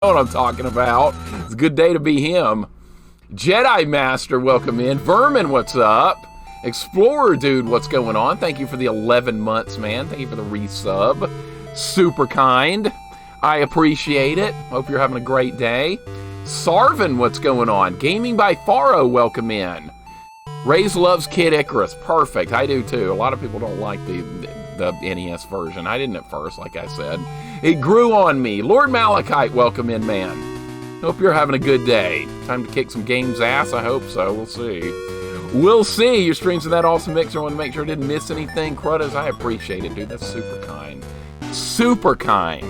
know what I'm talking about. It's a good day to be him. Jedi Master, welcome in. Vermin, what's up? Explorer Dude, what's going on? Thank you for the 11 months, man. Thank you for the resub. Super kind. I appreciate it. Hope you're having a great day. Sarvin, what's going on? Gaming by Faro, welcome in. Raze loves Kid Icarus. Perfect. I do too. A lot of people don't like the NES version. I didn't at first, like I said. It grew on me. Lord Malachite, welcome in, man. Hope you're having a good day. Time to kick some games ass? I hope so. We'll see. We'll see. Your streams of that awesome mixer. I want to make sure I didn't miss anything. Cruddas, I appreciate it, dude. That's super kind. Super kind.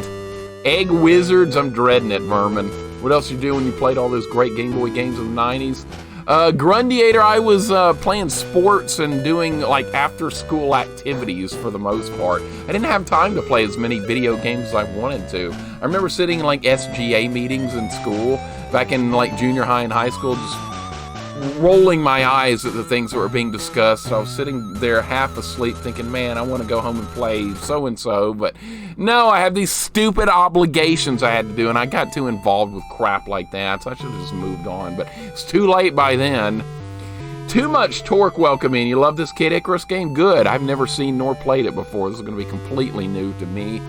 Egg Wizards, I'm dreading it, Vermin. What else you do when you played all those great Game Boy games of the 90s? Grundiator, I was playing sports and doing like after-school activities for the most part. I didn't have time to play as many video games as I wanted to. I remember sitting in like SGA meetings in school, back in like junior high and high school, just rolling my eyes at the things that were being discussed. I was sitting there half asleep thinking, man, I want to go home and play so-and-so, but no, I have these stupid obligations I had to do, and I got too involved with crap like that, so I should have just moved on, but it's too late by then. Too Much Torque, welcome in. You love this Kid Icarus game? Good. I've never seen nor played it before. This is going to be completely new to me.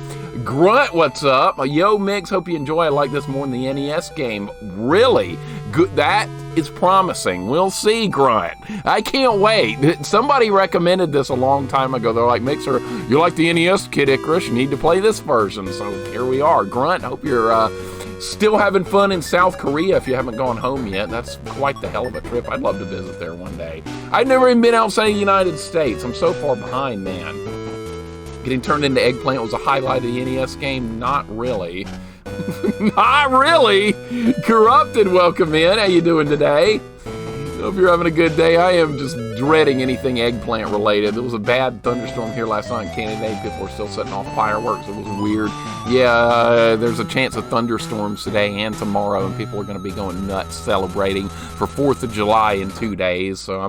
Grunt, what's up? Yo, Mix, hope you enjoy. I like this more than the NES game. Really? Good. That is promising. We'll see, Grunt. I can't wait. Somebody recommended this a long time ago. They're like, Mixer, you like the NES Kid Icarus? You need to play this version. So here we are. Grunt, hope you're still having fun in South Korea if you haven't gone home yet. That's quite the hell of a trip. I'd love to visit there one day. I've never even been outside the United States. I'm so far behind, man. Getting turned into eggplant was a highlight of the NES game? Not really. Not really. Corrupted, welcome in. How you doing today? Hope you're having a good day. I am just dreading anything eggplant related. There was a bad thunderstorm here last night in Canada. People were still setting off fireworks. It was weird. Yeah, there's a chance of thunderstorms today and tomorrow, and people are going to be going nuts celebrating for 4th of July in 2 days. So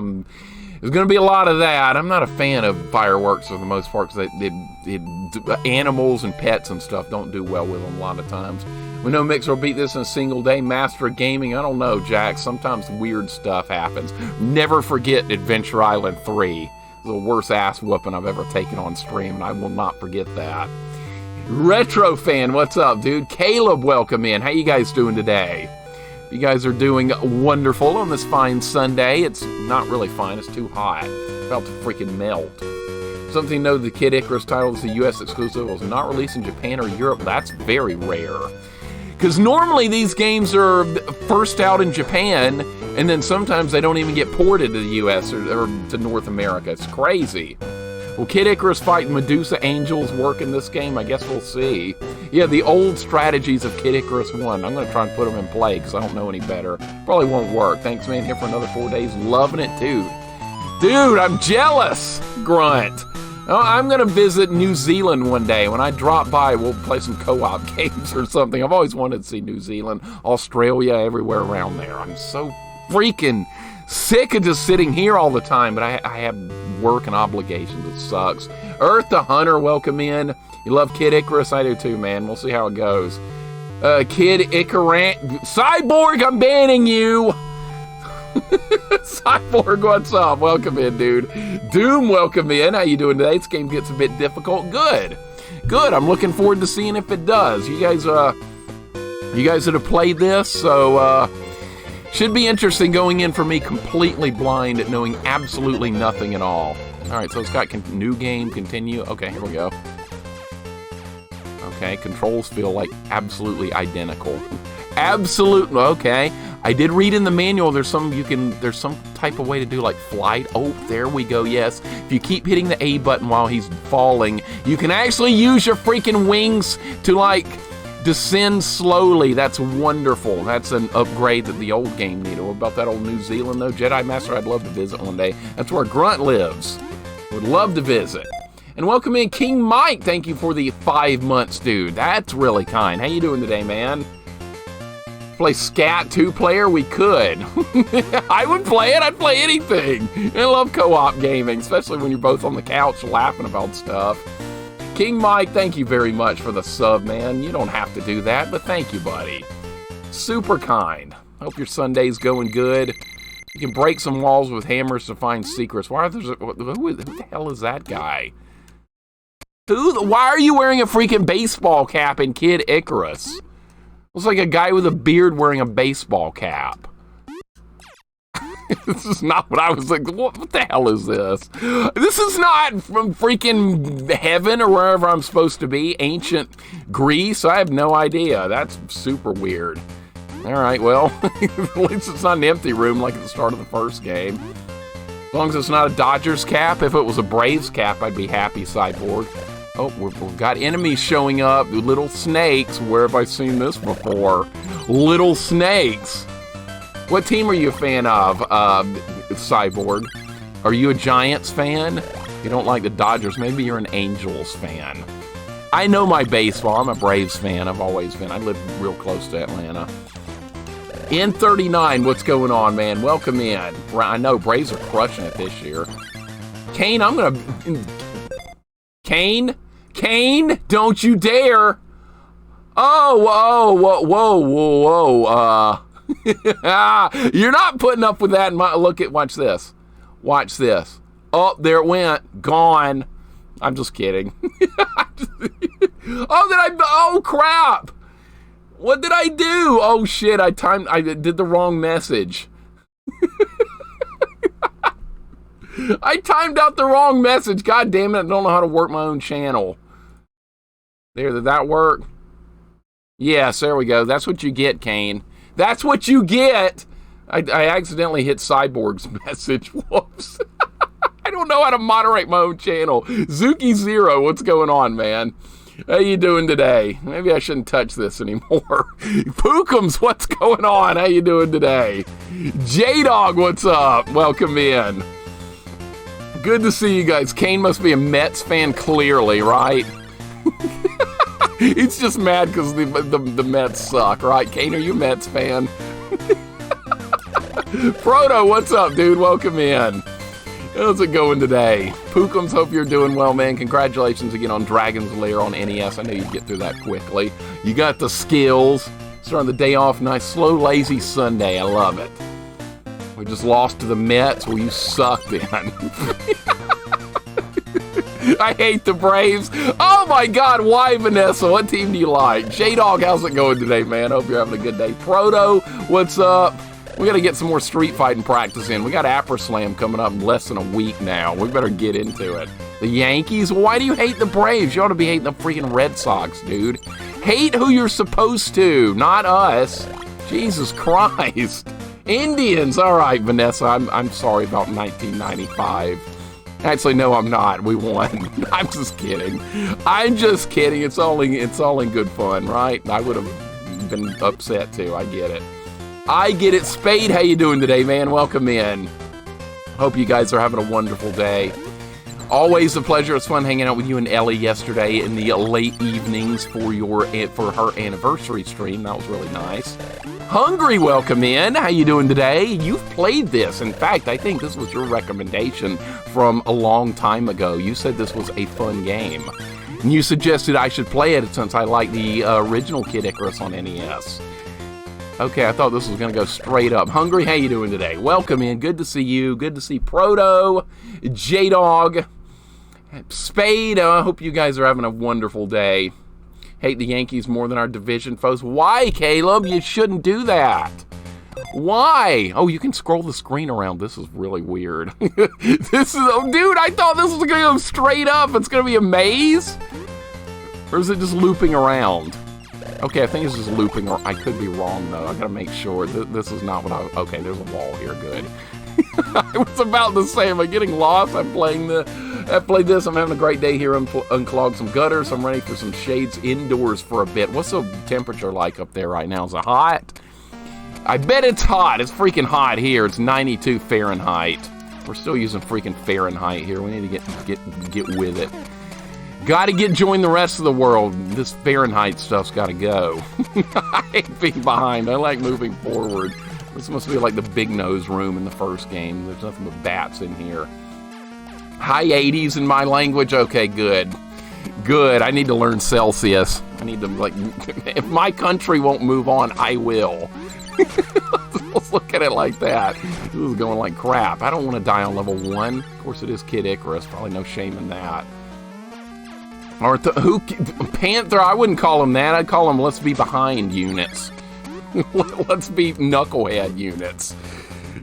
there's going to be a lot of that. I'm not a fan of fireworks for the most part because animals and pets and stuff don't do well with them a lot of times. We know Mixer will beat this in a single day. Master of Gaming, I don't know, Jack. Sometimes weird stuff happens. Never forget Adventure Island 3. It's the worst ass whooping I've ever taken on stream, and I will not forget that. Retro Fan, what's up, dude? Caleb, welcome in. How you guys doing today? You guys are doing wonderful on this fine Sunday. It's not really fine, it's too hot. It's about to freaking melt. Something to know, the Kid Icarus title is a US exclusive. It was not released in Japan or Europe. That's very rare. Because normally these games are first out in Japan, and then sometimes they don't even get ported to the US or to North America. It's crazy. Will Kid Icarus fight Medusa Angels work in this game? I guess we'll see. Yeah, the old strategies of Kid Icarus 1. I'm going to try and put them in play because I don't know any better. Probably won't work. Thanks, man. Here for another 4 days. Loving it, too. Dude, I'm jealous, Grunt. I'm going to visit New Zealand one day. When I drop by, we'll play some co-op games or something. I've always wanted to see New Zealand, Australia, everywhere around there. I'm so freaking sick of just sitting here all the time, but I have work and obligations. It sucks. Earth the Hunter, welcome in. You love Kid Icarus? I do too, man. We'll see how it goes. Kid Icarus. Cyborg, I'm banning you. Cyborg, what's up? Welcome in, dude. Doom, welcome in. How you doing today? This game gets a bit difficult. Good. Good. I'm looking forward to seeing if it does. You guys that have played this, so should be interesting going in for me completely blind at knowing absolutely nothing at all. Alright, so it's got new game, continue. Okay, here we go. Okay, controls feel like absolutely identical. Absolutely, okay. I did read in the manual there's some type of way to do like flight. Oh, there we go, yes. If you keep hitting the A button while he's falling, you can actually use your freaking wings to like descend slowly. That's wonderful. That's an upgrade that the old game needed. What about that old New Zealand though? Jedi Master, I'd love to visit one day. That's where Grunt lives. Would love to visit. And welcome in King Mike. Thank you for the 5 months, dude. That's really kind. How you doing today, man? Play Scat 2-player? We could. I would play it. I'd play anything. I love co-op gaming, especially when you're both on the couch laughing about stuff. King Mike, thank you very much for the sub, man. You don't have to do that, but thank you, buddy. Super kind. Hope your Sunday's going good. You can break some walls with hammers to find secrets. Who the hell is that guy? Why are you wearing a freaking baseball cap in Kid Icarus? Looks like a guy with a beard wearing a baseball cap. This is not what I was like. What the hell is this? This is not from freaking heaven or wherever I'm supposed to be. Ancient Greece. I have no idea. That's super weird. All right, well, at least it's not an empty room like at the start of the first game. As long as it's not a Dodgers cap. If it was a Braves cap, I'd be happy, Cyborg. Oh, we've got enemies showing up. Little snakes. Where have I seen this before? Little snakes. What team are you a fan of, Cyborg? Are you a Giants fan? You don't like the Dodgers. Maybe you're an Angels fan. I know my baseball. I'm a Braves fan. I've always been. I live real close to Atlanta. N39, what's going on, man? Welcome in. I know Braves are crushing it this year. Kane, I'm gonna... Kane, don't you dare! Whoa! You're not putting up with that. Watch this. Watch this. Oh, there it went. Gone. I'm just kidding. Oh, crap! What did I do? Oh shit! I did the wrong message. I timed out the wrong message. God damn it! I don't know how to work my own channel. There, did that work? Yes, there we go. That's what you get, Kane. That's what you get. I accidentally hit Cyborg's message. Whoops. I don't know how to moderate my own channel. Zuki Zero, what's going on, man? How you doing today? Maybe I shouldn't touch this anymore. Pookums, what's going on? How you doing today? J-Dog, what's up? Welcome in. Good to see you guys. Kane must be a Mets fan, clearly, right? He's just mad because the Mets suck, right? Kane, are you a Mets fan? Proto, what's up, dude? Welcome in. How's it going today? Pookums, hope you're doing well, man. Congratulations again on Dragon's Lair on NES. I know you'd get through that quickly. You got the skills. Starting the day off nice, slow, lazy Sunday. I love it. We just lost to the Mets. Well, you suck, then. I hate the Braves. Oh, my God. Why, Vanessa? What team do you like? J-Dog, how's it going today, man? Hope you're having a good day. Proto, what's up? We got to get some more street fighting practice in. We got Apper Slam coming up in less than a week now. We better get into it. The Yankees? Why do you hate the Braves? You ought to be hating the freaking Red Sox, dude. Hate who you're supposed to, not us. Jesus Christ. Indians. All right, Vanessa, I'm sorry about 1995. Actually, no, I'm not. We won. I'm just kidding. I'm just kidding. It's all in good fun, right? I would have been upset too. I get it. I get it. Spade, how you doing today, man? Welcome in. Hope you guys are having a wonderful day. Always a pleasure. It's fun hanging out with you and Ellie yesterday in the late evenings for her anniversary stream. That was really nice. Hungry, welcome in. How you doing today? You've played this. In fact, I think this was your recommendation from a long time ago. You said this was a fun game. And you suggested I should play it since I like the original Kid Icarus on NES. Okay, I thought this was going to go straight up. Hungry, how you doing today? Welcome in. Good to see you. Good to see Proto, J-Dog, Spade. I hope you guys are having a wonderful day. Hate the Yankees more than our division foes. Why, Caleb? You shouldn't do that. Why? Oh, you can scroll the screen around. This is really weird. Dude, I thought this was going to go straight up. It's going to be a maze? Or is it just looping around? Okay, I think it's just looping, or I could be wrong, though. I gotta make sure. This is not what I... Okay, there's a wall here. Good. I was about to say, am I getting lost? I played this. I'm having a great day here. Unclog some gutters. I'm ready for some shades indoors for a bit. What's the temperature like up there right now? Is it hot? I bet it's hot. It's freaking hot here. It's 92 Fahrenheit. We're still using freaking Fahrenheit here. We need to get with it. Gotta join the rest of the world. This Fahrenheit stuff's gotta go. I hate being behind. I like moving forward. This must be like the big nose room in the first game. There's nothing but bats in here. High 80s in my language? Okay, good. Good. I need to learn Celsius. I need to, like, if my country won't move on, I will. Let's look at it like that. This is going like crap. I don't want to die on level 1. Of course, it is Kid Icarus. Probably no shame in that. Or Panther, I wouldn't call him that. I'd call him let's be behind units. Let's be knucklehead units.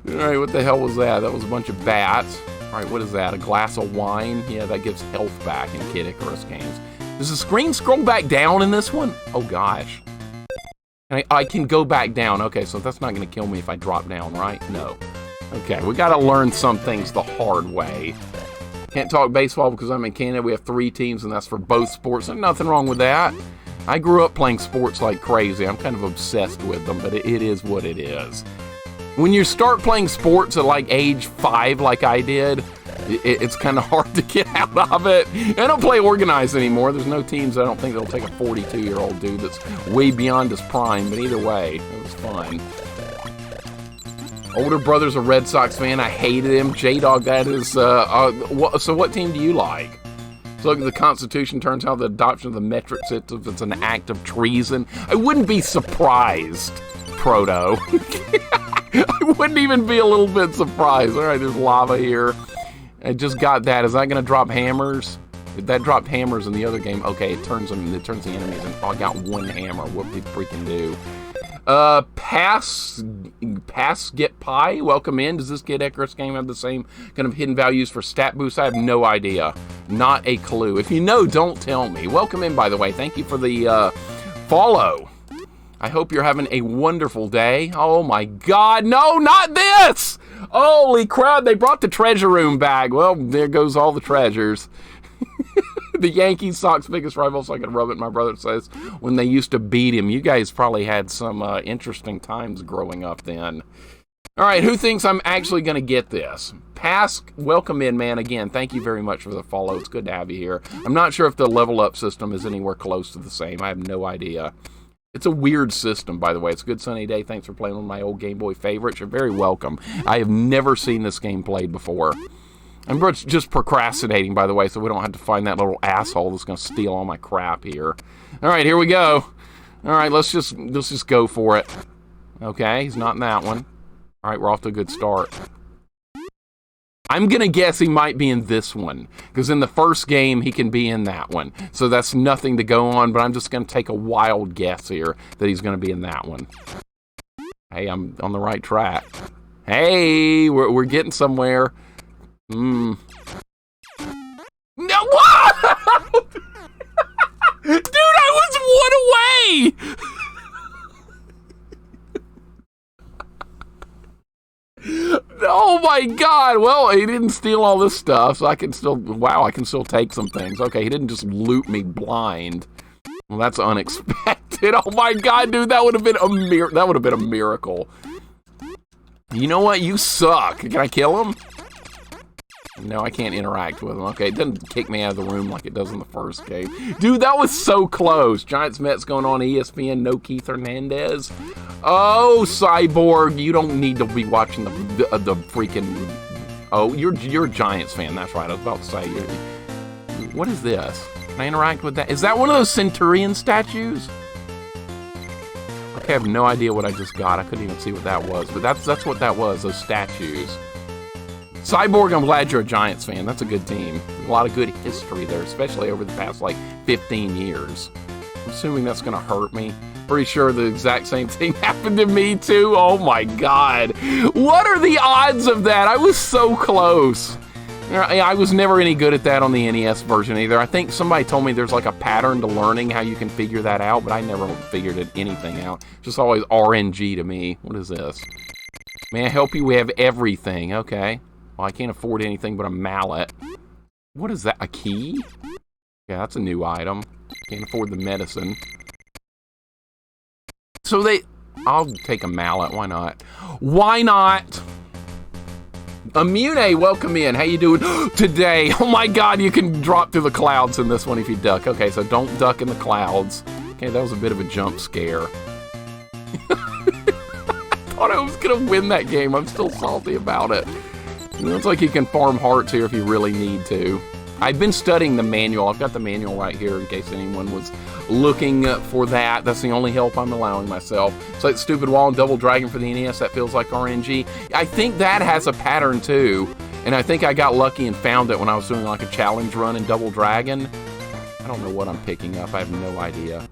All right, what the hell was that? That was a bunch of bats. All right, what is that? A glass of wine? Yeah, that gives health back in Kid Icarus games. Does the screen scroll back down in this one? Oh, gosh. I can go back down. Okay, so that's not going to kill me if I drop down, right? No. Okay, we got to learn some things the hard way. Can't talk baseball because I'm in Canada. We have 3 teams, and that's for both sports. There's nothing wrong with that. I grew up playing sports like crazy. I'm kind of obsessed with them, but it is what it is. When you start playing sports at like age 5 like I did, it's kind of hard to get out of it. I don't play organized anymore. There's no teams I don't think that'll take a 42-year-old dude that's way beyond his prime, but either way, it was fun. Older brother's a Red Sox fan. I hated him. J-Dog, that is... so what team do you like? So look, the Constitution turns out the adoption of the metric system is an act of treason. I wouldn't be surprised, Proto. I wouldn't even be a little bit surprised. All right, there's lava here. I just got that. Is that going to drop hammers? That dropped hammers in the other game. Okay, it turns the enemies. And I got 1 hammer. What did freaking do? Pass get pie. Welcome in. Does this Kid Icarus game have the same kind of hidden values for stat boosts? I have no idea. Not a clue. If you know, don't tell me. Welcome in, by the way. Thank you for the follow. I hope you're having a wonderful day. Oh my God, no, not this! Holy crap, they brought the treasure room back. Well, there goes all the treasures. The Yankees Sox biggest rival, so I can rub it, my brother says, when they used to beat him. You guys probably had some interesting times growing up then. All right, who thinks I'm actually going to get this? Pass, welcome in, man. Again, thank you very much for the follow. It's good to have you here. I'm not sure if the level up system is anywhere close to the same. I have no idea. It's a weird system, by the way. It's a good sunny day. Thanks for playing one of my old Game Boy favorites. You're very welcome. I have never seen this game played before. I'm just procrastinating, by the way, so we don't have to find that little asshole that's going to steal all my crap here. All right, here we go. All right, let's just go for it. Okay, he's not in that one. All right, we're off to a good start. I'm going to guess he might be in this one, because in the first game, he can be in that one. So that's nothing to go on, but I'm just going to take a wild guess here that he's going to be in that one. Hey, I'm on the right track. Hey, we're getting somewhere. No, what? Dude, I was 1 away! Oh my God, well, he didn't steal all this stuff, so I can still, wow, I can still take some things. Okay, he didn't just loot me blind. Well, that's unexpected. Oh my God, dude, that would have been a miracle. You know what? You suck. Can I kill him? No, I can't interact with him. Okay, it doesn't kick me out of the room like it does in the first game. Dude, that was so close. Giants Mets going on ESPN. No Keith Hernandez. Oh, Cyborg, you don't need to be watching the freaking... Oh, you're a Giants fan. That's right. I was about to say. What is this? Can I interact with that? Is that one of those Centurion statues? Okay, I have no idea what I just got. I couldn't even see what that was. But that's what that was, those statues. Cyborg, I'm glad you're a Giants fan. That's a good team. A lot of good history there, especially over the past, like, 15 years. I'm assuming that's going to hurt me. Pretty sure the exact same thing happened to me, too. Oh, my God. What are the odds of that? I was so close. I was never any good at that on the NES version either. I think somebody told me there's, like, a pattern to learning how you can figure that out, but I never figured anything out. Just always RNG to me. What is this? May I help you? We have everything. Okay. Well, I can't afford anything but a mallet. What is that? A key? Yeah, that's a new item. Can't afford the medicine. So I'll take a mallet. Why not? Why not? Immune, welcome in. How you doing today? Oh my God, you can drop through the clouds in this one if you duck. Okay, so don't duck in the clouds. Okay, that was a bit of a jump scare. I thought I was going to win that game. I'm still salty about it. It looks like you can farm hearts here if you really need to. I've been studying the manual. I've got the manual right here in case anyone was looking for that. That's the only help I'm allowing myself. It's like Stupid Wall and Double Dragon for the NES. That feels like RNG. I think that has a pattern too. And I think I got lucky and found it when I was doing like a challenge run in Double Dragon. I don't know what I'm picking up. I have no idea.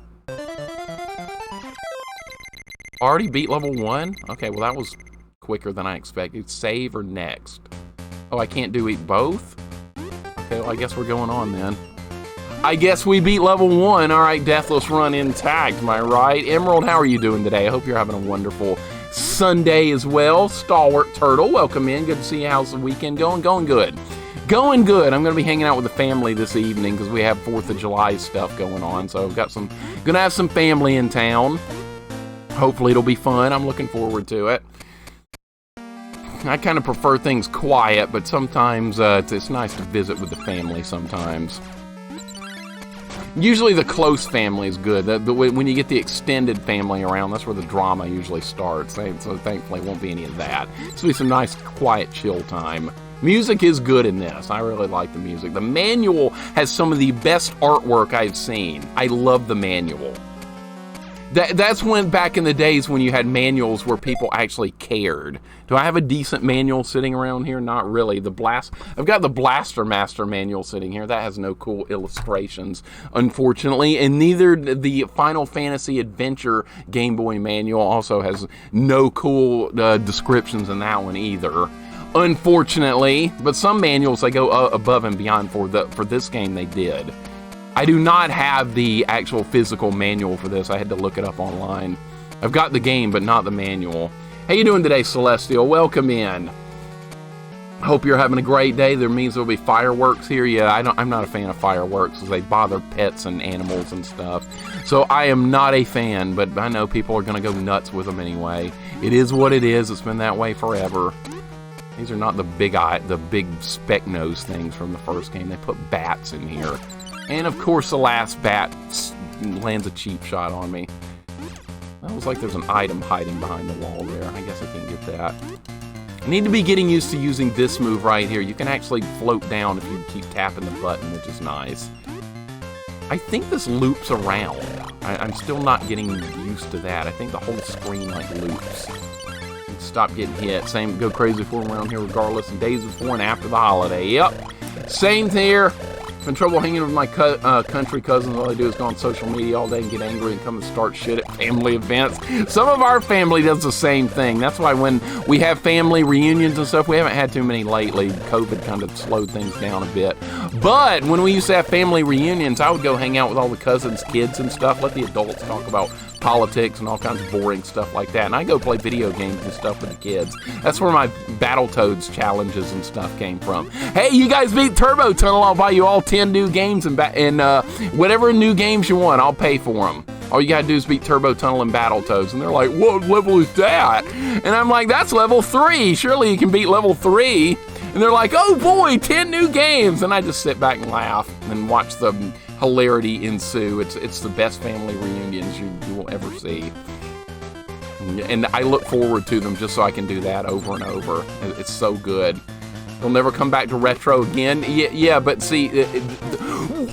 Already beat level 1? Okay, well that was quicker than I expected. Save or next? Oh, I can't do both? Okay, well, I guess we're going on then. I guess we beat level 1. All right, Deathless Run intact, am I right? Emerald, how are you doing today? I hope you're having a wonderful Sunday as well. Stalwart Turtle, welcome in. Good to see you. How's the weekend going? Going good. Going good. I'm going to be hanging out with the family this evening because we have 4th of July stuff going on. So I've got gonna have some family in town. Hopefully it'll be fun. I'm looking forward to it. I kind of prefer things quiet, but sometimes it's nice to visit with the family sometimes. Usually the close family is good. When you get the extended family around, that's where the drama usually starts. So thankfully, it won't be any of that. It's going to be some nice, quiet, chill time. Music is good in this. I really like the music. The manual has some of the best artwork I've seen. I love the manual. That's when, back in the days when you had manuals where people actually cared. Do I have a decent manual sitting around here? Not really. I've got the Blaster Master manual sitting here. That has no cool illustrations, unfortunately. And neither the Final Fantasy Adventure Game Boy manual also has no cool descriptions in that one either, unfortunately. But some manuals, they go above and beyond for this game, they did. I do not have the actual physical manual for this. I had to look it up online. I've got the game, but not the manual. How you doing today, Celestial? Welcome in. Hope you're having a great day. There means there'll be fireworks here. Yeah, I'm not a fan of fireworks because they bother pets and animals and stuff. So I am not a fan, but I know people are going to go nuts with them anyway. It is what it is. It's been that way forever. These are not the big speck nose things from the first game. They put bats in here. And of course the last bat lands a cheap shot on me. That was like there's an item hiding behind the wall there. I guess I can get that. I need to be getting used to using this move right here. You can actually float down if you keep tapping the button, which is nice. I think this loops around. I'm still not getting used to that. I think the whole screen like loops. Stop getting hit. Same, go crazy for them around here regardless. And days before and after the holiday. Yep. Same here. I'm in trouble hanging with my country cousins. All I do is go on social media all day and get angry and come and start shit at family events. Some of our family does the same thing. That's why when we have family reunions and stuff, we haven't had too many lately. COVID kind of slowed things down a bit. But when we used to have family reunions, I would go hang out with all the cousins' kids and stuff, let the adults talk about politics and all kinds of boring stuff like that. And I go play video games and stuff with the kids. That's where my Battletoads challenges and stuff came from. Hey, you guys beat Turbo Tunnel. I'll buy you all 10 new games and whatever new games you want, I'll pay for them. All you gotta do is beat Turbo Tunnel and Battletoads. And they're like, what level is that? And I'm like, that's level 3. Surely you can beat level 3. And they're like, oh boy, 10 new games. And I just sit back and laugh and watch the hilarity ensue. It's the best family reunions you will ever see. And I look forward to them just so I can do that over and over. It's so good. They'll never come back to retro again. Yeah, but see,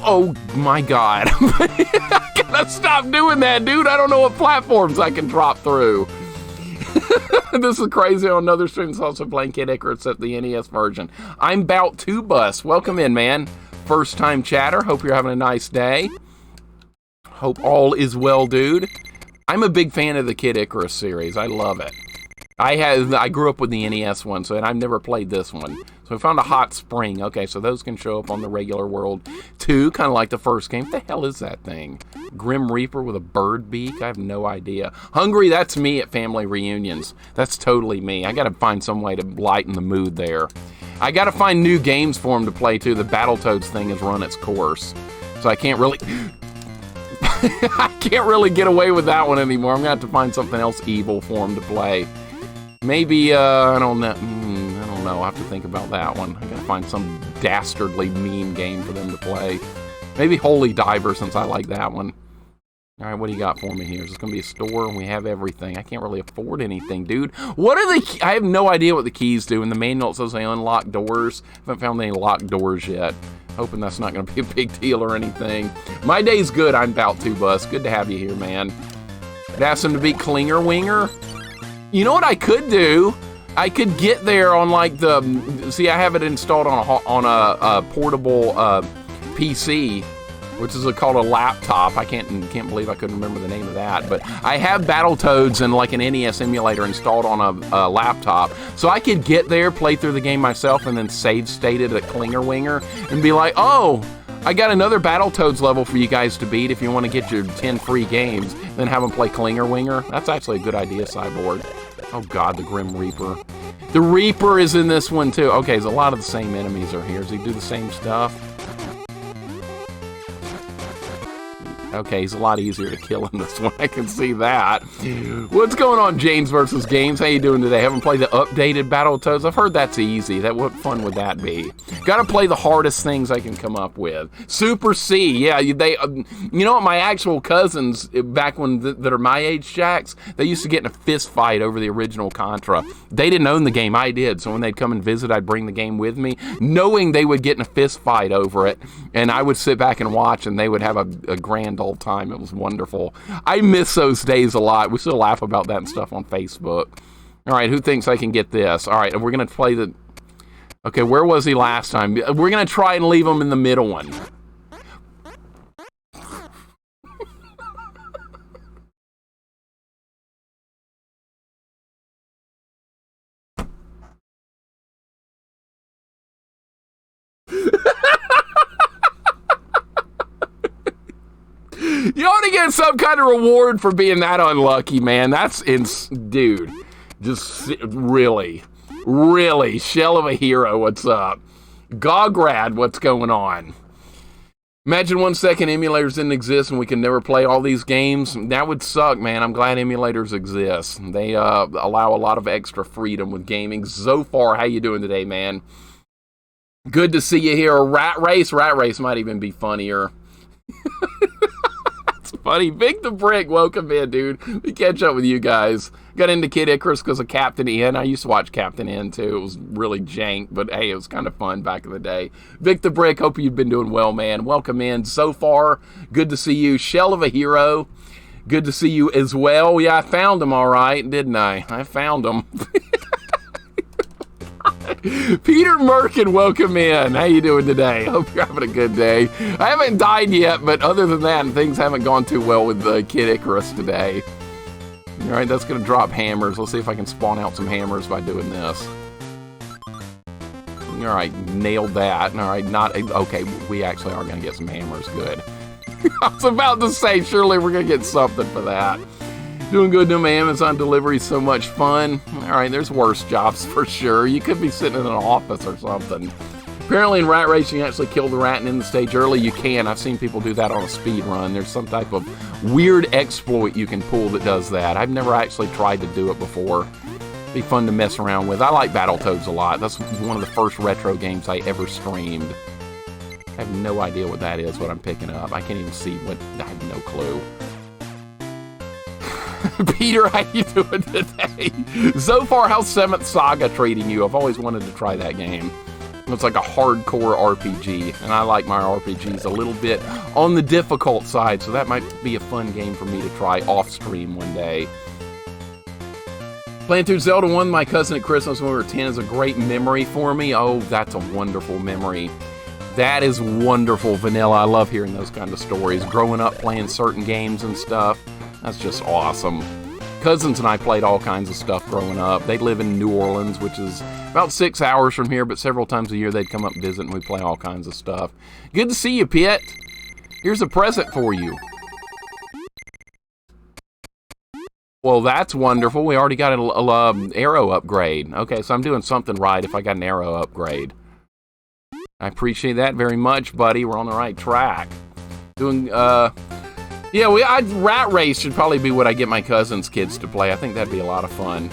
oh my God. I gotta stop doing that, dude. I don't know what platforms I can drop through. This is crazy. On another stream, it's also playing Kid Icarus at the NES version. I'm Bout to Bus. Welcome in, man. First time chatter. Hope you're having a nice day. Hope all is well, dude. I'm a big fan of the Kid Icarus series. I love it. I grew up with the NES one, and I've never played this one. So I found a hot spring. Okay, so those can show up on the regular world too, kind of like the first game. What the hell is that thing? Grim Reaper with a bird beak? I have no idea. Hungry, that's me at family reunions. That's totally me. I gotta find some way to lighten the mood there. I gotta find new games for him to play too. The Battletoads thing has run its course. So I can't really... I can't really get away with that one anymore. I'm gonna have to find something else evil for him to play. Maybe, I don't know. I'll have to think about that one. I gotta find some dastardly meme game for them to play. Maybe Holy Diver, since I like that one. All right, what do you got for me here? Is this going to be a store? And we have everything. I can't really afford anything, dude. What are the... I have no idea what the keys do. In the manual, it says they unlock doors. I haven't found any locked doors yet. Hoping that's not going to be a big deal or anything. My day's good. I'm about to, Bus. Good to have you here, man. I'd ask him to beat Klinger Winger. You know what I could do? I could get there on, like, the... See, I have it installed on a portable PC, which is called a laptop. I can't believe I couldn't remember the name of that. But I have Battletoads and like an NES emulator installed on a laptop. So I could get there, play through the game myself, and then save state it at Klinger Winger and be like, oh, I got another Battletoads level for you guys to beat if you want to get your 10 free games, then have them play Klinger Winger. That's actually a good idea, Cyborg. Oh God, the Grim Reaper. The Reaper is in this one too. Okay, so a lot of the same enemies are here. Does he do the same stuff? Okay, he's a lot easier to kill in this one. I can see that. What's going on, James versus Games? How you doing today? Haven't played the updated Battletoads? I've heard that's easy. What fun would that be? Gotta play the hardest things I can come up with. Super C, yeah. You know what? My actual cousins back when that are my age, Jacks, they used to get in a fist fight over the original Contra. They didn't own the game. I did. So when they'd come and visit, I'd bring the game with me, knowing they would get in a fist fight over it, and I would sit back and watch, and they would have a grand old time. It was wonderful. I miss those days a lot. We still laugh about that and stuff on Facebook. All right, who thinks I can get this? All right, we're going to play the... Okay, where was he last time? We're going to try and leave him in the middle one. You ought to get some kind of reward for being that unlucky, man. Dude, just really, shell of a hero, what's up? Gograd, what's going on? Imagine 1 second emulators didn't exist and we could never play all these games. That would suck, man. I'm glad emulators exist. They allow a lot of extra freedom with gaming. Zofar, how you doing today, man? Good to see you here. Rat Race might even be funnier. Funny. Big the Brick, welcome in, dude. We catch up with you guys. Got into Kid Icarus because of Captain N. I used to watch Captain N too. It was really jank, but hey, it was kind of fun back in the day. Vic the Brick, hope you've been doing well, man. Welcome in. So far, good to see you. Shell of a Hero, good to see you as well. Yeah, I found him all right, didn't I? I found him. Peter Merkin, welcome in. How you doing today? Hope you're having a good day. I haven't died yet, but other than that, things haven't gone too well with Kid Icarus today. All right, that's going to drop hammers. Let's see if I can spawn out some hammers by doing this. All right, nailed that. All right, okay, we actually are going to get some hammers. Good. I was about to say, surely we're going to get something for that. Doing good doing my Amazon delivery, so much fun. All right, there's worse jobs for sure. You could be sitting in an office or something. Apparently in Rat Race, you can actually kill the rat and end the stage early. You can. I've seen people do that on a speed run. There's some type of weird exploit you can pull that does that. I've never actually tried to do it before. Be fun to mess around with. I like Battletoads a lot. That's one of the first retro games I ever streamed. I have no idea what that is, what I'm picking up. I can't even see what. I have no clue. Peter, how you doing today? So far, how's 7th Saga treating you? I've always wanted to try that game. It's like a hardcore RPG, and I like my RPGs a little bit on the difficult side, so that might be a fun game for me to try off-stream one day. Playing through Zelda 1, my cousin at Christmas when we were 10 is a great memory for me. Oh, that's a wonderful memory. That is wonderful, Vanilla. I love hearing those kind of stories. Growing up playing certain games and stuff. That's just awesome. Cousins and I played all kinds of stuff growing up. They live in New Orleans, which is about 6 hours from here, but several times a year they'd come up and visit and we'd play all kinds of stuff. Good to see you, Pitt. Here's a present for you. Well, that's wonderful. We already got an arrow upgrade. Okay, so I'm doing something right if I got an arrow upgrade. I appreciate that very much, buddy. We're on the right track. Doing, yeah, Rat Race should probably be what I get my cousin's kids to play. I think that'd be a lot of fun.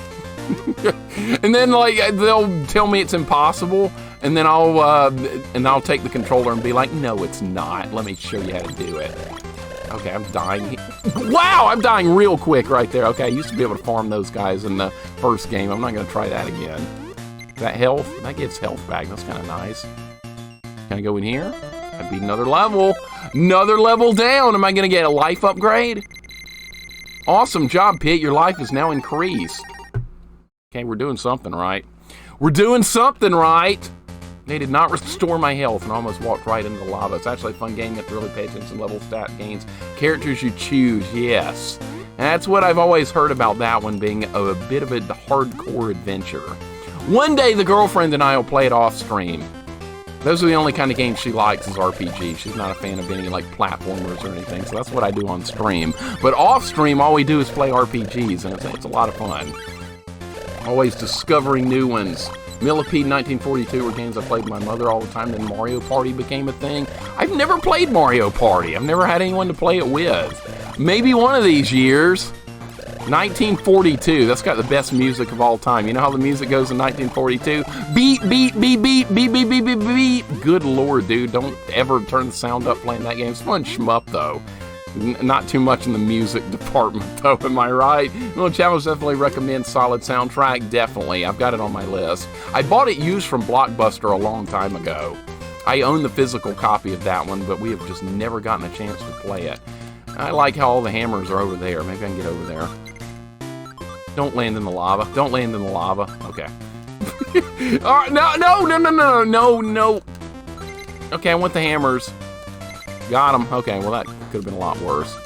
And then, like, they'll tell me it's impossible, and then I'll take the controller and be like, no, it's not. Let me show you how to do it. Okay, I'm dying. Wow, I'm dying real quick right there. Okay, I used to be able to farm those guys in the first game. I'm not going to try that again. That health? That gets health back. That's kind of nice. Can I go in here? That'd be another level. Another level down. Am I going to get a life upgrade? Awesome job, Pit. Your life is now increased. Okay, we're doing something right. We're doing something right. They did not restore my health and almost walked right into the lava. It's actually a fun game. You have to really pay attention to level stat gains. Characters you choose, yes. And that's what I've always heard about that one being a bit of a hardcore adventure. One day the girlfriend and I will play it off stream. Those are the only kind of games she likes is RPG. She's not a fan of any like platformers or anything, so that's what I do on stream. But off stream, all we do is play RPGs, and it's a lot of fun. Always discovering new ones. Millipede 1942 were games I played with my mother all the time, then Mario Party became a thing. I've never played Mario Party. I've never had anyone to play it with. Maybe one of these years. 1942, that's got the best music of all time. You know how the music goes in 1942? Beat, beat, beat, beat, beat, beat, beat, beat, beat. Good lord, dude, don't ever turn the sound up playing that game. It's fun shmup, though. Not too much in the music department, though, am I right? Well, channels definitely recommend solid soundtrack, definitely. I've got it on my list. I bought it used from Blockbuster a long time ago. I own the physical copy of that one, but we have just never gotten a chance to play it. I like how all the hammers are over there. Maybe I can get over there. Don't land in the lava. Don't land in the lava. Okay. All right, no. Okay, I want the hammers. Got them. Okay, well, that could have been a lot worse.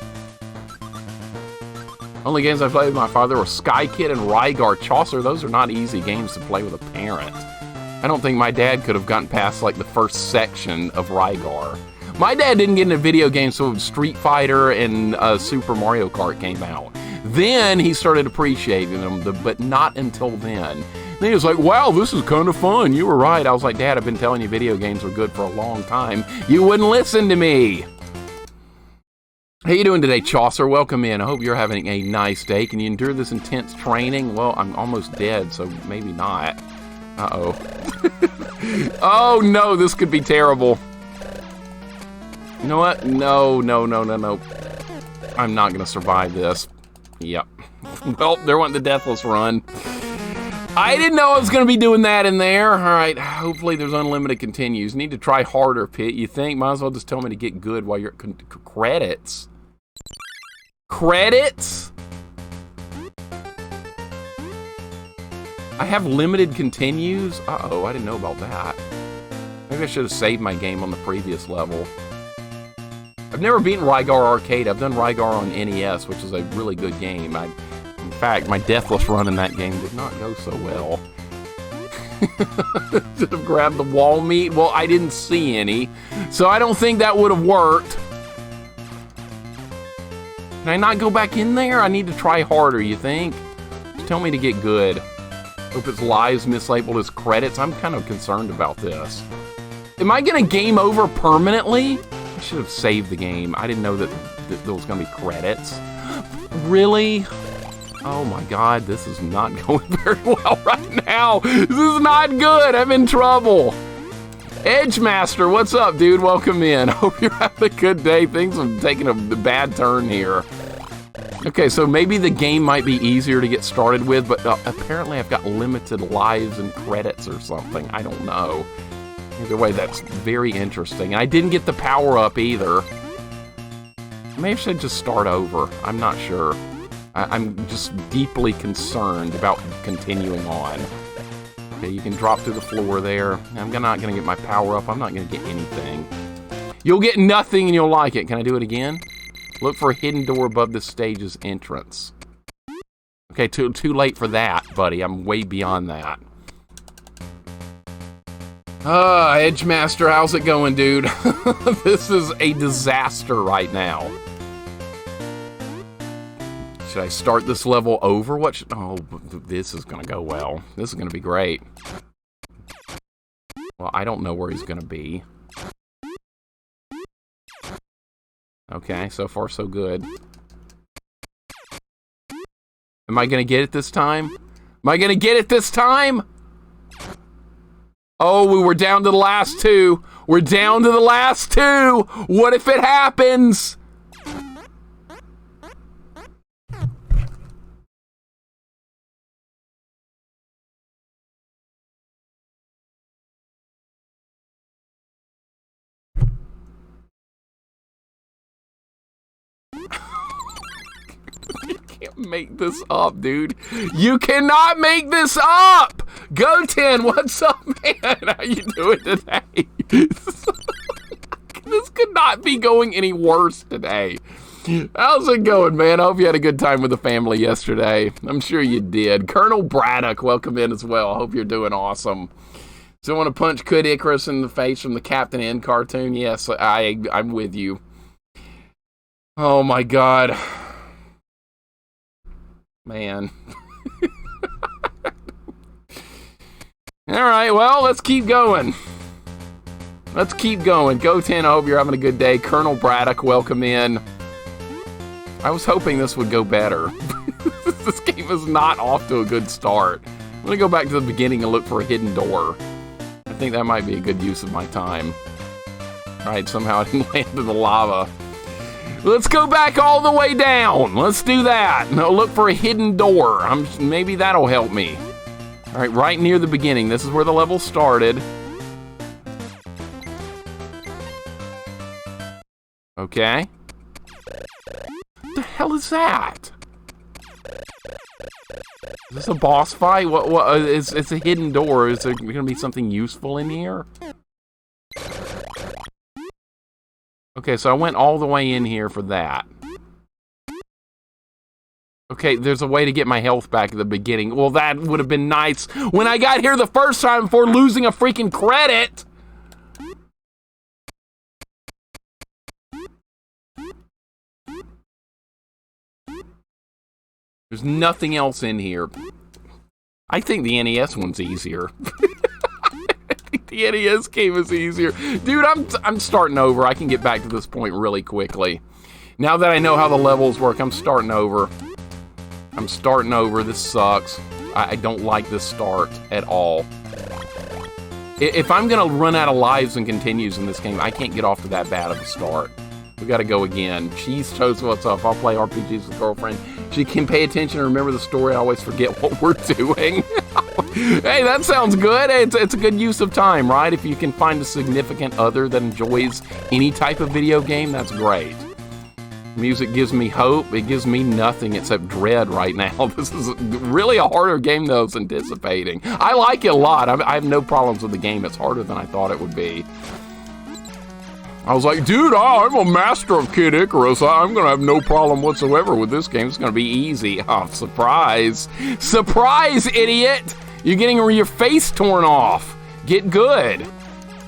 Only games I played with my father were Sky Kid and Rygar Chaucer. Those are not easy games to play with a parent. I don't think my dad could have gotten past, like, the first section of Rygar. My dad didn't get into video games until Street Fighter and Super Mario Kart came out. Then he started appreciating them, but not until then. Then he was like, wow, this is kind of fun. You were right. I was like, Dad, I've been telling you video games are good for a long time. You wouldn't listen to me. How you doing today, Chaucer? Welcome in. I hope you're having a nice day. Can you endure this intense training? Well, I'm almost dead, so maybe not. Uh-oh. Oh, no, this could be terrible. You know what? No. I'm not going to survive this. Yep. Well, there went the deathless run. I didn't know I was going to be doing that in there. All right, hopefully there's unlimited continues. Need to try harder, Pit. You think? Might as well just tell me to get good while you're... Credits? Credits? I have limited continues? Uh-oh, I didn't know about that. Maybe I should have saved my game on the previous level. I've never beaten Rygar Arcade. I've done Rygar on NES, which is a really good game. In fact, my deathless run in that game did not go so well. Should have grabbed the wall meat. Well, I didn't see any, so I don't think that would have worked. Can I not go back in there? I need to try harder, you think? Just tell me to get good. Hope it's lives mislabeled as credits. I'm kind of concerned about this. Am I going to game over permanently? I should have saved the game. I didn't know that there was going to be credits. Really? Oh my god, this is not going very well right now. This is not good. I'm in trouble. Edgemaster, what's up, dude? Welcome in. Hope you're having a good day. Things have taken a bad turn here. Okay, so maybe the game might be easier to get started with, but apparently I've got limited lives and credits or something. I don't know. Either way, that's very interesting. And I didn't get the power-up either. Maybe I should just start over. I'm not sure. I'm just deeply concerned about continuing on. Okay, you can drop through the floor there. I'm not going to get my power up. I'm not going to get anything. You'll get nothing and you'll like it. Can I do it again? Look for a hidden door above the stage's entrance. Okay, too late for that, buddy. I'm way beyond that. Edgemaster, how's it going, dude? This is a disaster right now. Should I start this level over? Oh, this is gonna go well. This is gonna be great. Well, I don't know where he's gonna be. Okay, so far so good. Am I gonna get it this time? Am I gonna get it this time? Oh, we were down to the last two. We're down to the last two. What if it happens? You can't make this up, dude. You cannot make this up! Go10, what's up, man? How you doing today? This could not be going any worse today. How's it going, man? I hope you had a good time with the family yesterday. I'm sure you did. Colonel Braddock, welcome in as well. I hope you're doing awesome. So want to punch Kid Icarus in the face from the Captain N cartoon? Yes, I'm with you. Oh my God. Man. Alright, well, let's keep going. Let's keep going. Go10, I hope you're having a good day. Colonel Braddock, welcome in. I was hoping this would go better. This game is not off to a good start. I'm going to go back to the beginning and look for a hidden door. I think that might be a good use of my time. Alright, somehow I didn't land in the lava. Let's go back all the way down. Let's do that. No, look for a hidden door. Maybe that'll help me. Alright, right near the beginning. This is where the level started. Okay. What the hell is that? Is this a boss fight? What it's a hidden door. Is there gonna be something useful in here? Okay, so I went all the way in here for that. Okay, there's a way to get my health back at the beginning. Well, that would have been nice when I got here the first time before losing a freaking credit. There's nothing else in here. I think the NES one's easier. I think the NES game is easier. Dude, I'm starting over. I can get back to this point really quickly. Now that I know how the levels work, I'm starting over. I'm starting over. This sucks. I don't like this start at all. If I'm going to run out of lives and continues in this game, I can't get off to that bad of a start. We got to go again. Cheese Toast, what's up? I'll play RPGs with girlfriend. She can pay attention and remember the story. I always forget what we're doing. Hey, that sounds good. It's a good use of time, right? If you can find a significant other that enjoys any type of video game, that's great. Music gives me hope. It gives me nothing except dread right now. This is really a harder game than I was anticipating. I like it a lot. I have no problems with the game. It's harder than I thought it would be. I was like, dude, I'm a master of Kid Icarus. I'm going to have no problem whatsoever with this game. It's going to be easy. Oh, surprise. Surprise, idiot. You're getting your face torn off. Get good.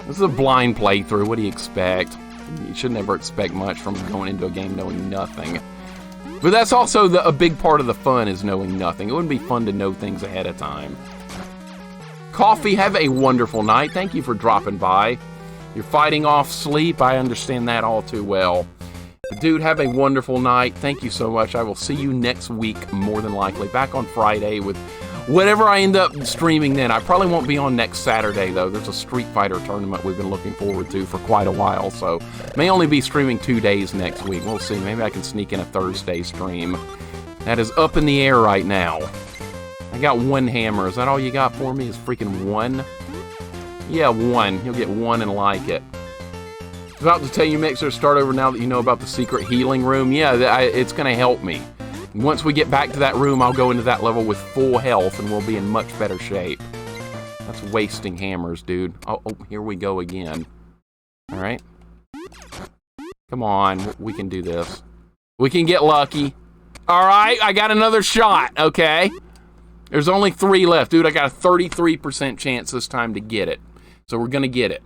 This is a blind playthrough. What do you expect? You should never expect much from going into a game knowing nothing. But that's also a big part of the fun is knowing nothing. It wouldn't be fun to know things ahead of time. Coffee, have a wonderful night. Thank you for dropping by. You're fighting off sleep. I understand that all too well. Dude, have a wonderful night. Thank you so much. I will see you next week, more than likely. Back on Friday with whatever I end up streaming then. I probably won't be on next Saturday, though. There's a Street Fighter tournament we've been looking forward to for quite a while, so may only be streaming 2 days next week. We'll see. Maybe I can sneak in a Thursday stream. That is up in the air right now. I got one hammer. Is that all you got for me? Is freaking one? Yeah, one. You'll get one and like it. About to tell you, Mixer, start over now that you know about the secret healing room. Yeah, it's going to help me. Once we get back to that room, I'll go into that level with full health, and we'll be in much better shape. That's wasting hammers, dude. Oh, here we go again. All right. Come on, we can do this. We can get lucky. All right, I got another shot, okay? There's only 3 left. Dude, I got a 33% chance this time to get it. So we're going to get it.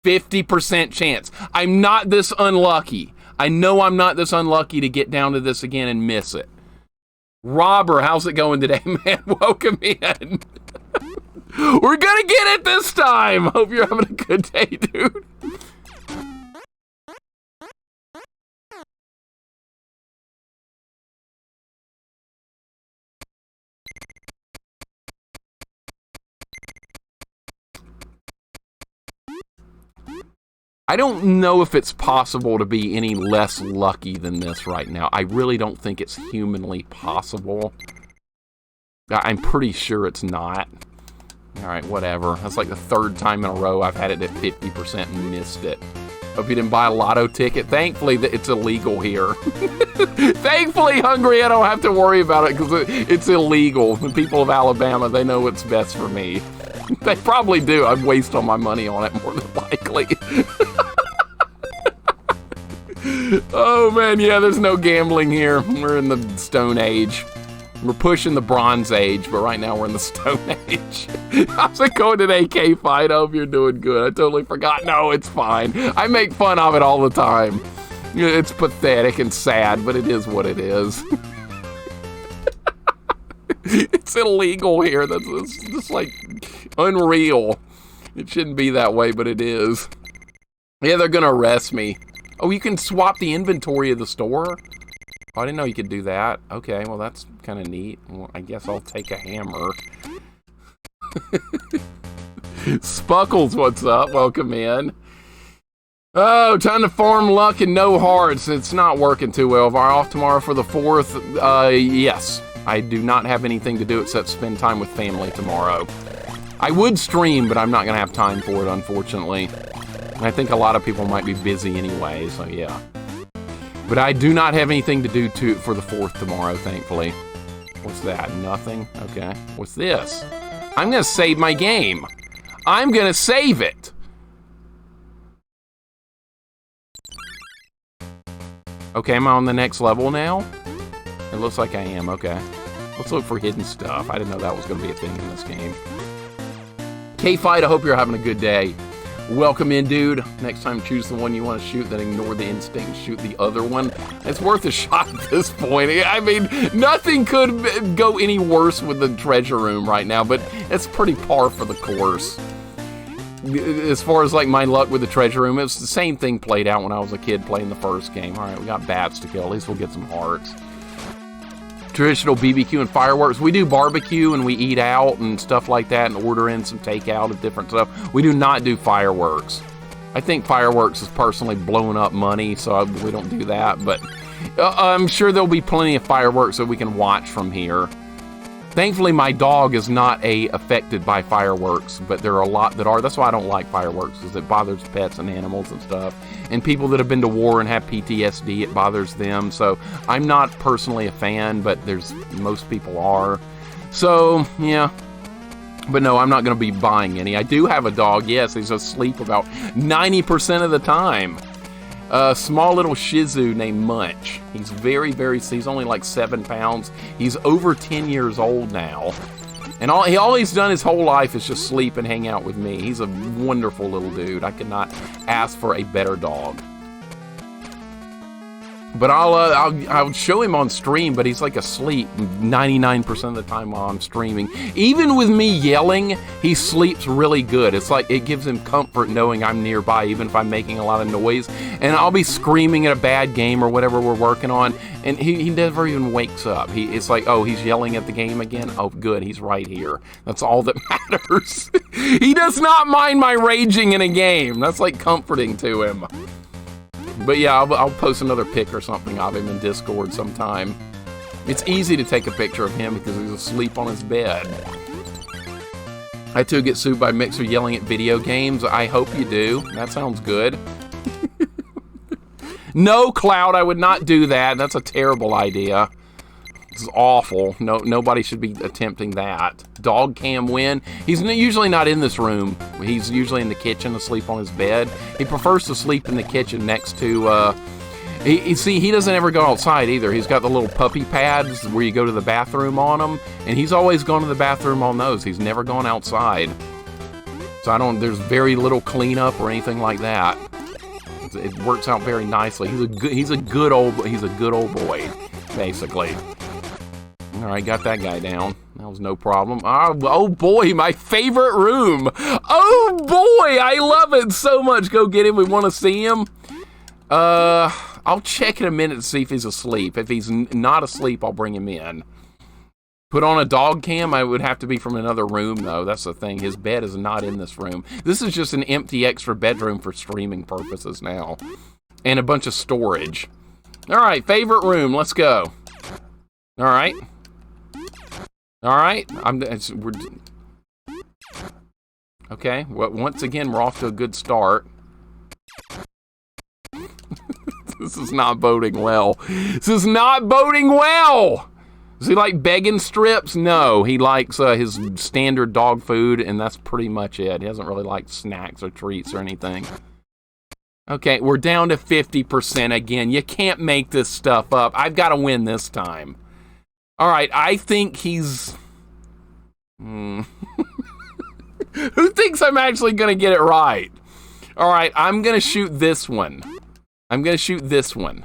50% chance. I'm not this unlucky. I know I'm not this unlucky to get down to this again and miss it. Robber, how's it going today, man? Welcome in. We're going to get it this time. Hope you're having a good day, dude. I don't know if it's possible to be any less lucky than this right now. I really don't think it's humanly possible. I'm pretty sure it's not. All right, whatever. That's like the 3rd time in a row I've had it at 50% and missed it. Hope you didn't buy a lotto ticket. Thankfully, it's illegal here. Thankfully, Hungary, I don't have to worry about it because it's illegal. The people of Alabama, they know what's best for me. They probably do. I'd waste all my money on it more than likely. Oh, man, yeah, there's no gambling here. We're in the Stone Age. We're pushing the Bronze Age, but right now we're in the Stone Age. How's it going today, K-Fight? I hope you're doing good. I totally forgot. No, it's fine. I make fun of it all the time. It's pathetic and sad, but it is what it is. It's illegal here. That's just like unreal. It shouldn't be that way, but it is. Yeah, they're gonna arrest me. Oh, you can swap the inventory of the store? Oh, I didn't know you could do that. Okay, well, that's kind of neat. Well, I guess I'll take a hammer. Spuckles, what's up? Welcome in. Oh, time to farm luck and no hearts. It's not working too well. Am I off tomorrow for the 4th? Yes. I do not have anything to do except spend time with family tomorrow. I would stream, but I'm not going to have time for it, unfortunately. And I think a lot of people might be busy anyway, so yeah. But I do not have anything to do for the 4th tomorrow, thankfully. What's that? Nothing? Okay. What's this? I'm going to save my game. I'm going to save it. Okay, am I on the next level now? It looks like I am, okay. Let's look for hidden stuff. I didn't know that was going to be a thing in this game. K-Fight, I hope you're having a good day. Welcome in, dude. Next time, choose the one you want to shoot, then ignore the instinct, shoot the other one. It's worth a shot at this point. I mean, nothing could go any worse with the treasure room right now, but it's pretty par for the course. As far as like my luck with the treasure room, it was the same thing played out when I was a kid playing the first game. All right, we got bats to kill. At least we'll get some hearts. Traditional BBQ and fireworks. We do barbecue and we eat out and stuff like that and order in some takeout of different stuff. We do not do fireworks. I think fireworks is personally blowing up money, so we don't do that. But I'm sure there'll be plenty of fireworks that we can watch from here. Thankfully, my dog is not affected by fireworks, but there are a lot that are. That's why I don't like fireworks, because it bothers pets and animals and stuff. And people that have been to war and have PTSD, it bothers them. So I'm not personally a fan, but most people are. So, yeah. But no, I'm not going to be buying any. I do have a dog, yes. He's asleep about 90% of the time. A small little Shih Tzu named Munch. He's he's only like 7 pounds. He's over 10 years old now. And all he's done his whole life is just sleep and hang out with me. He's a wonderful little dude. I could not ask for a better dog. But I'll show him on stream, but he's like asleep 99% of the time while I'm streaming. Even with me yelling, he sleeps really good. It's like it gives him comfort knowing I'm nearby, even if I'm making a lot of noise. And I'll be screaming at a bad game or whatever we're working on, and he never even wakes up. It's like, oh, he's yelling at the game again? Oh, good, he's right here. That's all that matters. He does not mind my raging in a game. That's like comforting to him. But yeah, I'll post another pic or something of him in Discord sometime. It's easy to take a picture of him because he's asleep on his bed. I too get sued by Mixer yelling at video games. I hope you do. That sounds good. No, Cloud, I would not do that. That's a terrible idea. This is awful. Nobody should be attempting that. Dog cam win. He's usually not in this room. He's usually in the kitchen asleep on his bed. He prefers to sleep in the kitchen next to, he doesn't ever go outside either. He's got the little puppy pads where you go to the bathroom on them, and he's always gone to the bathroom on those. He's never gone outside. So there's very little cleanup or anything like that. It works out very nicely. He's a good old boy, basically. All right, got that guy down. That was no problem. Oh boy, my favorite room. Oh boy, I love it so much. Go get him. We want to see him. I'll check in a minute to see if he's asleep. If he's not asleep, I'll bring him in. Put on a dog cam. I would have to be from another room, though. That's the thing. His bed is not in this room. This is just an empty extra bedroom for streaming purposes now. And a bunch of storage. All right, favorite room. Let's go. All right. All right. Okay. Well, once again, we're off to a good start. This is not boding well. This is not boding well! Does he like begging strips? No, he likes his standard dog food, and that's pretty much it. He doesn't really like snacks or treats or anything. Okay, we're down to 50% again. You can't make this stuff up. I've got to win this time. All right, I think he's... Who thinks I'm actually going to get it right? All right, I'm going to shoot this one. I'm going to shoot this one.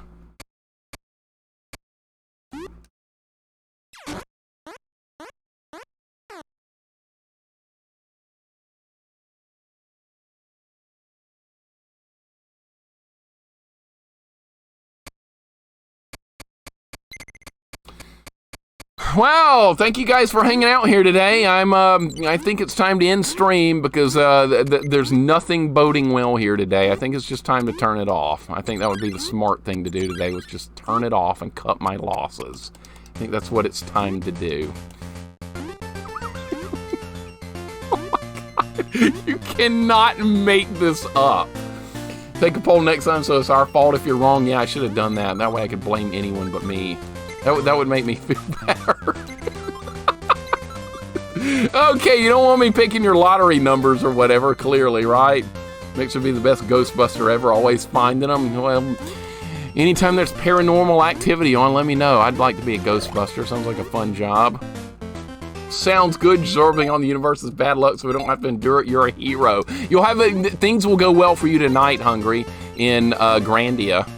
Well, thank you guys for hanging out here today. I think it's time to end stream because there's nothing boding well here today. I think it's just time to turn it off. I think that would be the smart thing to do today, was just turn it off and cut my losses. I think that's what it's time to do. Oh my God. You cannot make this up. Take a poll next time so it's our fault if you're wrong. Yeah, I should have done that. That way I could blame anyone but me. That would make me feel better. Okay, you don't want me picking your lottery numbers or whatever, clearly, right? Mixer be the best Ghostbuster ever, always finding them. Well, anytime there's paranormal activity on, let me know. I'd like to be a Ghostbuster. Sounds like a fun job. Sounds good, absorbing on the universe's bad luck so we don't have to endure it. You're a hero. You'll have things will go well for you tonight, Hungry, in Grandia.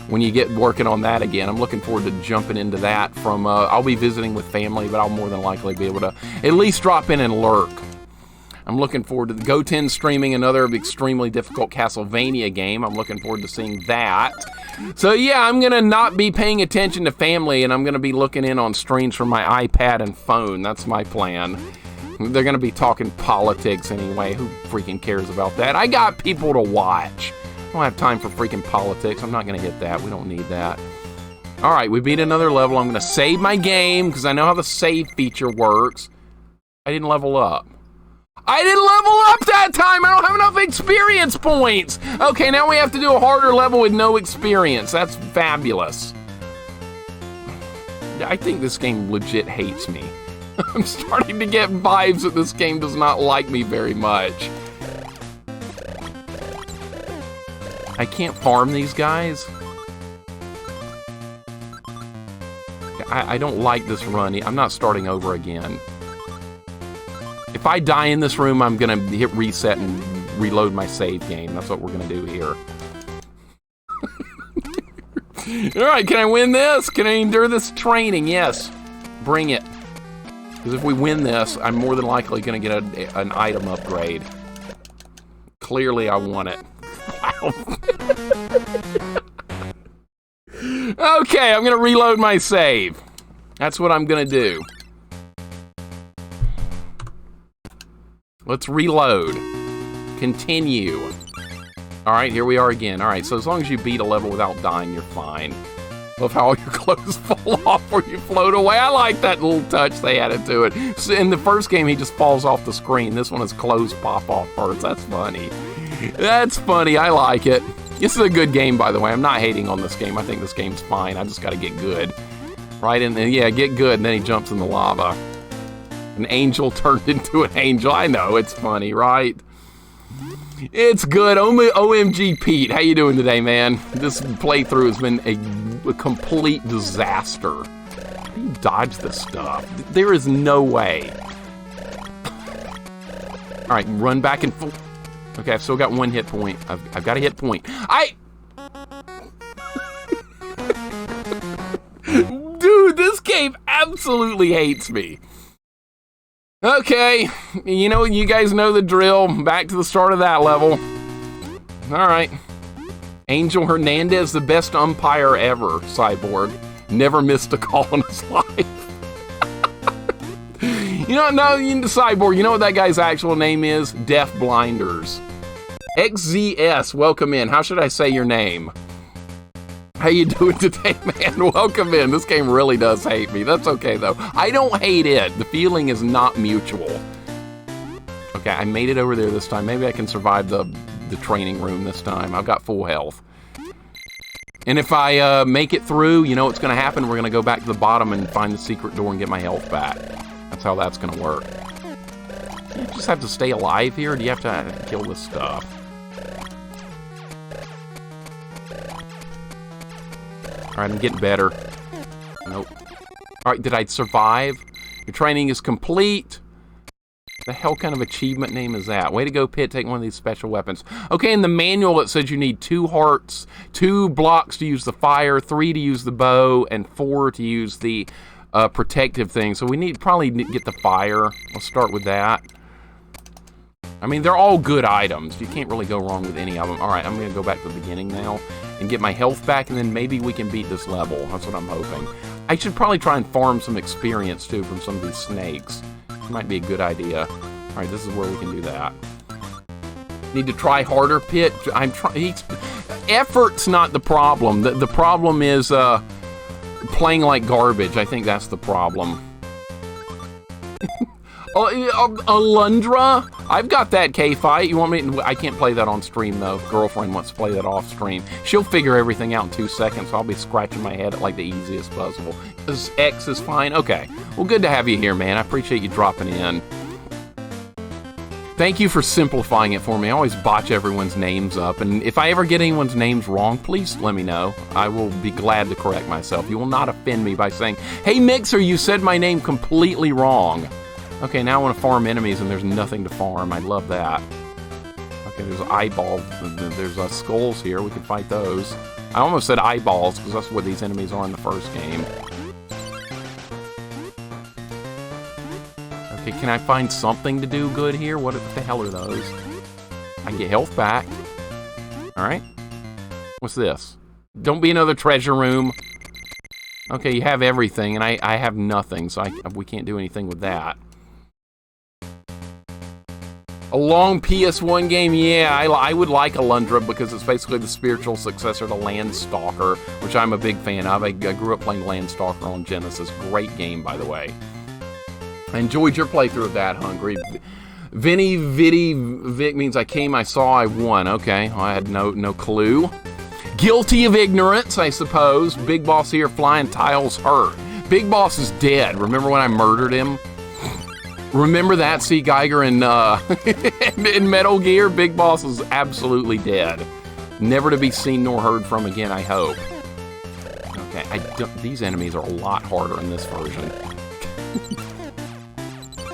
When you get working on that again. I'm looking forward to jumping into that from, I'll be visiting with family, but I'll more than likely be able to at least drop in and lurk. I'm looking forward to the Goten streaming another extremely difficult Castlevania game. I'm looking forward to seeing that. So yeah, I'm going to not be paying attention to family, and I'm going to be looking in on streams from my iPad and phone. That's my plan. They're going to be talking politics anyway. Who freaking cares about that? I got people to watch. I don't have time for freaking politics. I'm not going to hit that. We don't need that. All right, we beat another level. I'm going to save my game because I know how the save feature works. I didn't level up. I didn't level up that time. I don't have enough experience points. Okay, now we have to do a harder level with no experience. That's fabulous. I think this game legit hates me. I'm starting to get vibes that this game does not like me very much. I can't farm these guys. I don't like this run. I'm not starting over again. If I die in this room, I'm gonna hit reset and reload my save game. That's what we're gonna do here. Alright, can I win this? Can I endure this training? Yes. Bring it. Because if we win this, I'm more than likely gonna get an item upgrade. Clearly I want it. Okay, I'm gonna reload my save. That's what I'm gonna do. Let's reload. Continue. Alright, here we are again. Alright, so as long as you beat a level without dying, you're fine. Love how all your clothes fall off or you float away. I like that little touch they added to it. So in the first game, he just falls off the screen. This one, his clothes pop off first. That's funny. That's funny. I like it. This is a good game, by the way. I'm not hating on this game. I think this game's fine. I just got to get good. Right? And then, yeah, get good. And then he jumps in the lava. An angel turned into an angel. I know. It's funny, right? It's good. OMG Pete. How you doing today, man? This playthrough has been a complete disaster. How do you dodge this stuff? There is no way. All right, run back and forth. Okay, I've still got one hit point. I've got a hit point. Dude, this game absolutely hates me. Okay, you know, you guys know the drill. Back to the start of that level. All right. Angel Hernandez, the best umpire ever, Cyborg. Never missed a call in his life. You know, no, Cyborg, you know what that guy's actual name is? Deaf Blinders. XZS, welcome in. How should I say your name? How you doing today, man? Welcome in. This game really does hate me. That's okay, though. I don't hate it. The feeling is not mutual. Okay, I made it over there this time. Maybe I can survive the training room this time. I've got full health. And if I make it through, you know what's going to happen? We're going to go back to the bottom and find the secret door and get my health back. That's how that's going to work. You just have to stay alive here, or do you have to kill this stuff? Alright, I'm getting better. Nope. Alright, did I survive? Your training is complete. The hell kind of achievement name is that? Way to go, Pit, take one of these special weapons. Okay, in the manual it says you need 2 hearts, 2 blocks to use the fire, 3 to use the bow, and 4 to use the protective thing. So we probably need to get the fire. Let's start with that. I mean, they're all good items. You can't really go wrong with any of them. Alright, I'm going to go back to the beginning now and get my health back, and then maybe we can beat this level. That's what I'm hoping. I should probably try and farm some experience, too, from some of these snakes. Might be a good idea. Alright, this is where we can do that. Need to try harder, Pit. I'm trying. Effort's not the problem. The problem is playing like garbage. I think that's the problem. Alundra? I've got that K-Fight. You want me to, I can't play that on stream, though. Girlfriend wants to play that off stream. She'll figure everything out in 2 seconds, so I'll be scratching my head at, like, the easiest puzzle. X is fine? Okay. Well, good to have you here, man. I appreciate you dropping in. Thank you for simplifying it for me. I always botch everyone's names up, and if I ever get anyone's names wrong, please let me know. I will be glad to correct myself. You will not offend me by saying, "Hey, Mixer, you said my name completely wrong." Okay, now I want to farm enemies, and there's nothing to farm. I love that. Okay, there's eyeballs. There's skulls here. We can fight those. I almost said eyeballs, because that's what these enemies are in the first game. Okay, can I find something to do good here? What the hell are those? I can get health back. Alright. What's this? Don't be another treasure room. Okay, you have everything, and I have nothing, so we can't do anything with that. A long PS1 game? Yeah, I would like Alundra because it's basically the spiritual successor to Landstalker, which I'm a big fan of. I grew up playing Landstalker on Genesis. Great game, by the way. I enjoyed your playthrough of that, Hungry. Vinny, Vic means I came, I saw, I won. Okay, well, I had no clue. Guilty of ignorance, I suppose. Big Boss here, flying tiles hurt. Big Boss is dead. Remember when I murdered him? Remember that, C. Geiger in Metal Gear? Big Boss is absolutely dead. Never to be seen nor heard from again, I hope. Okay, these enemies are a lot harder in this version.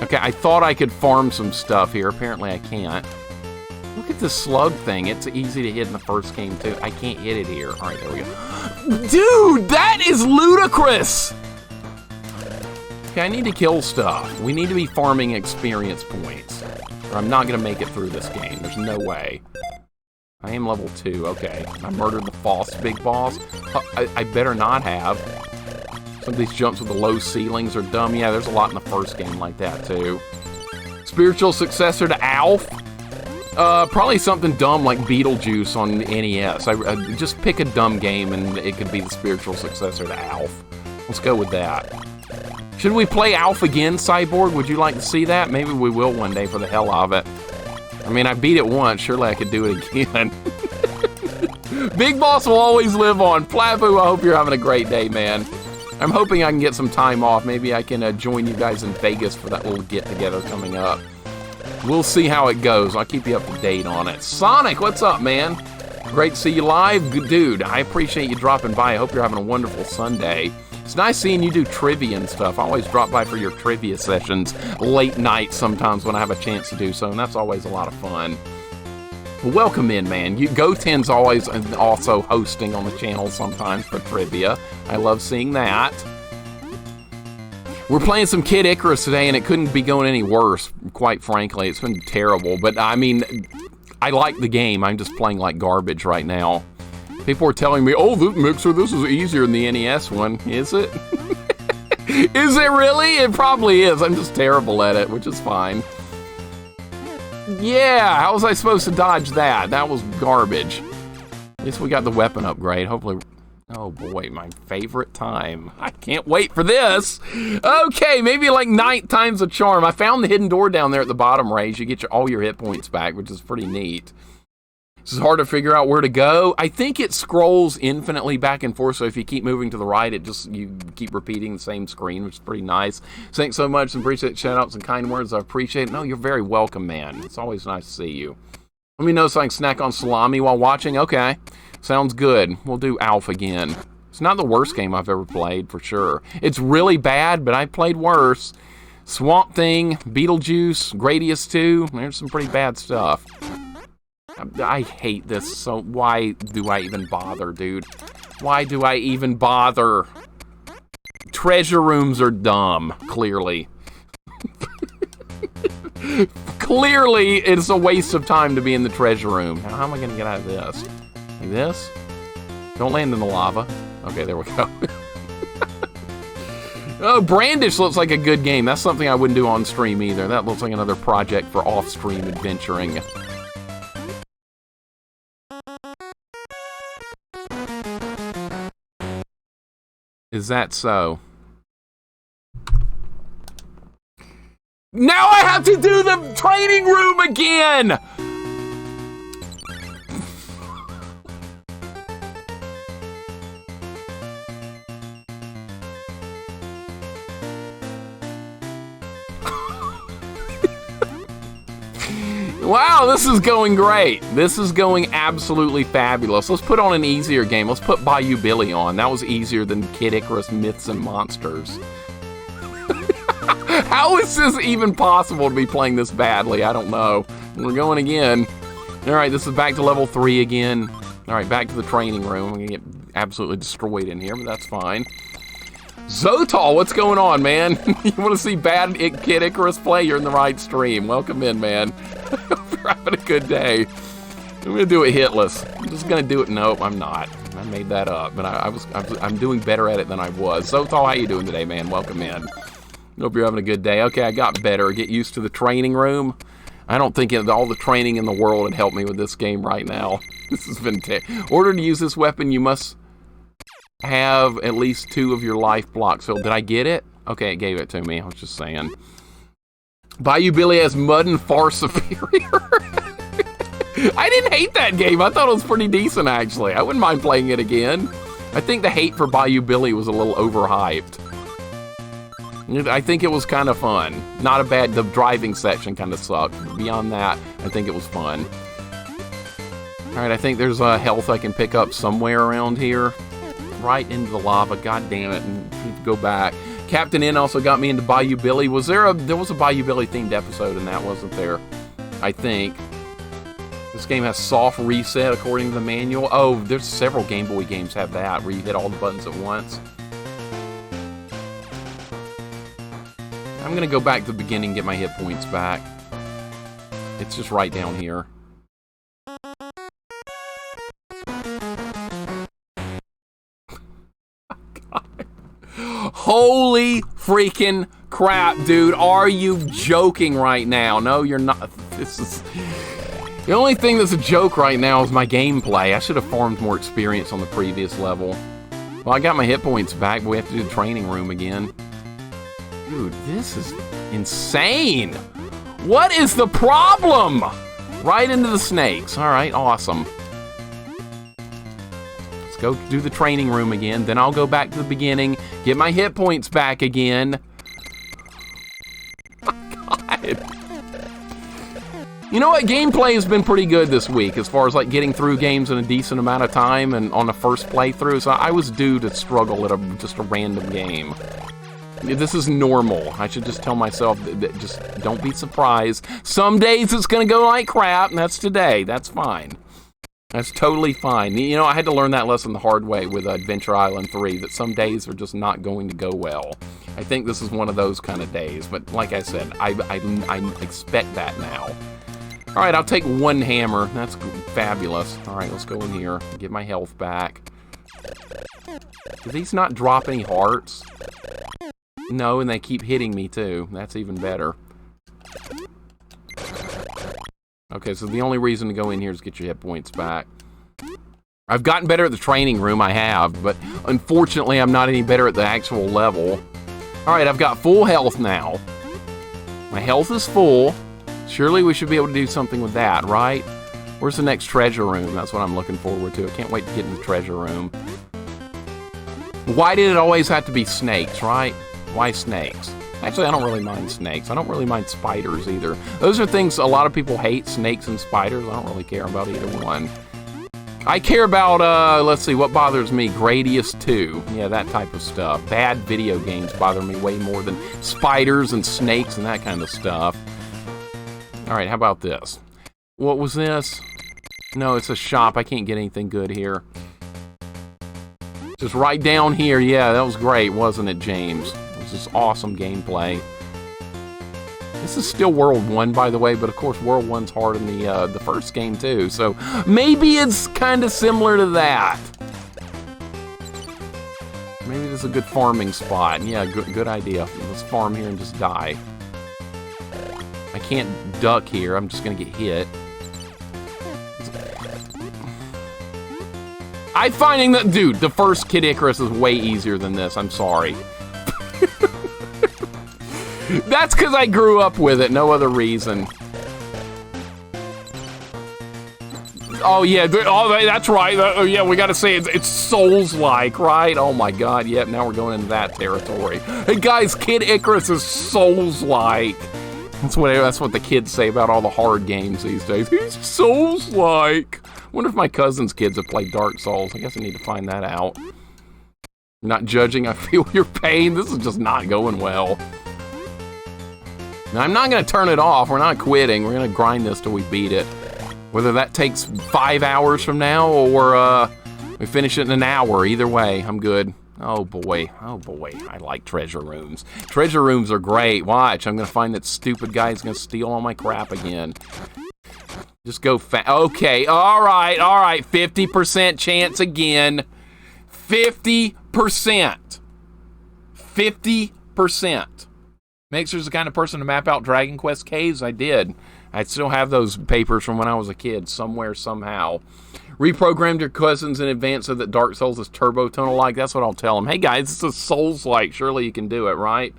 Okay, I thought I could farm some stuff here. Apparently I can't. Look at this slug thing. It's easy to hit in the first game, too. I can't hit it here. All right, there we go. Dude, that is ludicrous! Okay, I need to kill stuff. We need to be farming experience points, or I'm not going to make it through this game. There's no way. I am level 2. Okay, I murdered the false Big Boss. I better not have. Some of these jumps with the low ceilings are dumb. Yeah, there's a lot in the first game like that, too. Spiritual successor to Alf? Probably something dumb like Beetlejuice on NES. I just pick a dumb game and it could be the spiritual successor to Alf. Let's go with that. Should we play Alf again, Cyborg? Would you like to see that? Maybe we will one day for the hell of it. I mean, I beat it once. Surely I could do it again. Big Boss will always live on. Flavu, I hope you're having a great day, man. I'm hoping I can get some time off. Maybe I can join you guys in Vegas for that little get-together coming up. We'll see how it goes. I'll keep you up to date on it. Sonic, what's up, man? Great to see you live. Good dude, I appreciate you dropping by. I hope you're having a wonderful Sunday. It's nice seeing you do trivia and stuff. I always drop by for your trivia sessions late night sometimes when I have a chance to do so, and that's always a lot of fun. Welcome in, man. Goten's always also hosting on the channel sometimes for trivia. I love seeing that. We're playing some Kid Icarus today, and it couldn't be going any worse, quite frankly. It's been terrible, but I mean, I like the game. I'm just playing like garbage right now. People are telling me, "Oh, this Mixer, this is easier than the NES one." Is it? Is it really? It probably is. I'm just terrible at it, which is fine. Yeah, how was I supposed to dodge that? That was garbage. At least we got the weapon upgrade. Hopefully... Oh boy, my favorite time. I can't wait for this. Okay, maybe like 9 times the charm. I found the hidden door down there at the bottom, Rays. You get all your hit points back, which is pretty neat. It's hard to figure out where to go. I think it scrolls infinitely back and forth, so if you keep moving to the right, you keep repeating the same screen, which is pretty nice. Thanks so much and appreciate shout-outs and kind words. I appreciate it. No, you're very welcome, man. It's always nice to see you. Let me know so I can snack on salami while watching. Okay, sounds good. We'll do Alf again. It's not the worst game I've ever played, for sure. It's really bad, but I've played worse. Swamp Thing, Beetlejuice, Gradius 2. There's some pretty bad stuff. I hate this, so why do I even bother, dude? Why do I even bother? Treasure rooms are dumb, clearly. Clearly, it's a waste of time to be in the treasure room. Now, how am I going to get out of this? Like this? Don't land in the lava. Okay, there we go. Oh, Brandish looks like a good game. That's something I wouldn't do on stream either. That looks like another project for off-stream adventuring. Is that so? Now I have to do the training room again! Wow, this is going great. This is going absolutely fabulous. Let's put on an easier game. Let's put Bayou Billy on. That was easier than Kid Icarus Myths and Monsters. How is this even possible to be playing this badly? I don't know. We're going again. All right, this is back to level 3 again. All right, back to the training room. I'm gonna get absolutely destroyed in here, but that's fine. Zotal, what's going on, man? You want to see bad Kid Icarus play? You're in the right stream. Welcome in, man. Hope you're having a good day. I'm gonna do it hitless. I'm just gonna do it. Nope, I'm not. I made that up, but I'm doing better at it than I was. Zotal, how you doing today, man? Welcome in. Hope you're having a good day. Okay, I got better. Get used to the training room. I don't think all the training in the world would help me with this game right now. This has been in order to use this weapon, you must have at least 2 of your life blocks filled. Did I get it? Okay, it gave it to me. I was just saying. Bayou Billy has mud and far superior. I didn't hate that game. I thought it was pretty decent, actually. I wouldn't mind playing it again. I think the hate for Bayou Billy was a little overhyped. I think it was kind of fun. Not a bad, the driving section kind of sucked. Beyond that, I think it was fun. Alright, I think there's health I can pick up somewhere around here. Right into the lava, god damn it, and go back. Captain N also got me into Bayou Billy. There was a Bayou Billy themed episode in that, wasn't there? I think. This game has soft reset according to the manual. Oh, there's several Game Boy games have that, where you hit all the buttons at once. I'm gonna go back to the beginning and get my hit points back. It's just right down here. Holy freaking crap, dude. Are you joking right now? No, you're not. This is... The only thing that's a joke right now is my gameplay. I should have farmed more experience on the previous level. Well, I got my hit points back, but we have to do the training room again. Dude, this is insane. What is the problem? Right into the snakes. All right, awesome. Let's go do the training room again. Then I'll go back to the beginning, get my hit points back again. Oh, God. You know what? Gameplay has been pretty good this week as far as like getting through games in a decent amount of time and on the first playthrough. So I was due to struggle at just a random game. This is normal. I should just tell myself that just don't be surprised. Some days it's gonna go like crap, and that's today. That's fine. That's totally fine. You know, I had to learn that lesson the hard way with Adventure Island 3, that some days are just not going to go well. I think this is one of those kind of days, but like I said, I expect that now. All right, I'll take one hammer. That's fabulous. All right, let's go in here, get my health back. Do these not drop any hearts? No, and they keep hitting me too. That's even better. Okay, so the only reason to go in here is get your hit points back. I've gotten better at the training room, I have, but unfortunately I'm not any better at the actual level. Alright, I've got full health now. My health is full. Surely we should be able to do something with that, right? Where's the next treasure room? That's what I'm looking forward to. I can't wait to get in the treasure room. Why did it always have to be snakes, right? Why snakes? Actually, I don't really mind snakes. I don't really mind spiders either. Those are things a lot of people hate, snakes and spiders. I don't really care about either one. I care about, let's see, what bothers me? Gradius 2. Yeah, that type of stuff. Bad video games bother me way more than spiders and snakes and that kind of stuff. All right, how about this? What was this? No, it's a shop. I can't get anything good here. Just right down here. Yeah, that was great, wasn't it, James? It was just awesome gameplay. This is still World 1, by the way, but of course World 1's hard in the first game too, so maybe it's kind of similar to that. Maybe this is a good farming spot. Yeah, good idea. Let's farm here and just die. I can't duck here. I'm just gonna get hit. I'm finding that, dude, the first Kid Icarus is way easier than this. I'm sorry. That's because I grew up with it, no other reason. Oh, yeah, oh, that's right. Oh, yeah, we got to say it's Souls-like, right? Oh, my God, yep, now we're going into that territory. Hey, guys, Kid Icarus is Souls-like. That's what the kids say about all the hard games these days. He's Souls-like. Wonder if my cousin's kids have played Dark Souls. I guess I need to find that out. Not judging, I feel your pain. This is just not going well. Now, I'm not going to turn it off. We're not quitting. We're going to grind this till we beat it. Whether that takes 5 hours from now or we finish it in an hour. Either way, I'm good. Oh, boy. Oh, boy. I like treasure rooms. Treasure rooms are great. Watch. I'm going to find that stupid guy's going to steal all my crap again. Just go fast. Okay. All right. All right. 50% chance again. 50%. 50%. Mixer's the kind of person to map out Dragon Quest caves. I did. I still have those papers from when I was a kid, somewhere, somehow. Reprogrammed your cousins in advance so that Dark Souls is turbo tunnel-like. That's what I'll tell them. Hey guys, this is Souls-like. Surely you can do it, right?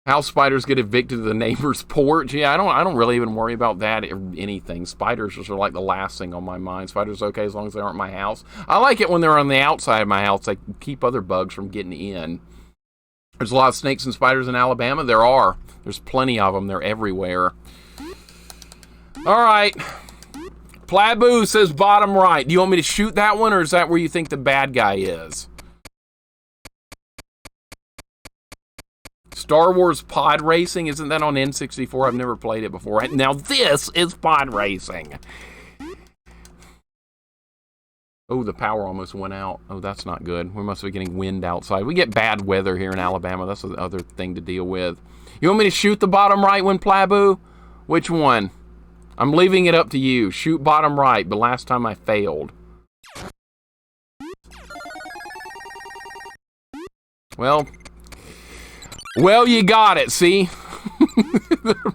How spiders get evicted to the neighbor's porch? Yeah, I don't really even worry about that or anything. Spiders are like the last thing on my mind. Spiders are okay as long as they aren't in my house. I like it when they're on the outside of my house. They keep other bugs from getting in. There's a lot of snakes and spiders in Alabama. There are. There's plenty of them. They're everywhere. All right. Plaboo says bottom right. Do you want me to shoot that one, or is that where you think the bad guy is? Star Wars Pod Racing? Isn't that on N64? I've never played it before. Now this is Pod Racing. Oh, the power almost went out. Oh, that's not good. We must be getting wind outside. We get bad weather here in Alabama. That's the other thing to deal with. You want me to shoot the bottom right one, Plaboo? Which one? I'm leaving it up to you. Shoot bottom right, but last time I failed. Well, you got it, see?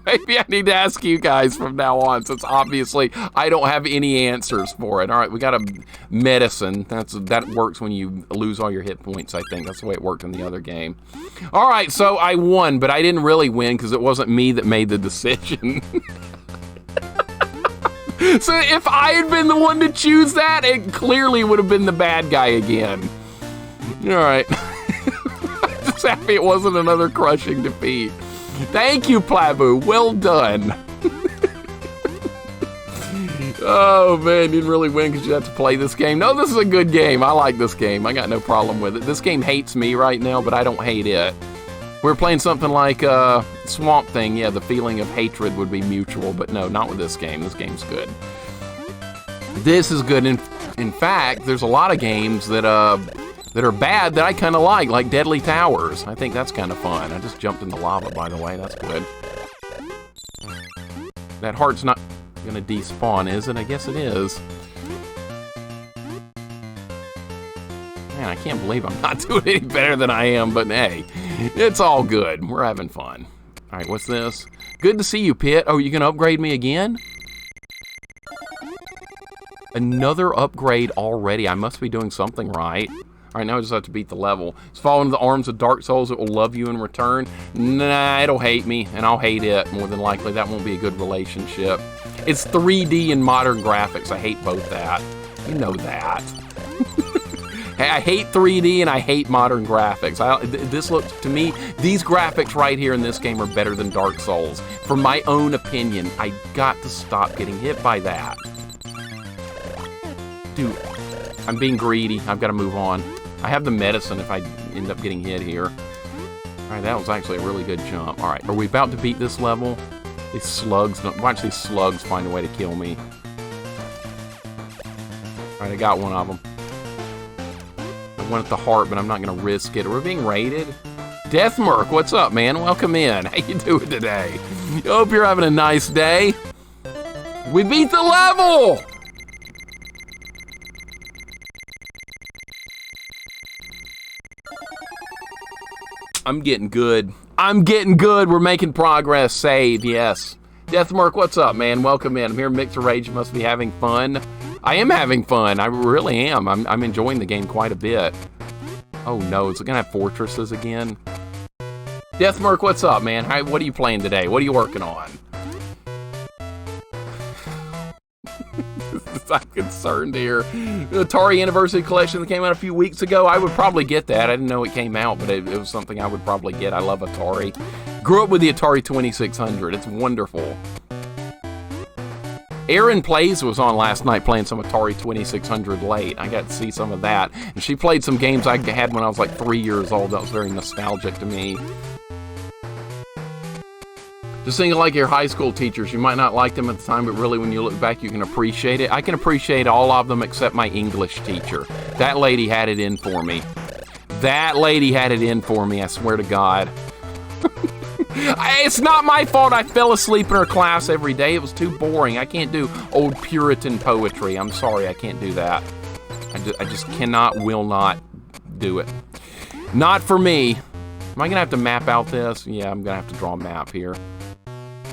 Maybe I need to ask you guys from now on, since obviously I don't have any answers for it. All right, we got a medicine. That works when you lose all your hit points, I think. That's the way it worked in the other game. All right, so I won, but I didn't really win because it wasn't me that made the decision. So if I had been the one to choose that, it clearly would have been the bad guy again. All right. I'm just happy it wasn't another crushing defeat. Thank you, Plaboo. Well done. Oh, man, you didn't really win because you have to play this game. No, this is a good game. I like this game. I got no problem with it. This game hates me right now, but I don't hate it. We're playing something like Swamp Thing. Yeah, the feeling of hatred would be mutual, but no, not with this game. This game's good. This is good. In fact, there's a lot of games that are bad that I kind of like Deadly Towers. I think that's kind of fun. I just jumped in the lava, by the way. That's good. That heart's not going to despawn, is it? I guess it is. Man, I can't believe I'm not doing any better than I am, but hey, it's all good. We're having fun. All right, what's this? Good to see you, Pit. Oh, you going to upgrade me again? Another upgrade already. I must be doing something right. All right, now I just have to beat the level. It's fall into the arms of Dark Souls. It will love you in return. Nah, it'll hate me, and I'll hate it more than likely. That won't be a good relationship. It's 3D and modern graphics. I hate both that. You know that. I hate 3D and I hate modern graphics. This looks, to me, these graphics right here in this game are better than Dark Souls. For my own opinion, I got to stop getting hit by that. Dude, I'm being greedy. I've got to move on. I have the medicine if I end up getting hit here. All right, that was actually a really good jump. All right, are we about to beat this level? These slugs, watch these slugs find a way to kill me. All right, I got one of them. I wanted the heart, but I'm not going to risk it. Are we being raided? Deathmerk, what's up, man? Welcome in. How you doing today? Hope you're having a nice day. We beat the level! I'm getting good. I'm getting good. We're making progress. Save, yes. Deathmark, what's up, man? Welcome in. I'm here in Mixer Rage. You must be having fun. I am having fun. I really am. I'm enjoying the game quite a bit. Oh no, is it gonna have fortresses again? Deathmark, what's up, man? What are you playing today? What are you working on? I'm concerned here. The Atari Anniversary Collection that came out a few weeks ago, I would probably get that. I didn't know it came out, but it was something I would probably get. I love Atari. Grew up with the Atari 2600. It's wonderful. Erin Plays was on last night playing some Atari 2600 late. I got to see some of that. And she played some games I had when I was like 3 years old. That was very nostalgic to me. Just think like your high school teachers. You might not like them at the time, but really when you look back, you can appreciate it. I can appreciate all of them except my English teacher. That lady had it in for me. That lady had it in for me, I swear to God. It's not my fault I fell asleep in her class every day. It was too boring. I can't do old Puritan poetry. I'm sorry, I can't do that. I just cannot, will not do it. Not for me. Am I going to have to map out this? Yeah, I'm going to have to draw a map here.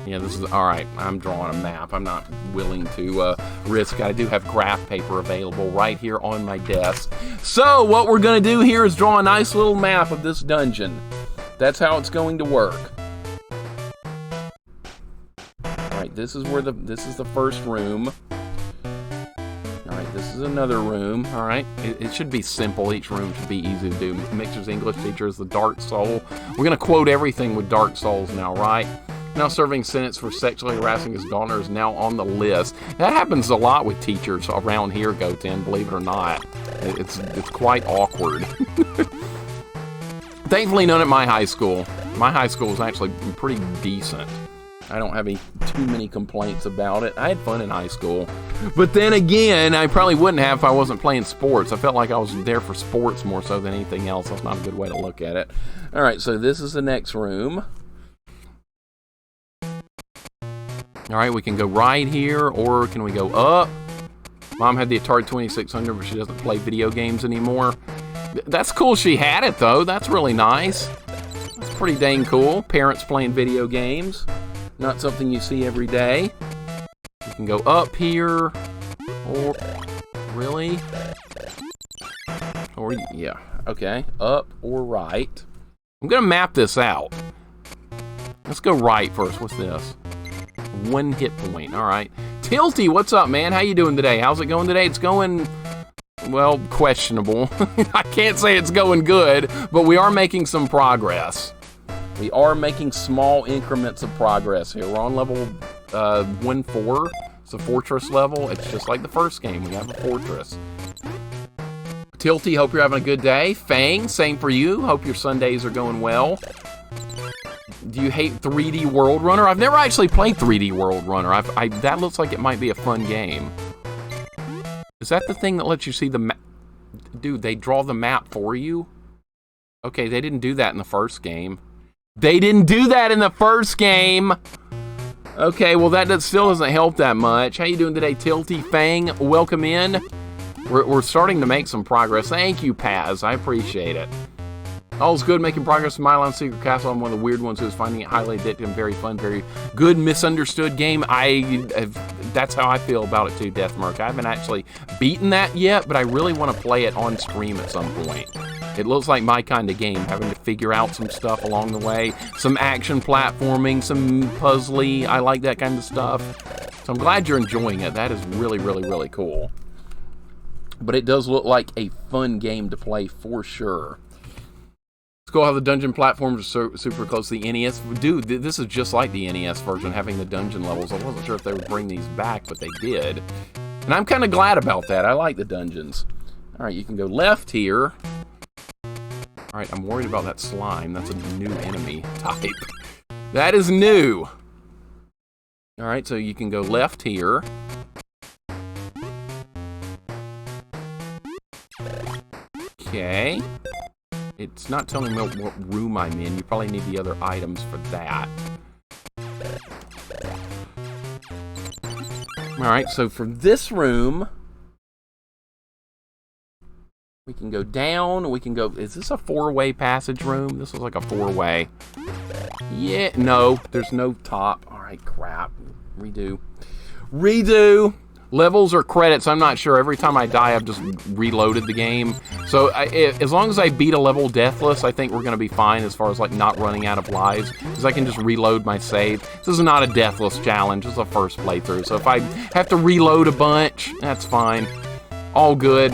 Yeah, this is, all right, I'm drawing a map. I'm not willing to risk. I do have graph paper available right here on my desk. So what we're going to do here is draw a nice little map of this dungeon. That's how it's going to work. All right, this is where this is the first room. All right, this is another room. All right, it should be simple. Each room should be easy to do. Mixer's English teacher is the Dark Soul. We're going to quote everything with Dark Souls now, right? Now serving sentence for sexually harassing his daughter is now on the list. That happens a lot with teachers around here, Goten, believe it or not. It's quite awkward. Thankfully, none at my high school. My high school was actually pretty decent. I don't have too many complaints about it. I had fun in high school. But then again, I probably wouldn't have if I wasn't playing sports. I felt like I was there for sports more so than anything else. That's not a good way to look at it. All right, so this is the next room. All right, we can go right here, or can we go up? Mom had the Atari 2600, but she doesn't play video games anymore. That's cool she had it, though. That's really nice. That's pretty dang cool. Parents playing video games. Not something you see every day. You can go up here, or... Really? Or, yeah. Okay, up or right. I'm going to map this out. Let's go right first. What's this? 1 hit point. All right. Tilty, what's up, man? How you doing today? How's it going today? It's going, well, questionable. I can't say it's going good, but we are making some progress. We are making small increments of progress here. We're on level 1-4. It's a fortress level. It's just like the first game. We have a fortress. Tilty, hope you're having a good day. Fang, same for you. Hope your Sundays are going well. Do you hate 3D World Runner? I've never actually played 3D World Runner. That looks like it might be a fun game. Is that the thing that lets you see the map? Dude, they draw the map for you? Okay, they didn't do that in the first game. They didn't do that in the first game! Okay, well that still doesn't help that much. How you doing today, Tilty? Fang, welcome in. We're starting to make some progress. Thank you, Paz. I appreciate it. All's good, making progress in Mylon Secret Castle. I'm one of the weird ones who's finding it highly addictive and very fun, very good, misunderstood game. I have that's how I feel about it too, Deathmark. I haven't actually beaten that yet, but I really want to play it on stream at some point. It looks like my kind of game, having to figure out some stuff along the way, some action platforming, some puzzly. I like that kind of stuff. So I'm glad you're enjoying it. That is really, really, really cool. But it does look like a fun game to play for sure. It's cool how the dungeon platforms are super close to the NES. Dude, this is just like the NES version, having the dungeon levels. I wasn't sure if they would bring these back, but they did. And I'm kind of glad about that. I like the dungeons. All right, you can go left here. All right, I'm worried about that slime. That's a new enemy type. That is new. All right, so you can go left here. Okay. It's not telling me what room I'm in. You probably need the other items for that. All right, so for this room, we can go down. We can go... Is this a four-way passage room? This is like a four-way. Yeah, no, there's no top. All right, crap. Redo. Redo. Levels or credits, I'm not sure. Every time I die, I've just reloaded the game. So as long as I beat a level deathless, I think we're going to be fine as far as like not running out of lives, because I can just reload my save. This is not a deathless challenge. It's a first playthrough. So if I have to reload a bunch, that's fine. All good.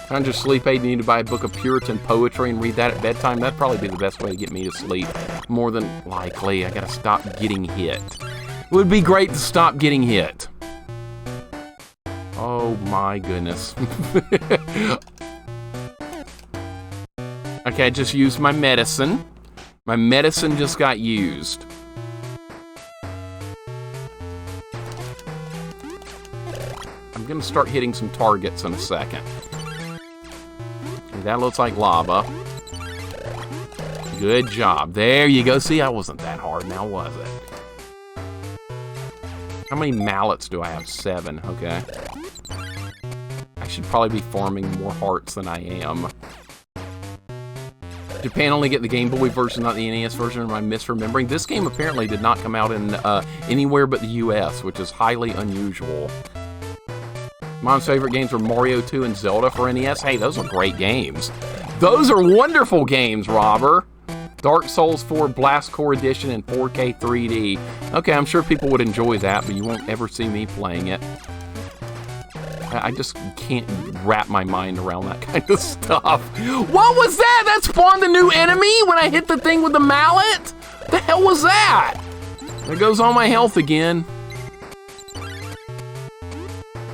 I'm just sleep aid. You need to buy a book of Puritan poetry and read that at bedtime. That'd probably be the best way to get me to sleep. More than likely, I gotta stop getting hit. It would be great to stop getting hit. Oh my goodness. Okay, I just used my medicine. My medicine just got used. I'm gonna start hitting some targets in a second. That looks like lava. Good job. There you go. See, I wasn't that hard now, was it? How many mallets do I have? 7. Okay. I should probably be farming more hearts than I am. Japan only get the Game Boy version, not the NES version. Am I misremembering? This game apparently did not come out in anywhere but the US, which is highly unusual. Mom's favorite games were Mario 2 and Zelda for NES. Hey, those are great games. Those are wonderful games, Robber. Dark Souls 4 Blast Core Edition in 4K 3D. Okay, I'm sure people would enjoy that, but you won't ever see me playing it. I just can't wrap my mind around that kind of stuff. What was that? That spawned a new enemy when I hit the thing with the mallet? The hell was that? There goes all my health again.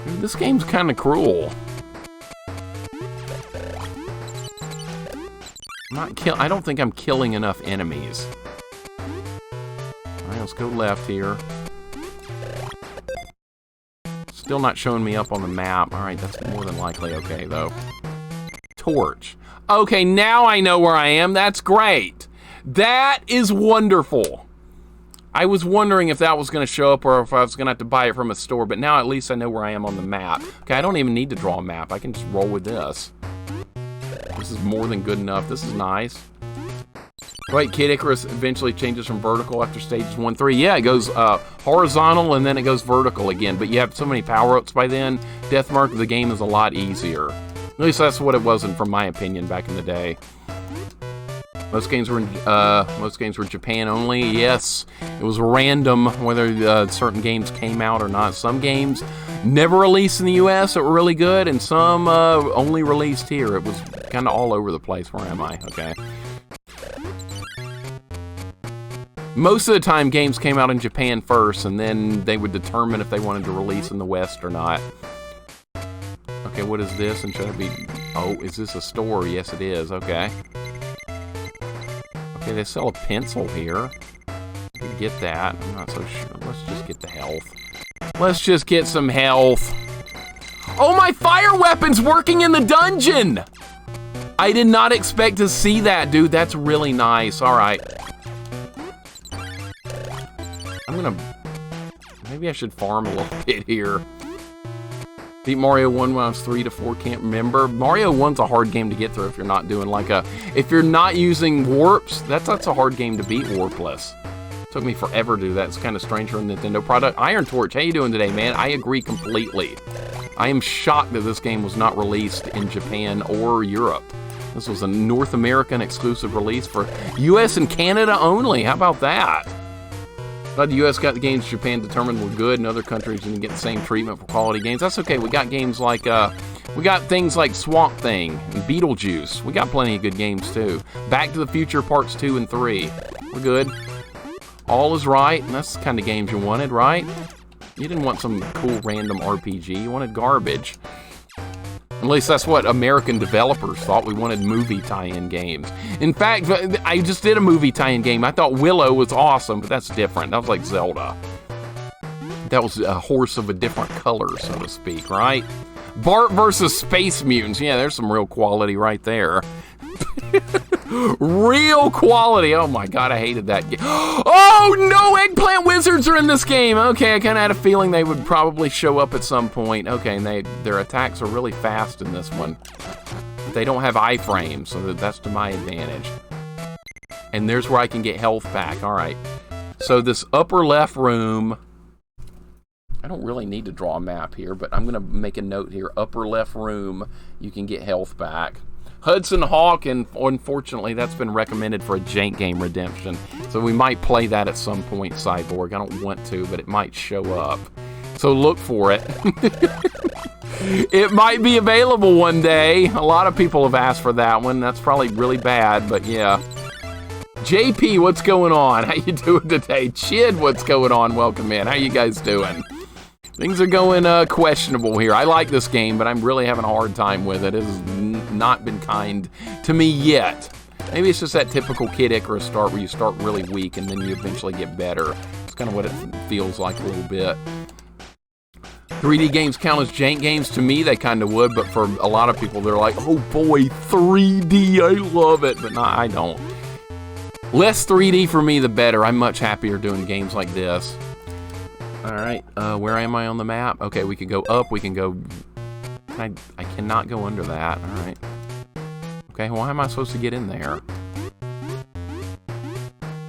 Dude, this game's kind of cruel. I don't think I'm killing enough enemies. All right, let's go left here. Still not showing me up on the map. All right, that's more than likely okay, though. Torch. Okay, now I know where I am. That's great. That is wonderful. I was wondering if that was going to show up or if I was going to have to buy it from a store, but now at least I know where I am on the map. Okay, I don't even need to draw a map. I can just roll with this. This is more than good enough. This is nice. Wait, Kid Icarus eventually changes from vertical after stages 1, 3. Yeah, it goes horizontal and then it goes vertical again. But you have so many power-ups by then. Deathmark, the game is a lot easier. At least that's what it was, from my opinion, back in the day. Most games were Japan only. Yes, it was random whether certain games came out or not. Some games never released in the U.S. that were really good, and some only released here. It was kind of all over the place. Where am I? Okay. Most of the time, games came out in Japan first, and then they would determine if they wanted to release in the West or not. Okay, what is this? And should I be... Oh, is this a store? Yes, it is. Okay. Okay, they sell a pencil here. I can get that. I'm not so sure. Let's just get the health. Let's just get some health. Oh, my fire weapon's working in the dungeon! I did not expect to see that, dude. That's really nice. All right. I'm gonna... Maybe I should farm a little bit here. Beat Mario 1 when I was 3 to 4, can't remember. Mario 1's a hard game to get through if you're not doing like a... If you're not using warps, that's a hard game to beat warpless. Took me forever to do that. It's kind of strange for a Nintendo product. Iron Torch, how you doing today, man? I agree completely. I am shocked that this game was not released in Japan or Europe. This was a North American exclusive release for US and Canada only. How about that? But the US got the games Japan determined were good, and other countries didn't get the same treatment for quality games. That's okay. We got games like, we got things like Swamp Thing and Beetlejuice. We got plenty of good games too. Back to the Future Parts 2 and 3. We're good. All is right, and that's the kind of games you wanted, right? You didn't want some cool random RPG. You wanted garbage. At least that's what American developers thought. We wanted movie tie-in games. In fact, I just did a movie tie-in game. I thought Willow was awesome, but that's different. That was like Zelda. That was a horse of a different color, so to speak, right? Bart versus Space Mutants. Yeah, there's some real quality right there. Real quality. Oh my god, I hated that game. Oh no, Eggplant Wizards are in this game. Okay, I kind of had a feeling they would probably show up at some point. Okay, and their attacks are really fast in this one. They don't have iframes, so that's to my advantage. And there's where I can get health back. All right. So this upper left room, I don't really need to draw a map here, but I'm going to make a note here. Upper left room, you can get health back. Hudson Hawk, and unfortunately that's been recommended for a jank game redemption. So we might play that at some point, Cyborg. I don't want to, but it might show up. So look for it. It might be available one day. A lot of people have asked for that one. That's probably really bad, but yeah. JP, what's going on? How you doing today? Chid, what's going on? Welcome in. How you guys doing? Things are going questionable here. I like this game, but I'm really having a hard time with it. It has not been kind to me yet. Maybe it's just that typical Kid Icarus start where you start really weak and then you eventually get better. It's kind of what it feels like a little bit. 3D games count as jank games? To me, they kind of would, but for a lot of people, they're like, oh boy, 3D, I love it. But no, I don't. Less 3D for me, the better. I'm much happier doing games like this. All right, where am I on the map? Okay, we can go up, we can go... I cannot go under that, all right. Okay, why am I supposed to get in there?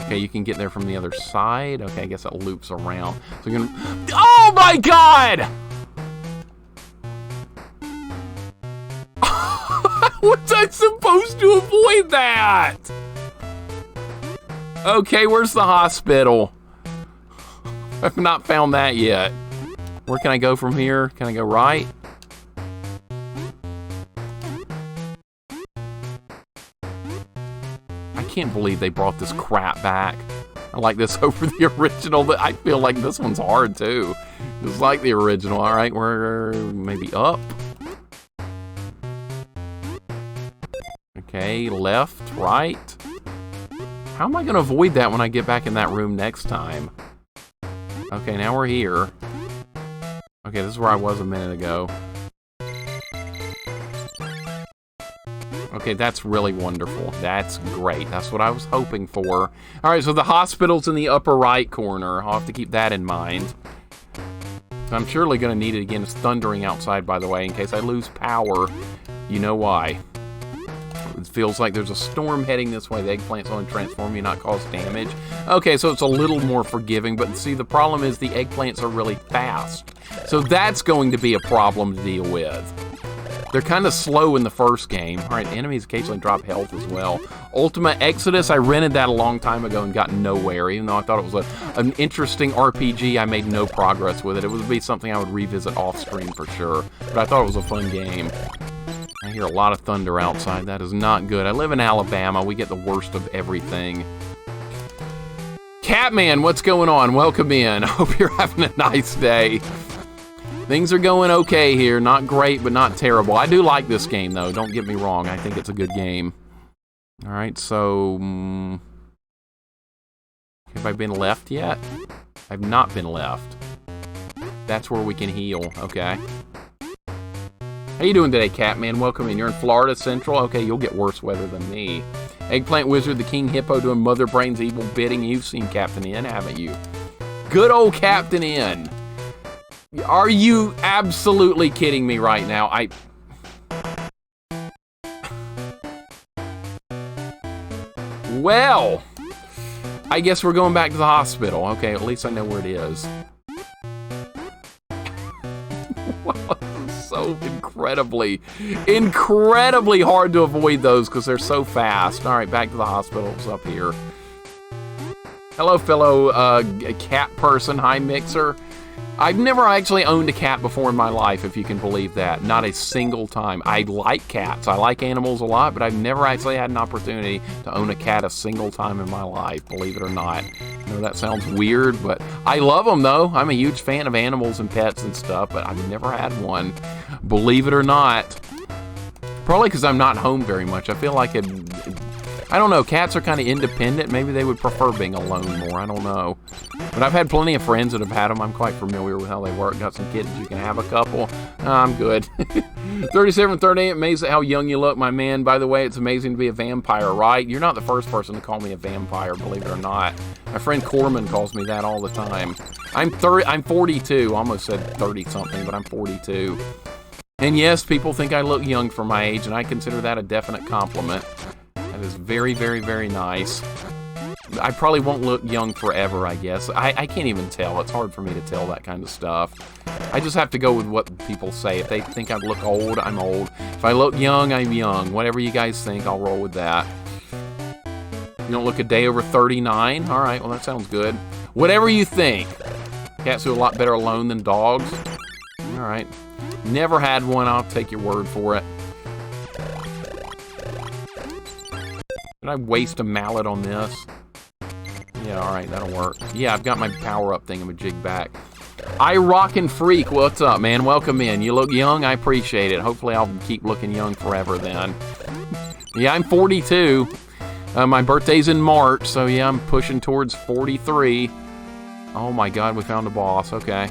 Okay, you can get there from the other side. Okay, I guess it loops around. So you're gonna... Oh my god! Was I supposed to avoid that? Okay, where's the hospital? I've not found that yet. Where can I go from here? Can I go right? I can't believe they brought this crap back. I like this over the original, but I feel like this one's hard too. Just like the original. All right, we're maybe up. Okay, left, right. How am I gonna avoid that when I get back in that room next time? Okay, now we're here. Okay, this is where I was a minute ago. Okay, that's really wonderful. That's great. That's what I was hoping for. All right, so the hospital's in the upper right corner. I'll have to keep that in mind. I'm surely going to need it again. It's thundering outside, by the way, in case I lose power. You know why. It feels like there's a storm heading this way. The eggplants only transform you, not cause damage. Okay, so it's a little more forgiving, but see, the problem is the eggplants are really fast. So that's going to be a problem to deal with. They're kind of slow in the first game. All right, enemies occasionally drop health as well. Ultima Exodus, I rented that a long time ago and got nowhere. Even though I thought it was an interesting RPG, I made no progress with it. It would be something I would revisit off-screen for sure. But I thought it was a fun game. I hear a lot of thunder outside. That is not good. I live in Alabama. We get the worst of everything. Catman, what's going on? Welcome in. Hope you're having a nice day. Things are going okay here. Not great, but not terrible. I do like this game, though. Don't get me wrong. I think it's a good game. All right, so... have I been left yet? I've not been left. That's where we can heal. Okay. How you doing today, Catman? Welcome in. You're in Florida Central? Okay, you'll get worse weather than me. Eggplant Wizard, the King Hippo doing Mother Brain's evil bidding. You've seen Captain N, haven't you? Good old Captain N. Are you absolutely kidding me right now? Well, I guess we're going back to the hospital. Okay, at least I know where it is. Wow, this is so incredibly hard to avoid those because they're so fast. All right, back to the hospital. It's up here. Hello, fellow cat person. Hi, Mixer. I've never actually owned a cat before in my life, if you can believe that. Not a single time. I like cats. I like animals a lot, but I've never actually had an opportunity to own a cat a single time in my life, believe it or not. I know that sounds weird, but I love them, though. I'm a huge fan of animals and pets and stuff, but I've never had one, believe it or not. Probably because I'm not home very much. I feel like I don't know, cats are kind of independent. Maybe they would prefer being alone more. I don't know. But I've had plenty of friends that have had them. I'm quite familiar with how they work. Got some kittens. You can have a couple. I'm good. 3738, amazed at how young you look, my man. By the way, it's amazing to be a vampire, right? You're not the first person to call me a vampire, believe it or not. My friend Corman calls me that all the time. I'm 42. Almost said 30-something, but I'm 42. And yes, people think I look young for my age, and I consider that a definite compliment. That is very, very, very nice. I probably won't look young forever, I guess. I can't even tell. It's hard for me to tell that kind of stuff. I just have to go with what people say. If they think I look old, I'm old. If I look young, I'm young. Whatever you guys think, I'll roll with that. You don't look a day over 39? All right, well, that sounds good. Whatever you think. Cats do a lot better alone than dogs. All right. Never had one. I'll take your word for it. Did I waste a mallet on this? Yeah, alright, that'll work. Yeah, I've got my power-up thingamajig back. I Rockin' Freak, what's up, man? Welcome in. You look young, I appreciate it. Hopefully I'll keep looking young forever then. Yeah, I'm 42. My birthday's in March, so yeah, I'm pushing towards 43. Oh my god, we found a boss. Okay.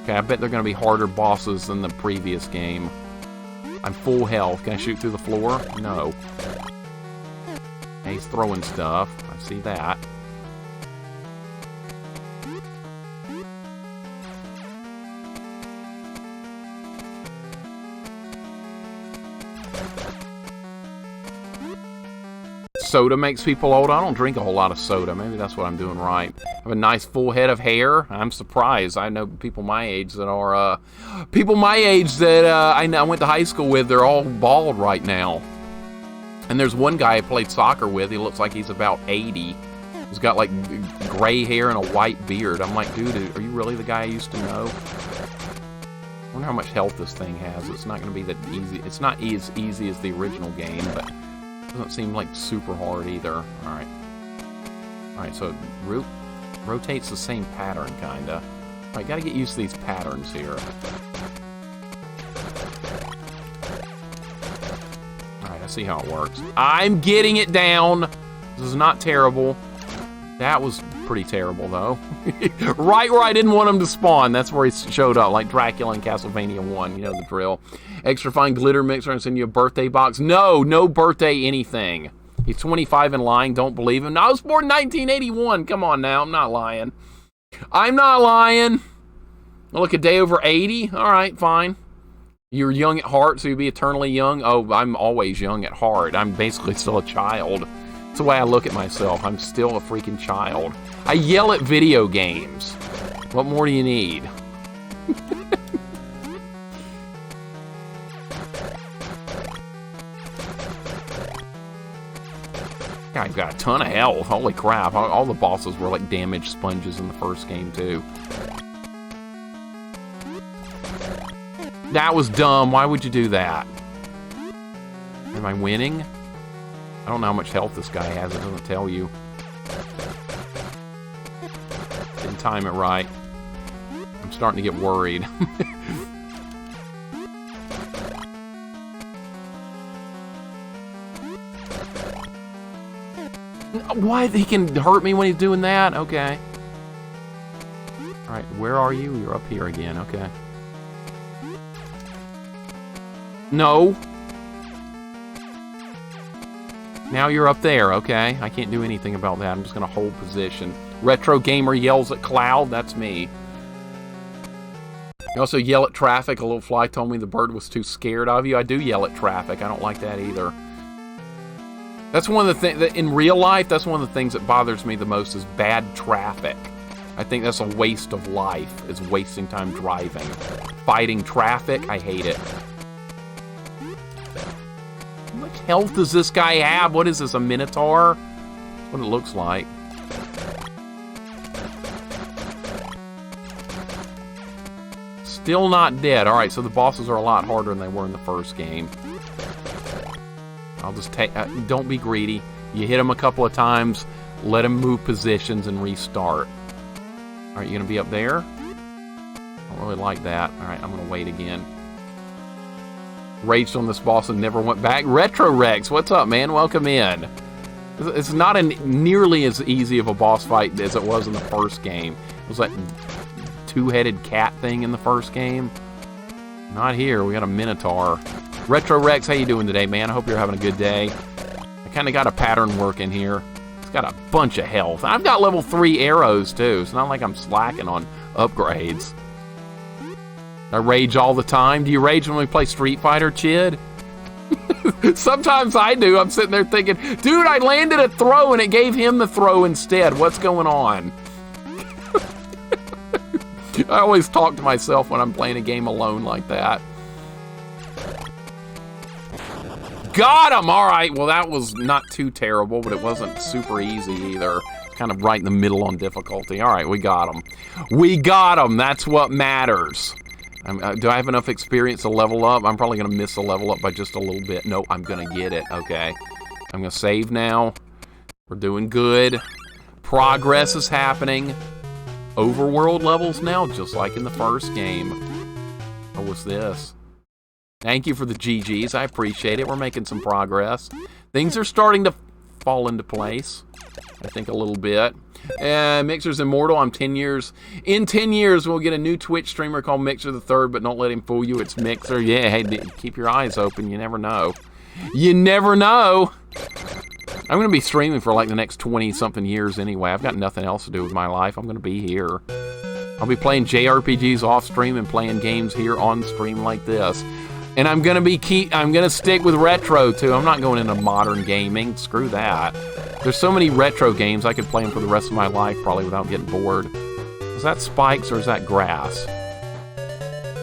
Okay, I bet they're going to be harder bosses than the previous game. I'm full health. Can I shoot through the floor? No. He's throwing stuff. I see that. Soda makes people old. I don't drink a whole lot of soda. Maybe that's what I'm doing right. I have a nice full head of hair. I'm surprised. I know people my age that are, I went to high school with, they're all bald right now. And there's one guy I played soccer with. He looks like he's about 80. He's got like gray hair and a white beard. I'm like, dude, are you really the guy I used to know? I wonder how much health this thing has. It's not going to be that easy. It's not as easy as the original game, but it doesn't seem like super hard either. All right. All right, so it rotates the same pattern, kind of. All right, got to get used to these patterns here. See how it works. I'm getting it down. This is not terrible. That was pretty terrible, though. Right where I didn't want him to spawn. That's where he showed up, like Dracula in Castlevania 1. You know the drill. Extra fine glitter mixer and send you a birthday box. No birthday anything. He's 25 and lying. Don't believe him. I was born in 1981. Come on now. I'm not lying. I'm not lying. Look, a day over 80. All right, fine. You're young at heart, so you'll be eternally young? Oh, I'm always young at heart. I'm basically still a child. That's the way I look at myself. I'm still a freaking child. I yell at video games. What more do you need? I've got a ton of health. Holy crap. All the bosses were like damaged sponges in the first game, too. That was dumb. Why would you do that? Am I winning? I don't know how much health this guy has. It doesn't tell you. Didn't time it right. I'm starting to get worried. What? He can hurt me when he's doing that? Okay. Alright, where are you? You're up here again. Okay. No. Now you're up there, okay. I can't do anything about that. I'm just going to hold position. Retro Gamer yells at Cloud. That's me. You also yell at traffic. A little fly told me the bird was too scared of you. I do yell at traffic. I don't like that either. That's one of the things that in real life, that's one of the things that bothers me the most is bad traffic. I think that's a waste of life, is wasting time driving. Fighting traffic, I hate it. How much health does this guy have? What is this, a Minotaur? That's what it looks like. Still not dead. All right, so the bosses are a lot harder than they were in the first game. I'll just take... don't be greedy. You hit them a couple of times, let them move positions and restart. All right, you gonna be up there? I don't really like that. All right, I'm gonna wait again. Raged on this boss and never went back. Retro Rex, what's up, man? Welcome in. It's not nearly as easy of a boss fight as it was in the first game. It was that two-headed cat thing in the first game. Not here. We got a Minotaur. Retro Rex, how you doing today, man? I hope you're having a good day. I kind of got a pattern working here. It's got a bunch of health. I've got level 3 arrows, too. It's not like I'm slacking on upgrades. I rage all the time. Do you rage when we play Street Fighter, Chid? Sometimes I do. I'm sitting there thinking, dude, I landed a throw and it gave him the throw instead. What's going on? I always talk to myself when I'm playing a game alone like that. Got him! All right, well, that was not too terrible, but it wasn't super easy either. Kind of right in the middle on difficulty. All right, we got him. We got him. That's what matters. Do I have enough experience to level up? I'm probably going to miss a level up by just a little bit. Nope, I'm going to get it. Okay. I'm going to save now. We're doing good. Progress is happening. Overworld levels now, just like in the first game. What was this? Thank you for the GGs. I appreciate it. We're making some progress. Things are starting to fall into place. I think a little bit. Mixer's immortal. I'm 10 years. In 10 years, we'll get a new Twitch streamer called Mixer the Third, but don't let him fool you. It's Mixer. Yeah, hey, keep your eyes open. You never know. You never know. I'm going to be streaming for like the next 20-something years anyway. I've got nothing else to do with my life. I'm going to be here. I'll be playing JRPGs off stream and playing games here on stream like this. And I'm going to stick with retro too. I'm not going into modern gaming. Screw that. There's so many retro games I could play them for the rest of my life probably without getting bored. Is that spikes or is that grass?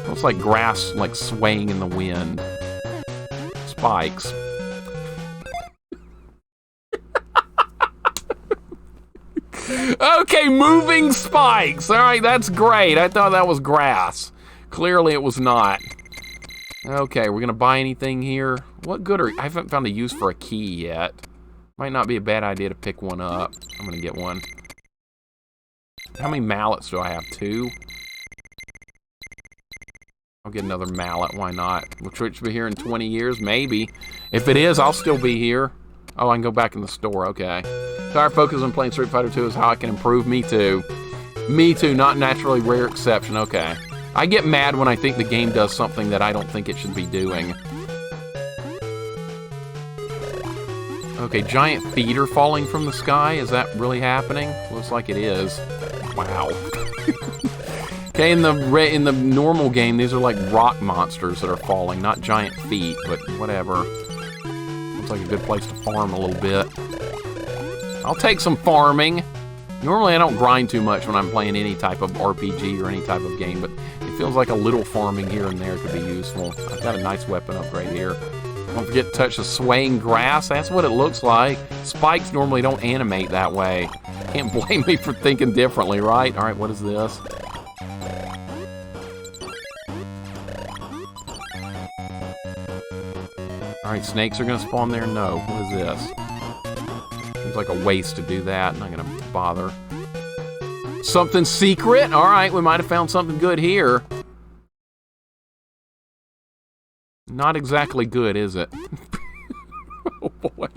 Looks like grass like swaying in the wind. Spikes. Okay, moving spikes. All right, that's great. I thought that was grass. Clearly it was not. Okay, we're gonna buy anything here. What good are... I haven't found a use for a key yet. Might not be a bad idea to pick one up. I'm gonna get one. How many mallets do I have? 2? I'll get another mallet. Why not? Will Twitch be here in 20 years? Maybe. If it is, I'll still be here. Oh, I can go back in the store. Okay. So our focus on playing Street Fighter 2 is how I can improve. Me too. Me too. Not naturally rare exception. Okay. I get mad when I think the game does something that I don't think it should be doing. Okay, giant feet are falling from the sky. Is that really happening? Looks like it is. Wow. Okay, in the normal game, these are like rock monsters that are falling, not giant feet, but whatever. Looks like a good place to farm a little bit. I'll take some farming. Normally, I don't grind too much when I'm playing any type of RPG or any type of game, but it feels like a little farming here and there could be useful. I've got a nice weapon upgrade here. Don't forget to touch the swaying grass. That's what it looks like. Spikes normally don't animate that way. Can't blame me for thinking differently, right? All right, what is this? All right, snakes are going to spawn there? No. What is this? Seems like a waste to do that. I'm not going to bother. Something secret? All right, we might have found something good here. Not exactly good, is it? Oh, boy.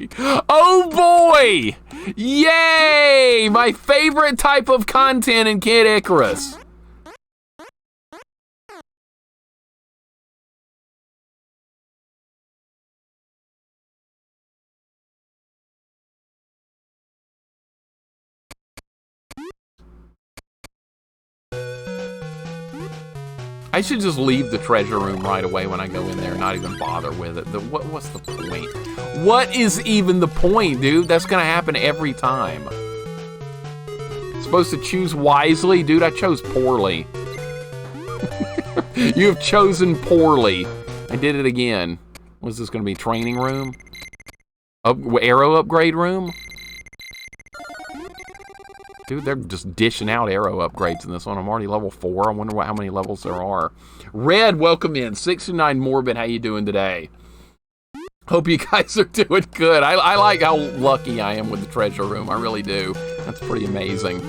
Oh, boy! Yay! My favorite type of content in Kid Icarus. I should just leave the treasure room right away when I go in there, not even bother with it. What's the point? What is even the point, dude? That's gonna happen every time. Supposed to choose wisely? Dude, I chose poorly. You have chosen poorly. I did it again. What's this gonna be? Training room? Arrow upgrade room? Dude, they're just dishing out arrow upgrades in this one. I'm already level 4. I wonder how many levels there are. Red, welcome in. 69 Morbid, how you doing today? Hope you guys are doing good. I like how lucky I am with the treasure room. I really do. That's pretty amazing.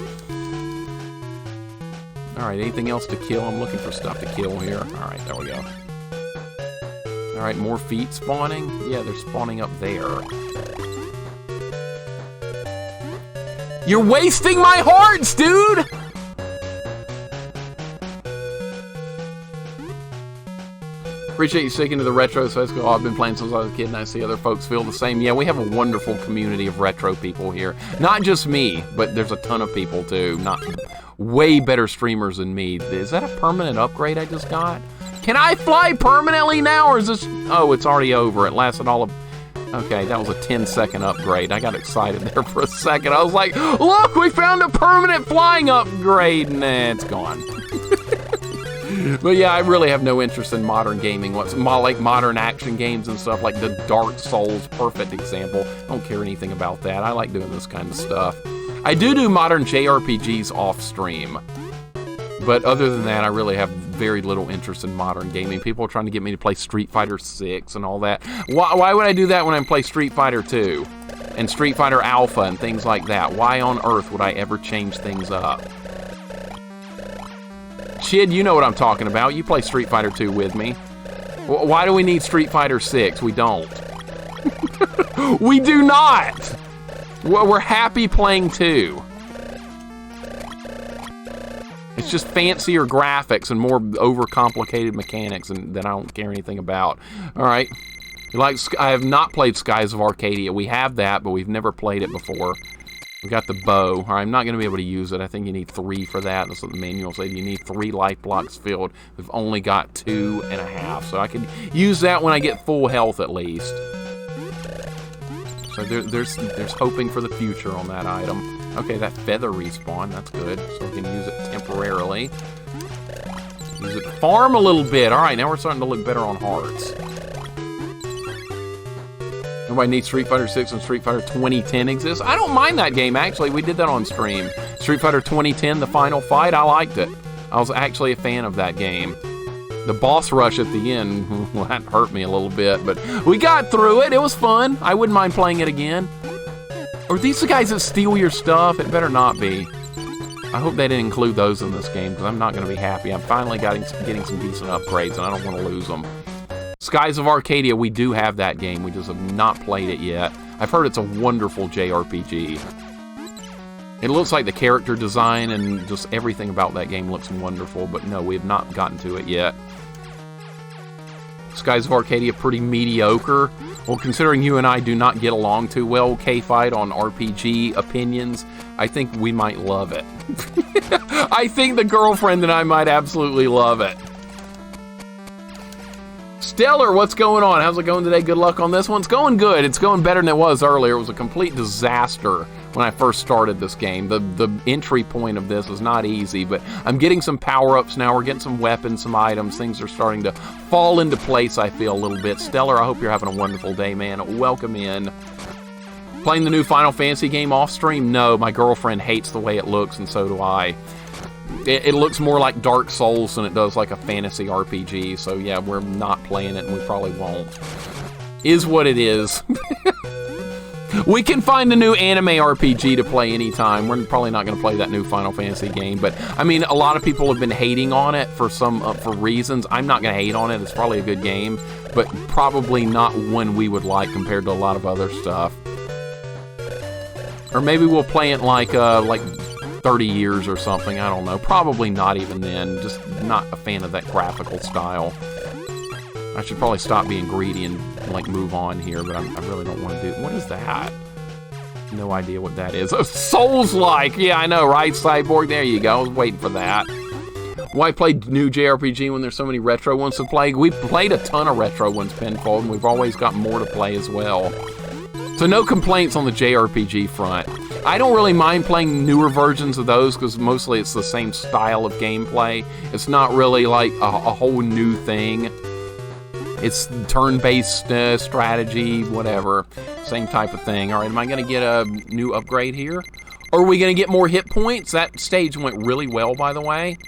All right, anything else to kill? I'm looking for stuff to kill here. All right, there we go. All right, more feet spawning. Yeah, they're spawning up there. You're wasting my hearts, dude! Appreciate you sticking to the retro festival. I've been playing since I was a kid, and I see other folks feel the same. Yeah, we have a wonderful community of retro people here. Not just me, but there's a ton of people, too. Not way better streamers than me. Is that a permanent upgrade I just got? Can I fly permanently now, or is this... Oh, it's already over. It lasted all of... Okay, that was a 10-second upgrade. I got excited there for a second. I was like, look, we found a permanent flying upgrade. Nah, it's gone. But yeah, I really have no interest in modern gaming. What's like modern action games and stuff, like the Dark Souls, perfect example. I don't care anything about that. I like doing this kind of stuff. I do modern JRPGs off stream. But other than that, I really have very little interest in modern gaming. People are trying to get me to play Street Fighter 6 and all that. Why would I do that when I play Street Fighter 2 and Street Fighter Alpha and things like that? Why on earth would I ever change things up? Chid, you know what I'm talking about. You play Street Fighter 2 with me. Why do we need Street Fighter 6? We don't. We do not! We're happy playing 2. It's just fancier graphics and more overcomplicated mechanics and that I don't care anything about. All right. I have not played Skies of Arcadia. We have that, but we've never played it before. We got the bow. All right, I'm not going to be able to use it. I think you need 3 for that. That's what the manual said. You need 3 life blocks filled. We've only got 2.5, so I can use that when I get full health at least. So there's hoping for the future on that item. Okay, that feather respawn, that's good. So we can use it temporarily. Use it to farm a little bit. All right, now we're starting to look better on hearts. Nobody needs Street Fighter 6 and Street Fighter 2010 exists. I don't mind that game, actually. We did that on stream. Street Fighter 2010, the final fight, I liked it. I was actually a fan of that game. The boss rush at the end, well, that hurt me a little bit, but we got through it. It was fun. I wouldn't mind playing it again. Are these the guys that steal your stuff? It better not be. I hope they didn't include those in this game, because I'm not going to be happy. I'm finally getting some decent upgrades, and I don't want to lose them. Skies of Arcadia, we do have that game. We just have not played it yet. I've heard it's a wonderful JRPG. It looks like the character design and just everything about that game looks wonderful, but no, we have not gotten to it yet. Skies of Arcadia, pretty mediocre. Well, considering you and I do not get along too well, K-Fight, on RPG opinions, I think we might love it. I think the girlfriend and I might absolutely love it. Stellar, what's going on? How's it going today? Good luck on this one. It's going good. It's going better than it was earlier. It was a complete disaster when I first started this game. The entry point of this is not easy, but I'm getting some power-ups now. We're getting some weapons, some items. Things are starting to fall into place, I feel, a little bit. Stellar, I hope you're having a wonderful day, man. Welcome in. Playing the new Final Fantasy game off stream? No, my girlfriend hates the way it looks, and so do I. It looks more like Dark Souls than it does like a fantasy RPG, so yeah, we're not playing it, and we probably won't. Is what it is. We can find a new anime RPG to play anytime. We're probably not going to play that new Final Fantasy game, but I mean, a lot of people have been hating on it for reasons. I'm not going to hate on it. It's probably a good game, but probably not one we would like compared to a lot of other stuff. Or maybe we'll play it like 30 years or something. I don't know. Probably not even then. Just not a fan of that graphical style. I should probably stop being greedy and like move on here, but I really don't want to do. What is that? No idea what that is. Oh, Souls-like. Yeah, I know, right? Cyborg. There you go. I was waiting for that. Why play new JRPG when there's so many retro ones to play? We've played a ton of retro ones, Pinfold, and we've always got more to play as well. So no complaints on the JRPG front. I don't really mind playing newer versions of those because mostly it's the same style of gameplay. It's not really like a whole new thing. It's turn-based strategy, whatever. Same type of thing. All right, am I going to get a new upgrade here? Or are we going to get more hit points? That stage went really well, by the way.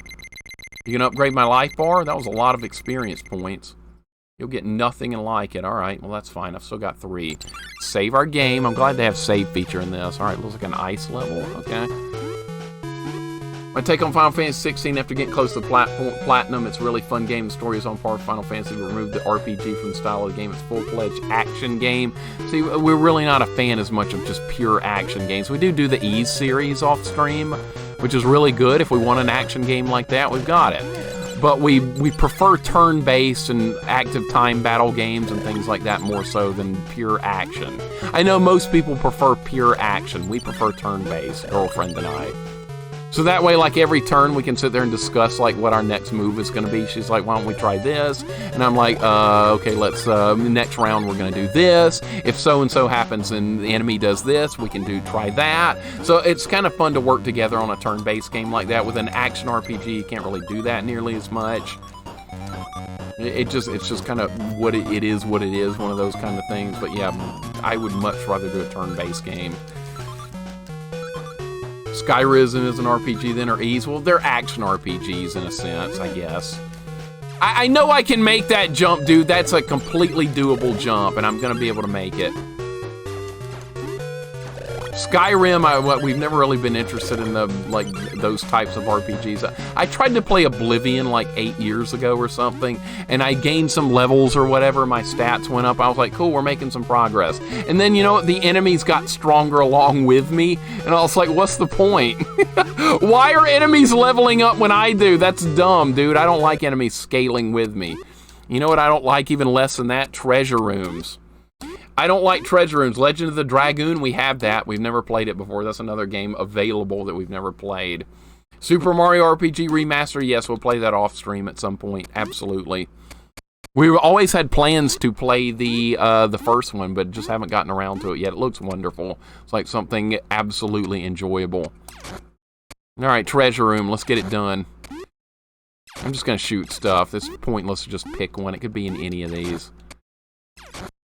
You can upgrade my life bar? That was a lot of experience points. You'll get nothing and like it. All right, well, that's fine. I've still got 3. Save our game. I'm glad they have save feature in this. All right, looks like an ice level. Okay. My take on Final Fantasy 16 after getting close to Platinum. It's a really fun game. The story is on par with Final Fantasy. We removed the RPG from the style of the game. It's a full-fledged action game. See, we're really not a fan as much of just pure action games. We do the Ease series off stream, which is really good. If we want an action game like that, we've got it. But we prefer turn-based and active time battle games and things like that more so than pure action. I know most people prefer pure action. We prefer turn-based, girlfriend and I. So that way, like every turn, we can sit there and discuss like what our next move is going to be. She's like, why don't we try this? And I'm like, okay, let's, next round we're going to do this. If so-and-so happens and the enemy does this, we can try that. So it's kind of fun to work together on a turn-based game like that. With an action RPG, you can't really do that nearly as much. It's just kind of what it is, one of those kind of things. But yeah, I would much rather do a turn-based game. Skyrim is an RPG then, or Ease? Well, they're action RPGs in a sense, I guess. I know I can make that jump, dude. That's a completely doable jump, and I'm going to be able to make it. Skyrim, we've never really been interested in those types of RPGs. I tried to play Oblivion like 8 years ago or something, and I gained some levels or whatever. My stats went up. I was like, cool, we're making some progress. And then, you know, the enemies got stronger along with me, and I was like, what's the point? Why are enemies leveling up when I do? That's dumb, dude. I don't like enemies scaling with me. You know what I don't like even less than that? Treasure rooms. I don't like treasure rooms. Legend of the Dragoon, we have that. We've never played it before. That's another game available that we've never played. Super Mario RPG Remaster, yes, we'll play that off stream at some point. Absolutely. We've always had plans to play the first one, but just haven't gotten around to it yet. It looks wonderful. It's like something absolutely enjoyable. All right, treasure room. Let's get it done. I'm just going to shoot stuff. It's pointless to just pick one. It could be in any of these.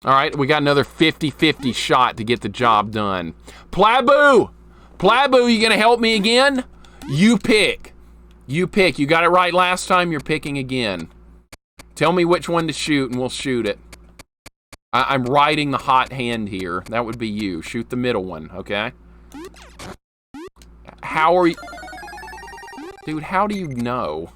All right, we got another 50-50 shot to get the job done. Plabu! Plabu, you gonna help me again? You pick. You pick. You got it right last time, you're picking again. Tell me which one to shoot and we'll shoot it. I'm riding the hot hand here. That would be you. Shoot the middle one, okay? How are you... Dude, how do you know?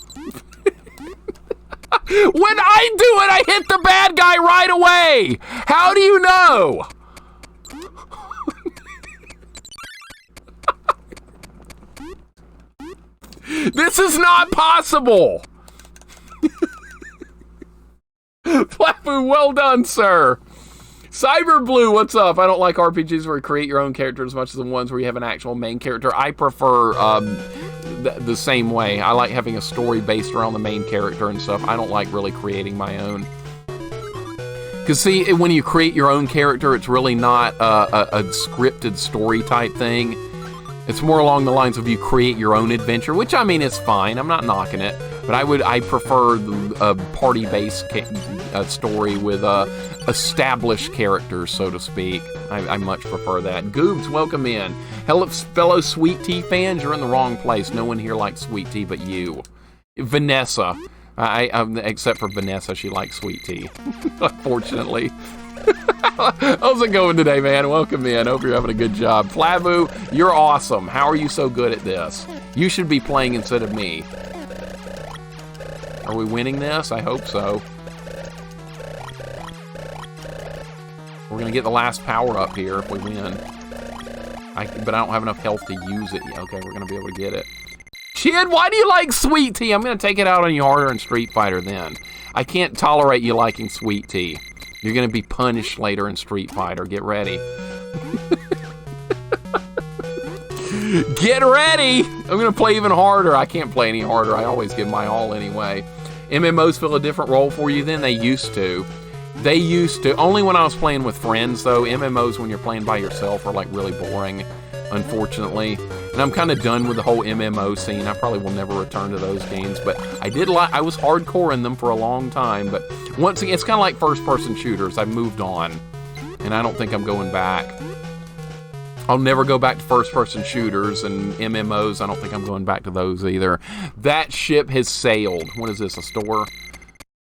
When I do it, I hit the bad guy right away! How do you know? This is not possible! Flafu, well done, sir. Cyberblue, what's up? I don't like RPGs where you create your own character as much as the ones where you have an actual main character. I prefer the same way. I like having a story based around the main character and stuff. I don't like really creating my own. Because see, when you create your own character, it's really not a scripted story type thing. It's more along the lines of you create your own adventure, which I mean is fine. I'm not knocking it. But I prefer a party-based story with established characters, so to speak. I much prefer that. Goobs, welcome in. Hello, fellow Sweet Tea fans. You're in the wrong place. No one here likes Sweet Tea but you. Vanessa. Except for Vanessa, she likes Sweet Tea. Unfortunately. How's it going today, man? Welcome in. Hope you're having a good job. Flavu, you're awesome. How are you so good at this? You should be playing instead of me. Are we winning this? I hope so. We're going to get the last power up here if we win. But I don't have enough health to use it. Okay, we're going to be able to get it. Chid, why do you like Sweet Tea? I'm going to take it out on you harder in Street Fighter then. I can't tolerate you liking Sweet Tea. You're going to be punished later in Street Fighter. Get ready. Get ready! I'm gonna play even harder. I can't play any harder. I always give my all anyway. MMOs fill a different role for you than they used to. They used to. Only when I was playing with friends, though. MMOs, when you're playing by yourself, are like really boring, unfortunately. And I'm kind of done with the whole MMO scene. I probably will never return to those games, but I was hardcore in them for a long time. But once again, it's kind of like first-person shooters. I've moved on, and I don't think I'm going back. I'll never go back to first-person shooters and MMOs. I don't think I'm going back to those either. That ship has sailed. What is this, a store?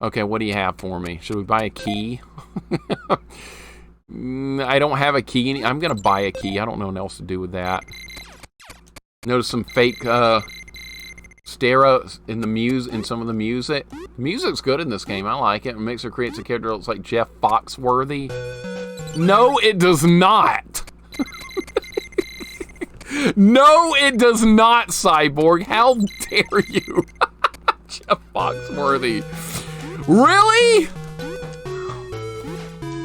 Okay, what do you have for me? Should we buy a key? I don't have a key. I'm going to buy a key. I don't know what else to do with that. Notice some fake stereo in some of the music. The music's good in this game. I like it. Mixer creates a character that looks like Jeff Foxworthy. No, it does not. No, it does not, Cyborg. How dare you? Jeff Foxworthy. Really?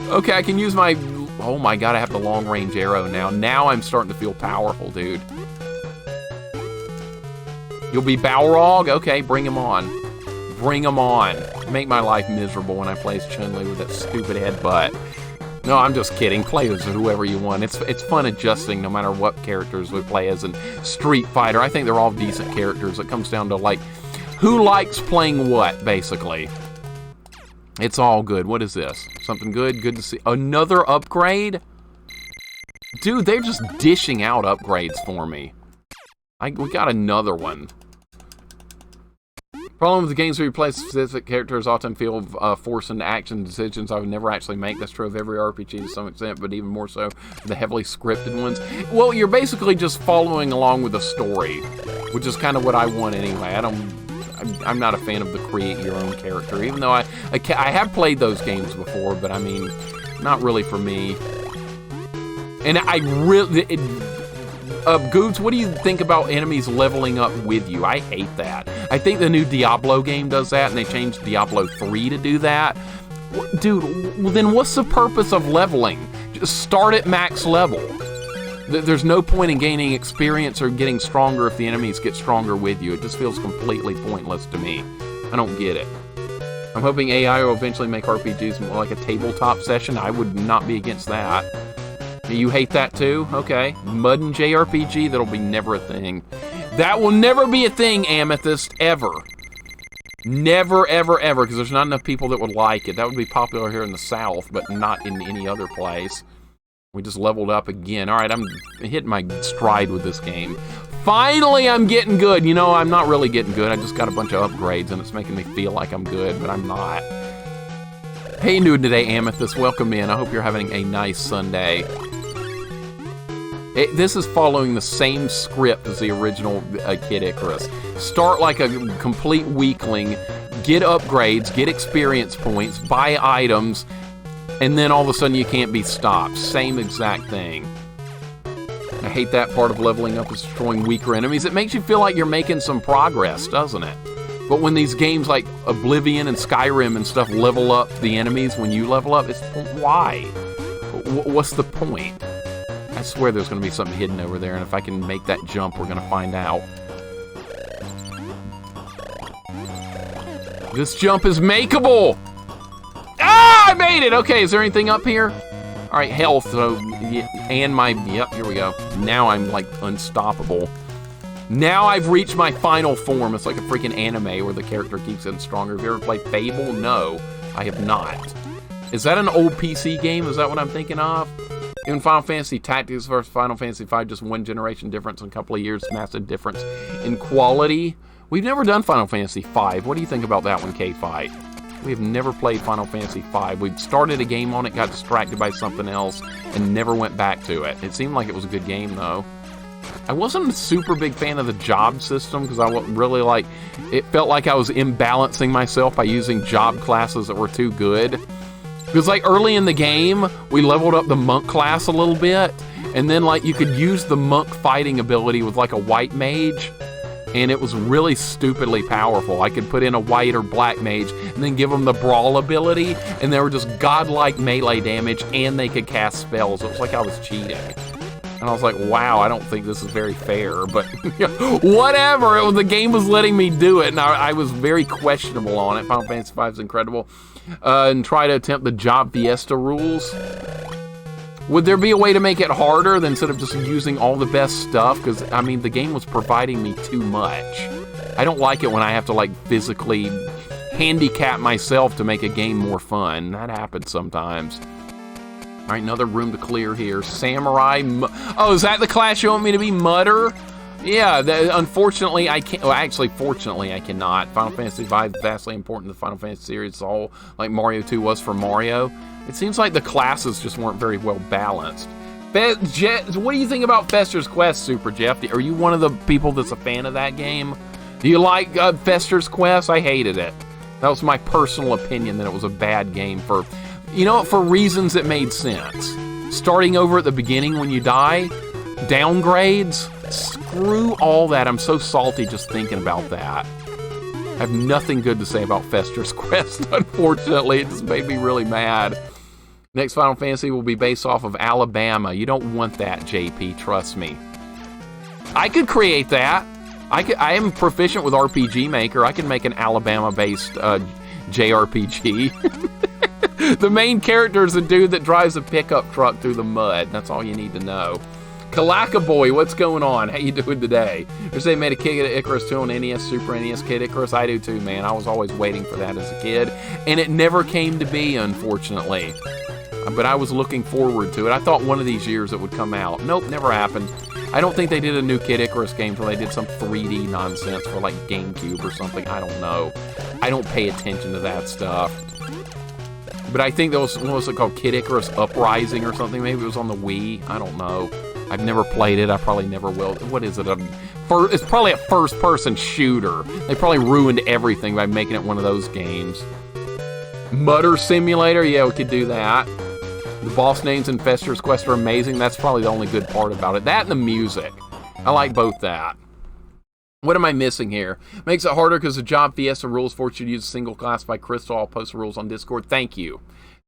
Okay, I can use my... Oh my god, I have the long-range arrow now. Now I'm starting to feel powerful, dude. You'll be Balrog? Okay, bring him on. Bring him on. Make my life miserable when I play as Chun-Li with that stupid headbutt. No, I'm just kidding. Play as whoever you want. It's fun adjusting no matter what characters we play as in Street Fighter. I think they're all decent characters. It comes down to, like, who likes playing what, basically. It's all good. What is this? Something good? Good to see. Another upgrade? Dude, they're just dishing out upgrades for me. We got another one. Problem with the games where you play specific characters often feel forced into action decisions I would never actually make. That's true of every RPG to some extent, but even more so for the heavily scripted ones. Well, you're basically just following along with the story, which is kind of what I want anyway. I'm not a fan of the create your own character, even though I have played those games before, but I mean, not really for me. And I really... Goots, what do you think about enemies leveling up with you? I hate that. I think the new Diablo game does that, and they changed Diablo 3 to do that. Dude, well, then what's the purpose of leveling? Just start at max level. There's no point in gaining experience or getting stronger if the enemies get stronger with you. It just feels completely pointless to me. I don't get it. I'm hoping AI will eventually make RPGs more like a tabletop session. I would not be against that. You hate that too? Okay. Mud and JRPG, that'll be never a thing. That will never be a thing, Amethyst, ever. Never, ever, ever, because there's not enough people that would like it. That would be popular here in the South, but not in any other place. We just leveled up again. All right, I'm hitting my stride with this game. Finally, I'm getting good. You know, I'm not really getting good. I just got a bunch of upgrades, and it's making me feel like I'm good, but I'm not. Hey, new today, Amethyst. Welcome in. I hope you're having a nice Sunday. This is following the same script as the original Kid Icarus. Start like a complete weakling, get upgrades, get experience points, buy items, and then all of a sudden you can't be stopped. Same exact thing. I hate that part of leveling up is destroying weaker enemies. It makes you feel like you're making some progress, doesn't it? But when these games like Oblivion and Skyrim and stuff level up the enemies when you level up, it's why? What's the point? I swear there's going to be something hidden over there, and if I can make that jump, we're going to find out. This jump is makeable! Ah, I made it! Okay, is there anything up here? All right, health, and my, yep, here we go. Now I'm, like, unstoppable. Now I've reached my final form. It's like a freaking anime where the character keeps getting stronger. Have you ever played Fable? No, I have not. Is that an old PC game? Is that what I'm thinking of? Even Final Fantasy Tactics versus Final Fantasy V, just one generation difference in a couple of years, massive difference in quality. We've never done Final Fantasy V. What do you think about that one, K-Fight? We have never played Final Fantasy V. We started a game on it, got distracted by something else, and never went back to it. It seemed like it was a good game, though. I wasn't a super big fan of the job system, because I wasn't really like... It felt like I was imbalancing myself by using job classes that were too good. Because, like, early in the game, we leveled up the monk class a little bit, and then, like, you could use the monk fighting ability with, like, a white mage, and it was really stupidly powerful. I could put in a white or black mage, and then give them the brawl ability, and they were just godlike melee damage, and they could cast spells. It was like I was cheating. And I was like, wow, I don't think this is very fair, but whatever. The game was letting me do it, and I was very questionable on it. Final Fantasy V is incredible. And try to attempt the Job Fiesta rules. Would there be a way to make it harder than instead of just using all the best stuff? Because, I mean, the game was providing me too much. I don't like it when I have to, like, physically handicap myself to make a game more fun. That happens sometimes. All right, another room to clear here. Samurai. Oh, is that the class you want me to be? Mutter? Yeah, unfortunately, I can't. Well, actually, fortunately, I cannot. Final Fantasy V is vastly important to the Final Fantasy series. It's all like Mario 2 was for Mario. It seems like the classes just weren't very well balanced. What do you think about Fester's Quest, Super Jeff? Are you one of the people that's a fan of that game? Do you like Fester's Quest? I hated it. That was my personal opinion, that it was a bad game for, you know, for reasons that made sense. Starting over at the beginning when you die, downgrades, screw all that. I'm so salty just thinking about that. I have nothing good to say about Fester's Quest, unfortunately. It just made me really mad. Next Final Fantasy will be based off of Alabama. You don't want that, JP, trust me. I could create that. I am proficient with RPG Maker. I can make an Alabama-based JRPG. The main character is a dude that drives a pickup truck through the mud. That's all you need to know. Kalaka Boy, what's going on? How you doing today? They made a Kid Icarus 2 on NES, Super NES Kid Icarus. I do too, man. I was always waiting for that as a kid, and it never came to be, unfortunately. But I was looking forward to it. I thought one of these years it would come out. Nope, never happened. I don't think they did a new Kid Icarus game until they did some 3D nonsense for like GameCube or something. I don't know. I don't pay attention to that stuff. But I think there was, what was it called? Kid Icarus Uprising or something. Maybe it was on the Wii. I don't know. I've never played it. I probably never will. What is it? It's probably a first-person shooter. They probably ruined everything by making it one of those games. Mutter Simulator? Yeah, we could do that. The boss names in Fester's Quest are amazing. That's probably the only good part about it. That and the music. I like both that. What am I missing here? Makes it harder because the Job Fiesta rules force you to use a single class by Crystal. I'll post the rules on Discord. Thank you.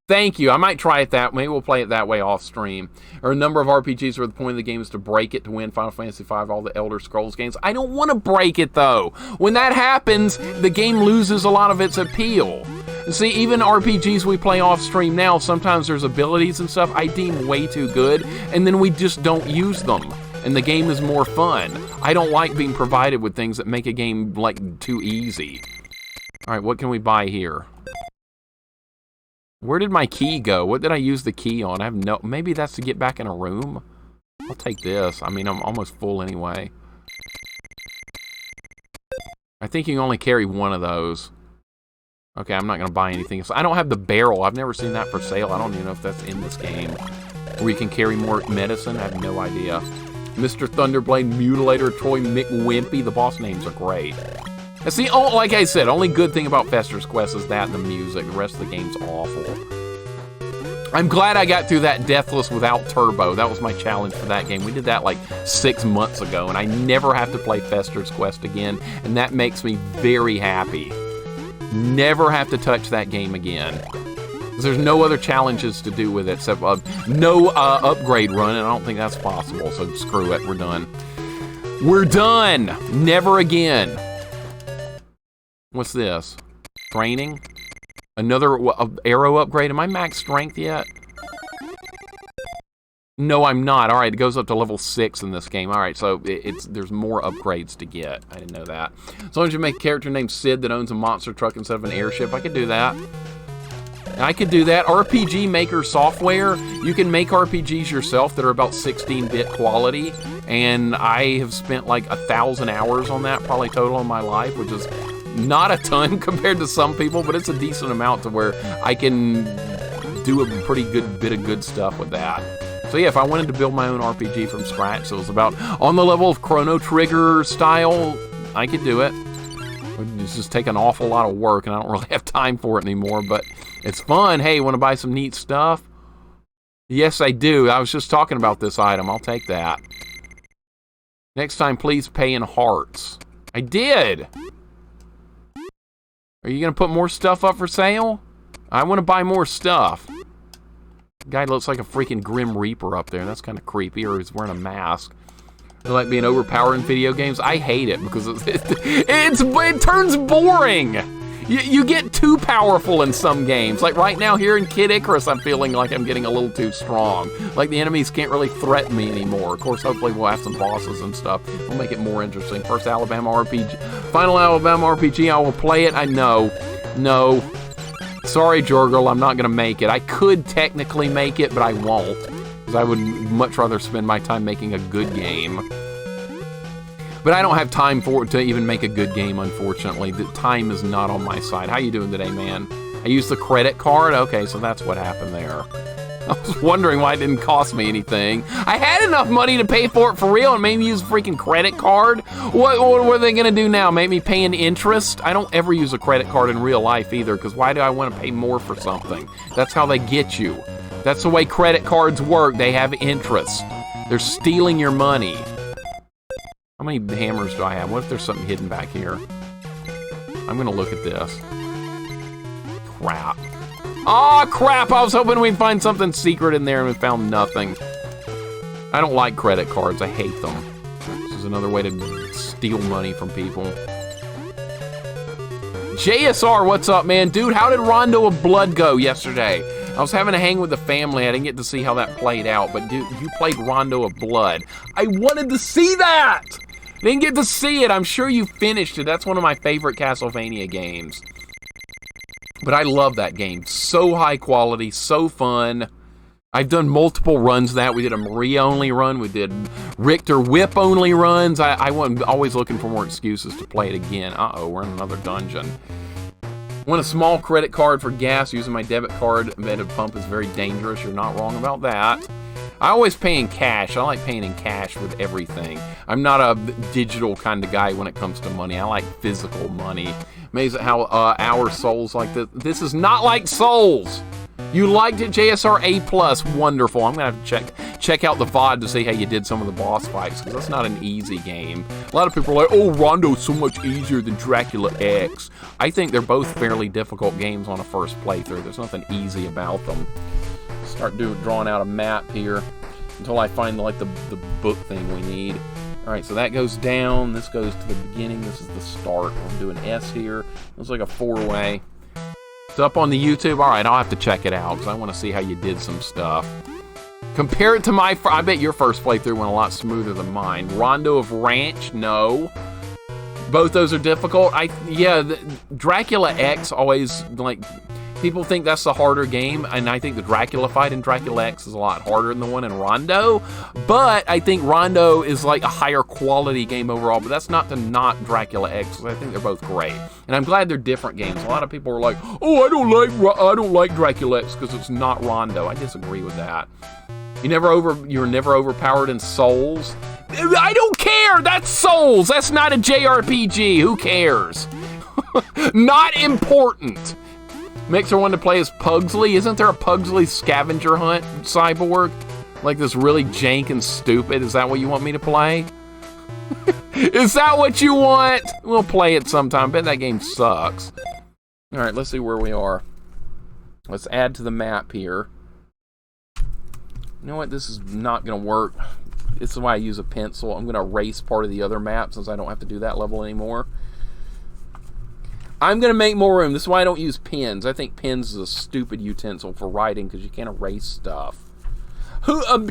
Thank you. I might try it that way. Maybe we'll play it that way off stream. There are a number of RPGs where the point of the game is to break it to win. Final Fantasy V, all the Elder Scrolls games. I don't want to break it, though. When that happens, the game loses a lot of its appeal. See, even RPGs we play off stream now, sometimes there's abilities and stuff I deem way too good, and then we just don't use them. And the game is more fun. I don't like being provided with things that make a game, like, too easy. Alright, what can we buy here? Where did my key go? What did I use the key on? I have no... Maybe that's to get back in a room? I'll take this. I mean, I'm almost full anyway. I think you can only carry one of those. Okay, I'm not going to buy anything else. I don't have the barrel. I've never seen that for sale. I don't even know if that's in this game. Where you can carry more medicine. I have no idea. Mr. Thunderblade, Mutilator, Troy McWimpy. The boss names are great. That's the only, like I said, only good thing about Fester's Quest is that and the music. The rest of the game's awful. I'm glad I got through that Deathless without Turbo. That was my challenge for that game. We did that like 6 months ago, and I never have to play Fester's Quest again, and that makes me very happy. Never have to touch that game again. There's no other challenges to do with it except no upgrade run, and I don't think that's possible, so screw it. We're done. We're done! Never again. What's this? Training? Another arrow upgrade? Am I max strength yet? No, I'm not. Alright, it goes up to level 6 in this game. Alright, so there's more upgrades to get. I didn't know that. As long as you make a character named Sid that owns a monster truck instead of an airship, I could do that. I could do that. RPG Maker software, you can make RPGs yourself that are about 16-bit quality, and I have spent like 1,000 hours on that probably total in my life, which is not a ton compared to some people, but it's a decent amount to where I can do a pretty good bit of good stuff with that. So yeah, if I wanted to build my own RPG from scratch, so it was about on the level of Chrono Trigger style, I could do it. It's just take an awful lot of work, and I don't really have time for it anymore, but it's fun. Hey, want to buy some neat stuff? Yes, I do. I was just talking about this item. I'll take that. Next time, please pay in hearts. I did! Are you going to put more stuff up for sale? I want to buy more stuff. Guy looks like a freaking Grim Reaper up there. That's kind of creepy, or he's wearing a mask. I like being overpowered in video games. I hate it because it turns boring. You get too powerful in some games. Like right now here in Kid Icarus, I'm feeling like I'm getting a little too strong. Like the enemies can't really threaten me anymore. Of course, hopefully we'll have some bosses and stuff. We'll make it more interesting. First Alabama RPG, final Alabama RPG, I will play it. I know. No. Sorry, Jorgirl, I'm not going to make it. I could technically make it, but I won't. Because I would much rather spend my time making a good game. But I don't have time for it to even make a good game, unfortunately. The time is not on my side. How you doing today, man? I used the credit card? Okay, so that's what happened there. I was wondering why it didn't cost me anything. I had enough money to pay for it for real and made me use a freaking credit card? What are they gonna do now? Make me pay an interest? I don't ever use a credit card in real life either, because why do I want to pay more for something? That's how they get you. That's the way credit cards work. They have interest. They're stealing your money. How many hammers do I have? What if there's something hidden back here? I'm gonna look at this. Crap. Aw, crap! I was hoping we'd find something secret in there and we found nothing. I don't like credit cards. I hate them. This is another way to steal money from people. JSR, what's up, man? Dude, how did Rondo of Blood go yesterday? I was having a hang with the family. I didn't get to see how that played out, but dude, you played Rondo of Blood. I wanted to see that! Didn't get to see it. I'm sure you finished it. That's one of my favorite Castlevania games. But I love that game. So high quality, so fun. I've done multiple runs of that. We did a Maria-only run. We did Richter Whip-only runs. I'm always looking for more excuses to play it again. Uh-oh, we're in another dungeon. Want a small credit card for gas using my debit card at a pump is very dangerous. You're not wrong about that. I always pay in cash. I like paying in cash with everything. I'm not a digital kind of guy when it comes to money. I like physical money. Amazing how our Souls like this. This is not like Souls. You liked it, JSR A+. Wonderful. I'm gonna have to check out the VOD to see how you did some of the boss fights, because that's not an easy game. A lot of people are like, oh, Rondo's so much easier than Dracula X. I think they're both fairly difficult games on a first playthrough. There's nothing easy about them. Start drawing out a map here until I find like the book thing we need. All right, so that goes down. This goes to the beginning. This is the start. I'm doing S here. Looks like a 4-way. It's up on the YouTube. All right, I'll have to check it out because I want to see how you did some stuff. Compare it to my... I bet your first playthrough went a lot smoother than mine. Rondo of Ranch, no. Both those are difficult. Dracula X always, like... People think that's the harder game, and I think the Dracula fight in Dracula X is a lot harder than the one in Rondo, but I think Rondo is like a higher quality game overall, but that's not to knock Dracula X, because I think they're both great. And I'm glad they're different games. A lot of people are like, oh, I don't like Dracula X because it's not Rondo. I disagree with that. You were never overpowered in Souls? I don't care! That's Souls! That's not a JRPG! Who cares? Not important! Mixer wanted to play as Pugsley. Isn't there a Pugsley scavenger hunt cyborg? Like this really jank and stupid. Is that what you want me to play? Is that what you want? We'll play it sometime. Bet that game sucks. All right, let's see where we are. Let's add to the map here. You know what? This is not going to work. This is why I use a pencil. I'm going to erase part of the other map since I don't have to do that level anymore. I'm going to make more room. This is why I don't use pens. I think pens is a stupid utensil for writing because you can't erase stuff.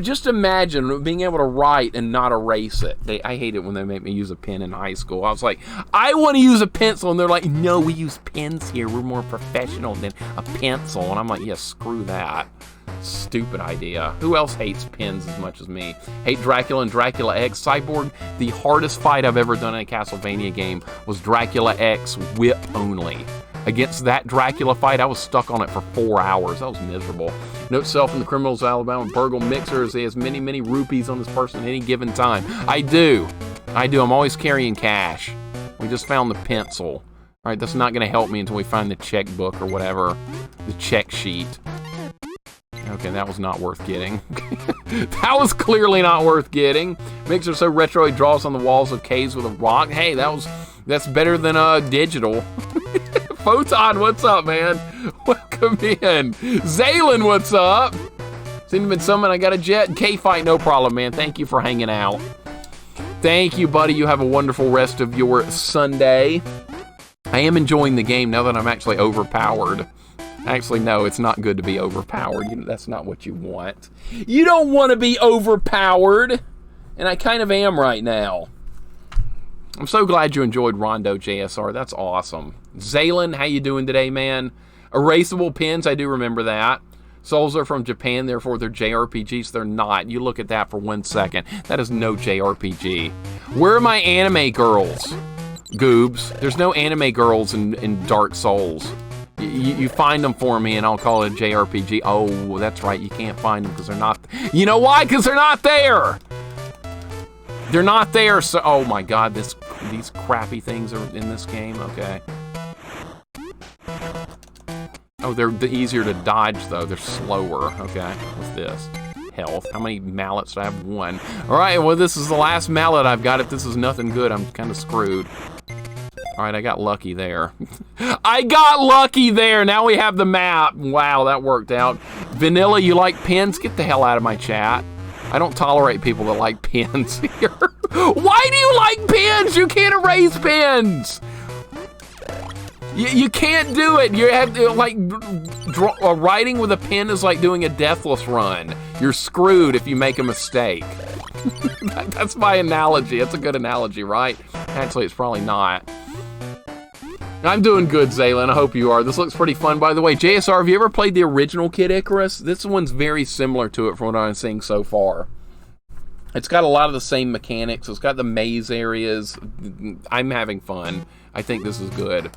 Just imagine being able to write and not erase it. I hate it when they make me use a pen in high school. I was like, I want to use a pencil. And they're like, no, we use pens here. We're more professional than a pencil. And I'm like, yeah, screw that. Stupid idea. Who else hates pens as much as me? Hate Dracula and Dracula X. Cyborg, the hardest fight I've ever done in a Castlevania game was Dracula X whip only. Against that Dracula fight, I was stuck on it for 4 hours. That was miserable. Note self in the Criminals Alabama Burgle Mixers. He has many, many rupees on this person at any given time. I do. I'm always carrying cash. We just found the pencil. All right, that's not going to help me until we find the checkbook or whatever. The check sheet. Okay, that was not worth getting. That was clearly not worth getting. Mixer so retro he draws on the walls of caves with a rock. Hey, that's better than digital. Photon, what's up, man? Welcome in. Zaylin, what's up? Cinnamon Summon, I got a jet. K-Fight, no problem, man. Thank you for hanging out. Thank you, buddy. You have a wonderful rest of your Sunday. I am enjoying the game now that I'm actually overpowered. Actually, no, it's not good to be overpowered. That's not what you want. You don't want to be overpowered. And I kind of am right now. I'm so glad you enjoyed Rondo JSR. That's awesome. Zaylen, how you doing today, man? Erasable pins, I do remember that. Souls are from Japan, therefore they're JRPGs. They're not. You look at that for 1 second. That is no JRPG. Where are my anime girls? Goobs. There's no anime girls in Dark Souls. You find them for me and I'll call it a JRPG. Oh, that's right. You can't find them because they're not. You know why? Because they're not there. They're not there. So, oh my God, these crappy things are in this game. Okay. Oh, they're easier to dodge though. They're slower. Okay. What's this? Health. How many mallets do I have? 1. All right. Well, this is the last mallet I've got. If this is nothing good, I'm kind of screwed. All right, I got lucky there. I got lucky there. Now we have the map. Wow, that worked out. Vanilla, you like pins? Get the hell out of my chat. I don't tolerate people that like pins here. Why do you like pins? You can't erase pins. You can't do it. You have to, like, writing with a pen is like doing a deathless run. You're screwed if you make a mistake. That's my analogy. That's a good analogy, right? Actually, it's probably not. I'm doing good, Zaylin. I hope you are. This looks pretty fun. By the way, JSR, have you ever played the original Kid Icarus? This one's very similar to it from what I'm seeing so far. It's got a lot of the same mechanics. It's got the maze areas. I'm having fun. I think this is good.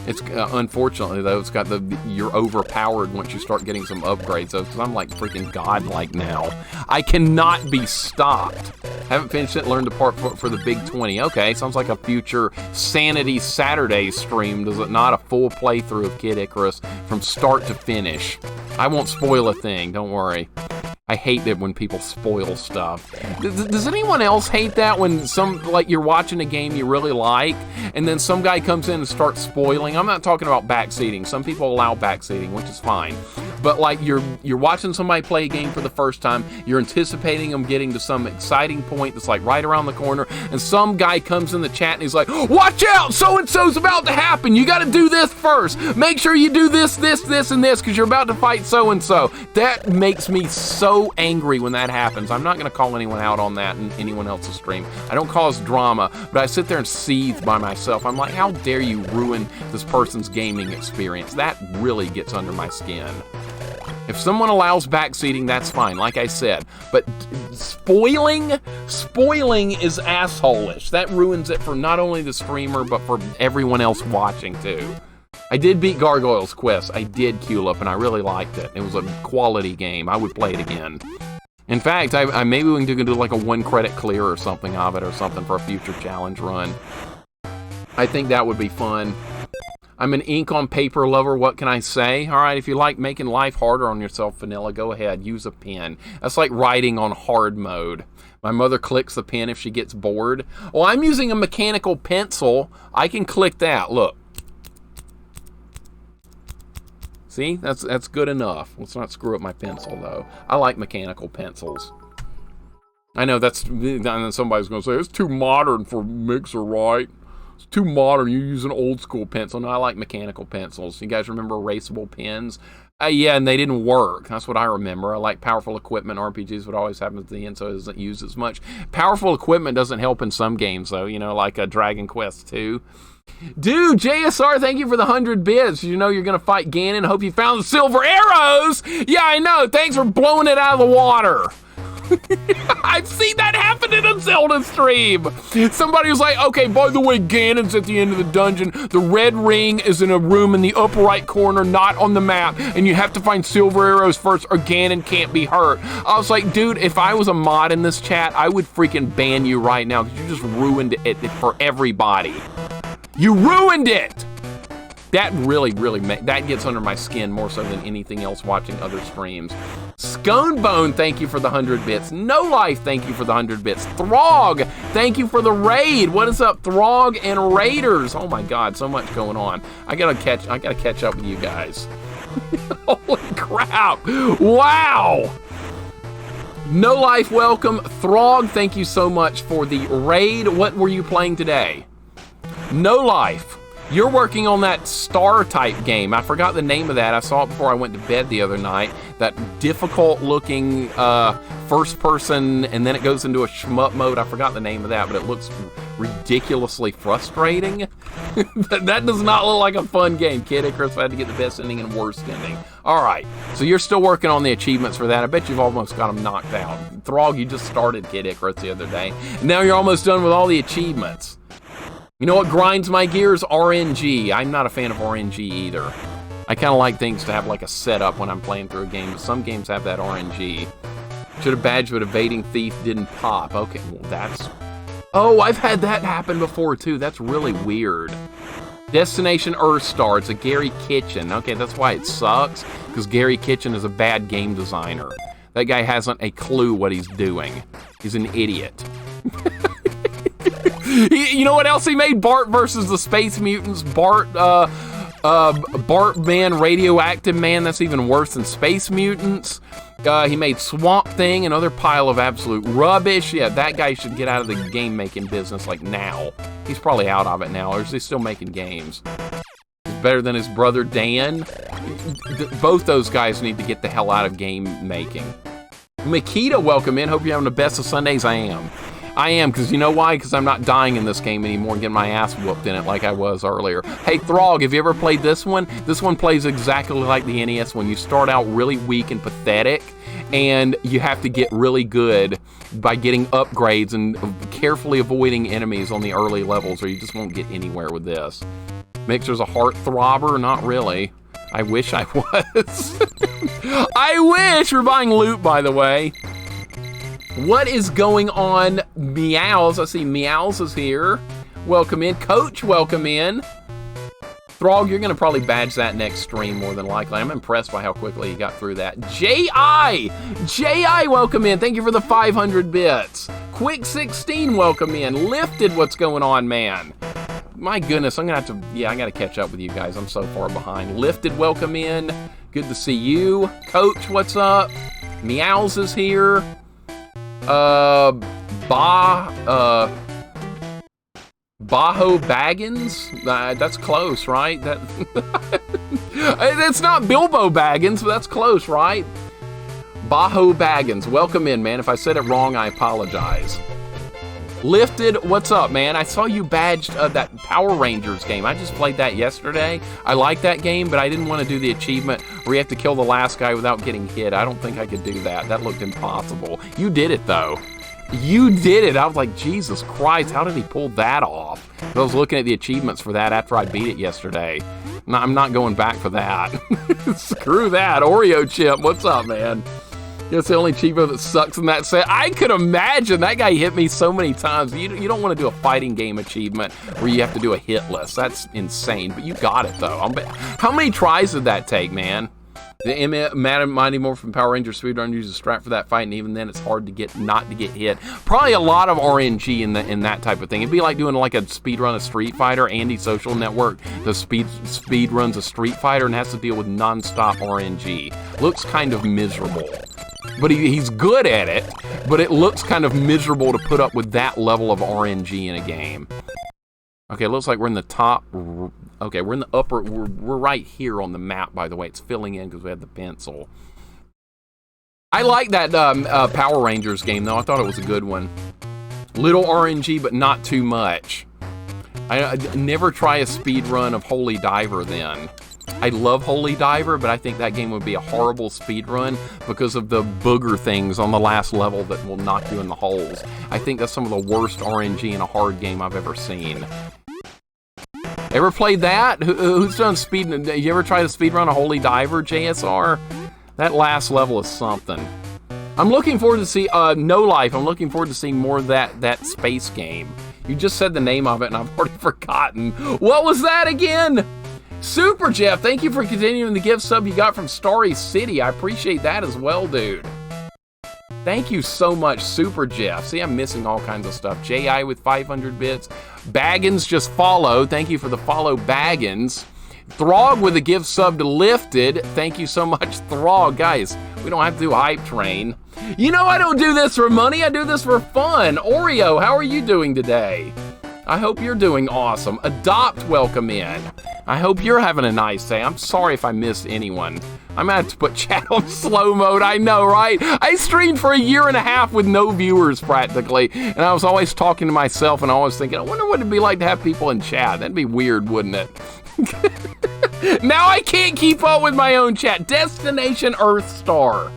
It's unfortunately though, it's got you're overpowered once you start getting some upgrades though, because I'm like freaking godlike now. I cannot be stopped. Haven't finished it. Learned the part for the Big 20. Okay, sounds like a future Sanity Saturday stream. Does it not? A full playthrough of Kid Icarus from start to finish. I won't spoil a thing. Don't worry. I hate it when people spoil stuff. Does anyone else hate that when like you're watching a game you really like and then some guy comes in and starts spoiling? I'm not talking about backseating. Some people allow backseating, which is fine. But like you're watching somebody play a game for the first time, you're anticipating them getting to some exciting point that's like right around the corner, and some guy comes in the chat and he's like, watch out, so-and-so's about to happen. You gotta do this first. Make sure you do this, and this, because you're about to fight so-and-so. That makes me so angry when that happens. I'm not gonna call anyone out on that in anyone else's stream. I don't cause drama, but I sit there and seethe by myself. I'm like, how dare you ruin this person's gaming experience? That really gets under my skin. If someone allows backseating, that's fine, like I said. But spoiling is asshole-ish. That ruins it for not only the streamer, but for everyone else watching, too. I did beat Gargoyle's Quest. I did queue up, and I really liked it. It was a quality game. I would play it again. In fact, I maybe we can do like a 1-credit clear or something of it or something for a future challenge run. I think that would be fun. I'm an ink on paper lover, what can I say? All right, if you like making life harder on yourself, Vanilla, go ahead, use a pen. That's like writing on hard mode. My mother clicks the pen if she gets bored. Well, I'm using a mechanical pencil. I can click that, look. See, that's good enough. Let's not screw up my pencil, though. I like mechanical pencils. I know somebody's going to say, it's too modern for Mixer, right? It's too modern. You use an old school pencil. No, I like mechanical pencils. You guys remember erasable pens? Yeah, and they didn't work. That's what I remember. I like powerful equipment. RPGs would always happen at the end, so it doesn't use as much. Powerful equipment doesn't help in some games, though. You know, like Dragon Quest 2. Dude, JSR, thank you for the 100 bits. You know you're going to fight Ganon. Hope you found the silver arrows. Yeah, I know. Thanks for blowing it out of the water. I've seen that happen in a Zelda stream. Somebody was like, okay, by the way, Ganon's at the end of the dungeon. The red ring is in a room in the upper right corner, not on the map, and you have to find silver arrows first or Ganon can't be hurt. I was like, dude, if I was a mod in this chat, I would freaking ban you right now because you just ruined it for everybody. You ruined it! That really that gets under my skin more so than anything else watching other streams. Sconebone, thank you for the 100 bits. No Life, thank you for the 100 bits. Throg, thank you for the raid. What is up, Throg and Raiders? Oh my God, so much going on. I gotta catch up with you guys. Holy crap! Wow! No Life, welcome. Throg, thank you so much for the raid. What were you playing today? No Life, you're working on that star-type game. I forgot the name of that. I saw it before I went to bed the other night. That difficult-looking first-person, and then it goes into a shmup mode. I forgot the name of that, but it looks ridiculously frustrating. That does not look like a fun game. Kid Icarus had to get the best ending and worst ending. All right, so you're still working on the achievements for that. I bet you've almost got them knocked out. Throg, you just started Kid Icarus the other day. Now you're almost done with all the achievements. You know what grinds my gears? RNG. I'm not a fan of RNG either. I kind of like things to have like a setup when I'm playing through a game, but some games have that RNG. Should have badged with evading thief didn't pop. Okay, well that's... Oh, I've had that happen before too. That's really weird. Destination Earthstar. It's a Gary Kitchen. Okay, that's why it sucks, because Gary Kitchen is a bad game designer. That guy hasn't a clue what he's doing. He's an idiot. You know what else he made? Bart versus the Space Mutants. Bart Man, Radioactive Man. That's even worse than Space Mutants. He made Swamp Thing, another pile of absolute rubbish. Yeah, that guy should get out of the game-making business, like, now. He's probably out of it now, or is he still making games? He's better than his brother Dan. Both those guys need to get the hell out of game-making. Makita, welcome in. Hope you're having the best of Sundays. I am, because you know why? Because I'm not dying in this game anymore and getting my ass whooped in it like I was earlier. Hey, Throg, have you ever played this one? This one plays exactly like the NES one. You start out really weak and pathetic, and you have to get really good by getting upgrades and carefully avoiding enemies on the early levels, or you just won't get anywhere with this. Mixer's a heart throbber? Not really. I wish I was. I wish! We're buying loot, by the way. What is going on, Meows? I see Meows is here. Welcome in. Coach, welcome in. Throg, you're going to probably badge that next stream more than likely. I'm impressed by how quickly you got through that. J.I., welcome in. Thank you for the 500 bits. Quick16, welcome in. Lifted, what's going on, man? My goodness, I'm going to have to... Yeah, I got to catch up with you guys. I'm so far behind. Lifted, welcome in. Good to see you. Coach, what's up? Meows is here. Baho Baggins? That's close, right? It's not Bilbo Baggins, but that's close, right? Baho Baggins, welcome in, man. If I said it wrong, I apologize. Lifted, what's up, man? I saw you badged that Power Rangers game. I just played that yesterday. I like that game, but I didn't want to do the achievement where you have to kill the last guy without getting hit. I don't think I could do that. That looked impossible. You did it, though. You did it. I was like, Jesus Christ, how did he pull that off? I was looking at the achievements for that after I beat it yesterday. No, I'm not going back for that. Screw that. Oreo Chip, what's up, man? That's the only achievement that sucks in that set. I could imagine that guy hit me so many times. You don't want to do a fighting game achievement where you have to do a hit list. That's insane, but you got it, though. How many tries did that take, man? The Mighty Morphin Power Rangers speedrun uses a strat for that fight, and even then it's hard to not to get hit. Probably a lot of RNG in that type of thing. It'd be like doing like a speedrun of Street Fighter. Andy Social Network does speed runs of Street Fighter and has to deal with non-stop RNG. Looks kind of miserable. But he's good at it, but it looks kind of miserable to put up with that level of RNG in a game. Okay, it looks like we're in the top. Okay, we're in the upper. We're right here on the map, by the way. It's filling in because we had the pencil. I like that Power Rangers game, though. I thought it was a good one. Little RNG, but not too much. I never try a speed run of Holy Diver then. I love Holy Diver, but I think that game would be a horrible speed run because of the booger things on the last level that will knock you in the holes. I think that's some of the worst RNG in a hard game I've ever seen. Ever played that? Who's done speed? You ever tried to speed run a Holy Diver, JSR? That last level is something. I'm looking forward to see No Life. I'm looking forward to seeing more of that space game. You just said the name of it, and I've already forgotten. What was that again? Super Jeff, thank you for continuing the gift sub you got from Starry City. I appreciate that as well, dude. Thank you so much, Super Jeff. See, I'm missing all kinds of stuff. J.I. with 500 bits. Baggins just followed. Thank you for the follow, Baggins. Throg with a gift sub to Lifted. Thank you so much, Throg. Guys, We don't have to do hype train. You know, I don't do this for money. I do this for fun. Oreo, how are you doing today? I hope you're doing awesome. Adopt, welcome in. I hope you're having a nice day. I'm sorry if I missed anyone. I'm gonna have to put chat on slow mode, I know, right? I streamed for 1.5 years with no viewers practically, and I was always talking to myself and always thinking, I wonder what it'd be like to have people in chat. That'd be weird, wouldn't it? Now I can't keep up with my own chat. Destination Earthstar.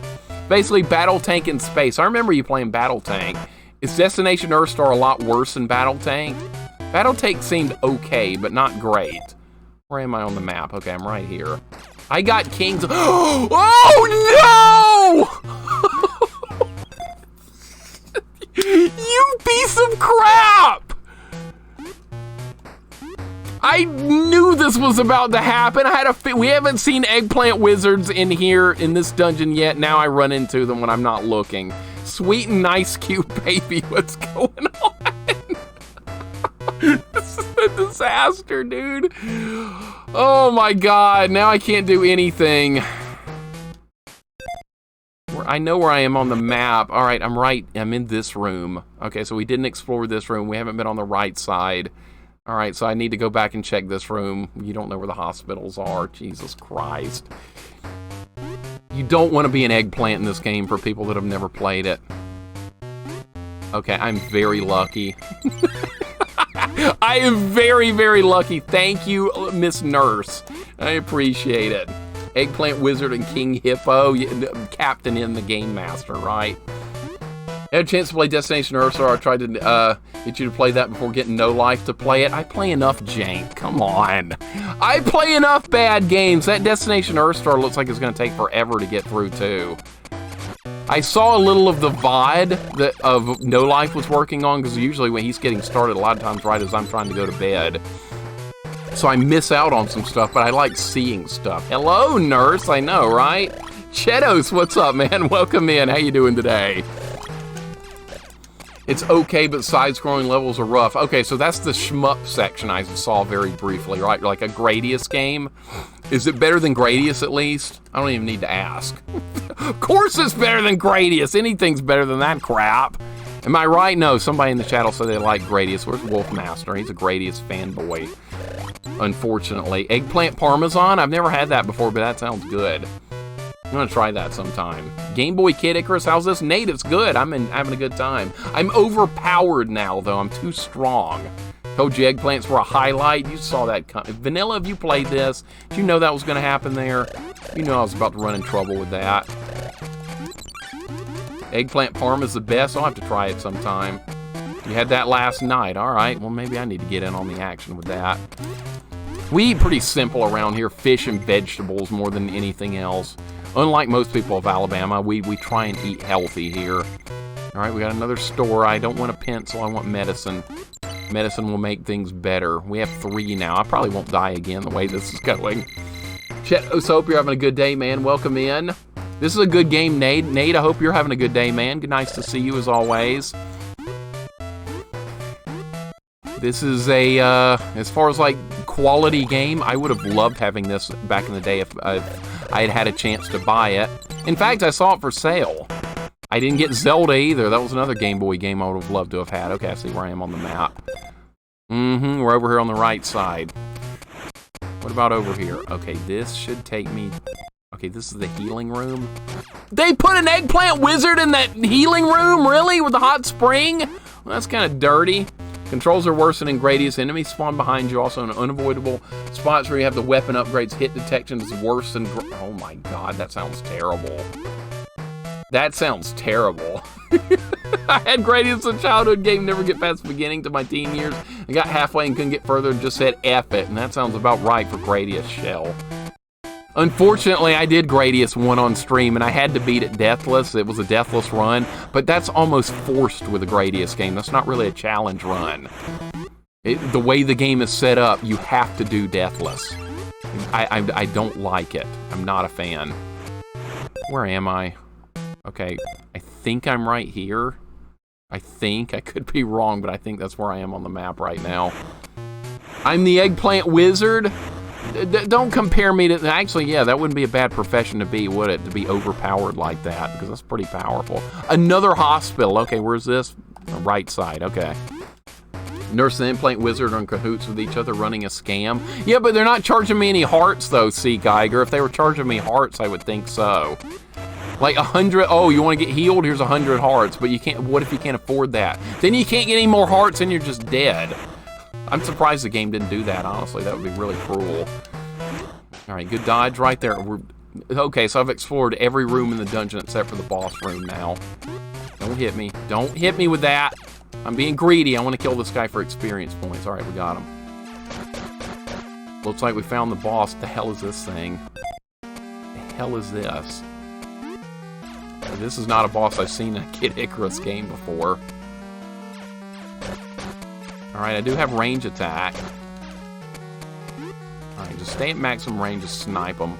Basically, Battle Tank in space. I remember you playing Battle Tank. Is Destination Earthstar a lot worse than Battle Tank? Battle Tank seemed okay, but not great. Where am I on the map? Okay, I'm right here. I got Kings. Oh no! You piece of crap! I knew this was about to happen. I had we haven't seen eggplant wizards in here in this dungeon yet. Now I run into them when I'm not looking. Sweet and nice, cute baby. What's going on? This is a disaster, dude. Oh my god, now I can't do anything. I know where I am on the map. All right, I'm in this room. Okay, so we didn't explore this room. We haven't been on the right side. All right, so I need to go back and check this room. You don't know where the hospitals are. Jesus Christ. You don't want to be an eggplant in this game for people that have never played it. Okay, I'm very lucky. I am very, very lucky. Thank you, Miss Nurse. I appreciate it. Eggplant Wizard and King Hippo, Captain in the Game Master, right? I had a chance to play Destination Earthstar. I tried to get you to play that before getting No Life to play it. I play enough jank. Come on. I play enough bad games. That Destination Earthstar looks like it's going to take forever to get through, too. I saw a little of the VOD that of No Life was working on, because usually when he's getting started, a lot of times right as I'm trying to go to bed. So I miss out on some stuff, but I like seeing stuff. Hello, Nurse. I know, right? Chetos, what's up, man? Welcome in. How you doing today? It's okay, but side-scrolling levels are rough. Okay, so that's the shmup section I saw very briefly, right? Like a Gradius game. Is it better than Gradius, at least? I don't even need to ask. Of course it's better than Gradius. Anything's better than that crap. Am I right? No, somebody in the chat will say they like Gradius. Where's Wolfmaster? He's a Gradius fanboy, unfortunately. Eggplant Parmesan? I've never had that before, but that sounds good. I'm gonna try that sometime. Game Boy Kid Icarus, how's this? Nate, it's good. I'm having a good time. I'm overpowered now, though. I'm too strong. Told you eggplants were a highlight. You saw that coming. Vanilla, have you played this? Did you know that was gonna happen there? You know I was about to run in trouble with that. Eggplant Parm is the best. I'll have to try it sometime. You had that last night. All right, well, maybe I need to get in on the action with that. We eat pretty simple around here. Fish and vegetables more than anything else. Unlike most people of Alabama, we try and eat healthy here. All right, we got another store. I don't want a pencil. I want medicine. Medicine will make things better. We have 3 now. I probably won't die again the way this is going. Chet, I hope you're having a good day, man. Welcome in. This is a good game, Nate. Nate, I hope you're having a good day, man. Good, nice to see you as always. This is a, as far as like quality game, I would have loved having this back in the day if I had had a chance to buy it. In fact, I saw it for sale. I didn't get Zelda either. That was another Game Boy game I would have loved to have had. Okay, I see where I am on the map. We're over here on the right side. What about over here? Okay, this should take me... Okay, this is the healing room. They put an eggplant wizard in that healing room? Really? With the hot spring? Well, that's kind of dirty. Controls are worse than in Gradius. Enemies spawn behind you. Also in unavoidable spots where you have the weapon upgrades. Hit detection is worse than... Oh my god, that sounds terrible. That sounds terrible. I had Gradius as a childhood game, never get past the beginning to my teen years. I got halfway and couldn't get further and just said F it. And that sounds about right for Gradius Shell. Unfortunately, I did Gradius 1 on stream, and I had to beat it deathless. It was a deathless run, but that's almost forced with a Gradius game. That's not really a challenge run. The way the game is set up, you have to do deathless. I don't like it. I'm not a fan. Where am I? Okay, I think I'm right here. I think. I could be wrong, but I think that's where I am on the map right now. I'm the Eggplant Wizard. Don't compare me to... Actually, yeah, that wouldn't be a bad profession to be, would it? To be overpowered like that, because that's pretty powerful. Another hospital. Okay, where's this? The right side, okay. Nurse and implant wizard are in cahoots with each other running a scam. Yeah, but they're not charging me any hearts, though, C. Geiger. If they were charging me hearts, I would think so. Like 100, oh, you want to get healed? Here's 100 hearts, but you can't, what if you can't afford that? Then you can't get any more hearts and you're just dead. I'm surprised the game didn't do that, honestly. That would be really cruel. All right, good dodge right there. Okay, so I've explored every room in the dungeon except for the boss room now. Don't hit me. Don't hit me with that. I'm being greedy. I want to kill this guy for experience points. All right, we got him. Looks like we found the boss. What the hell is this thing? The hell is this? This is not a boss I've seen in a Kid Icarus game before. Alright, I do have range attack. Alright, just stay at maximum range, just snipe them.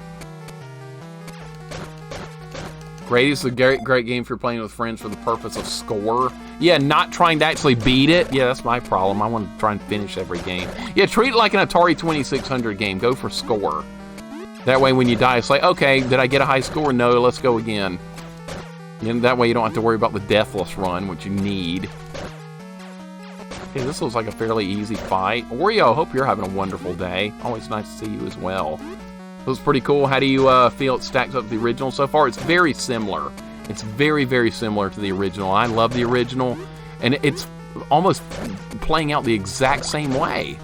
Great is a great game if you're playing with friends for the purpose of score. Yeah, not trying to actually beat it. Yeah, that's my problem. I want to try and finish every game. Yeah, treat it like an Atari 2600 game. Go for score. That way when you die, it's like, okay, did I get a high score? No, let's go again. And that way you don't have to worry about the deathless run, which you need. Okay, this looks like a fairly easy fight. Oreo, hope you're having a wonderful day. Always nice to see you as well. Looks pretty cool. How do you feel it stacks up to the original so far? It's very similar. It's very, very similar to the original. I love the original, and it's almost playing out the exact same way.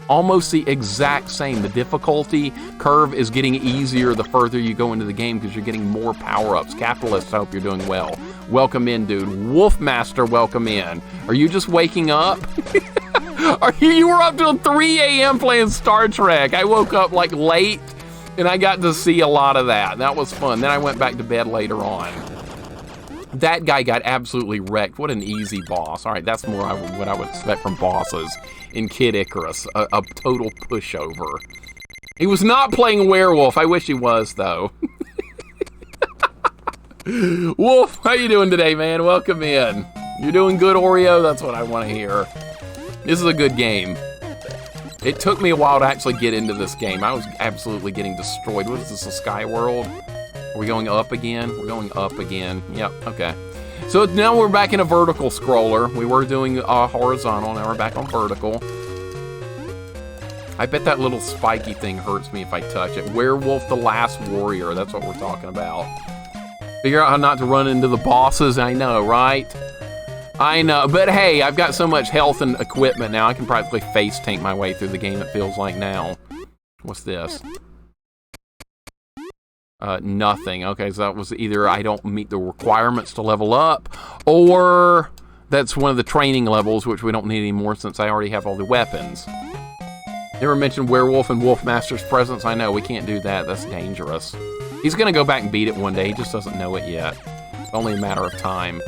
Almost the exact same. The difficulty curve is getting easier the further you go into the game because you're getting more power-ups. Capitalists, I hope you're doing well. Welcome in, dude. Wolfmaster, welcome in. Are you just waking up? You were up till 3 a.m. playing Star Trek. I woke up like late, and I got to see a lot of that. That was fun. Then I went back to bed later on. That guy got absolutely wrecked. What an easy boss. All right, that's more what I would expect from bosses in Kid Icarus. A total pushover. He was not playing werewolf. I wish he was, though. Wolf, how you doing today, man? Welcome in. You're doing good, Oreo? That's what I want to hear. This is a good game. It took me a while to actually get into this game. I was absolutely getting destroyed. What is this, a sky world? Are we going up again? We're going up again. Yep, okay. So now we're back in a vertical scroller. We were doing horizontal, now we're back on vertical. I bet that little spiky thing hurts me if I touch it. Werewolf the Last Warrior, that's what we're talking about. Figure out how not to run into the bosses, I know, right? I know, but hey, I've got so much health and equipment now, I can practically face tank my way through the game, it feels like now. What's this? Nothing. Okay, so that was either I don't meet the requirements to level up, or that's one of the training levels, which we don't need anymore since I already have all the weapons. Never mentioned Werewolf and Wolfmaster's presence. I know, we can't do that. That's dangerous. He's gonna go back and beat it one day. He just doesn't know it yet. It's only a matter of time.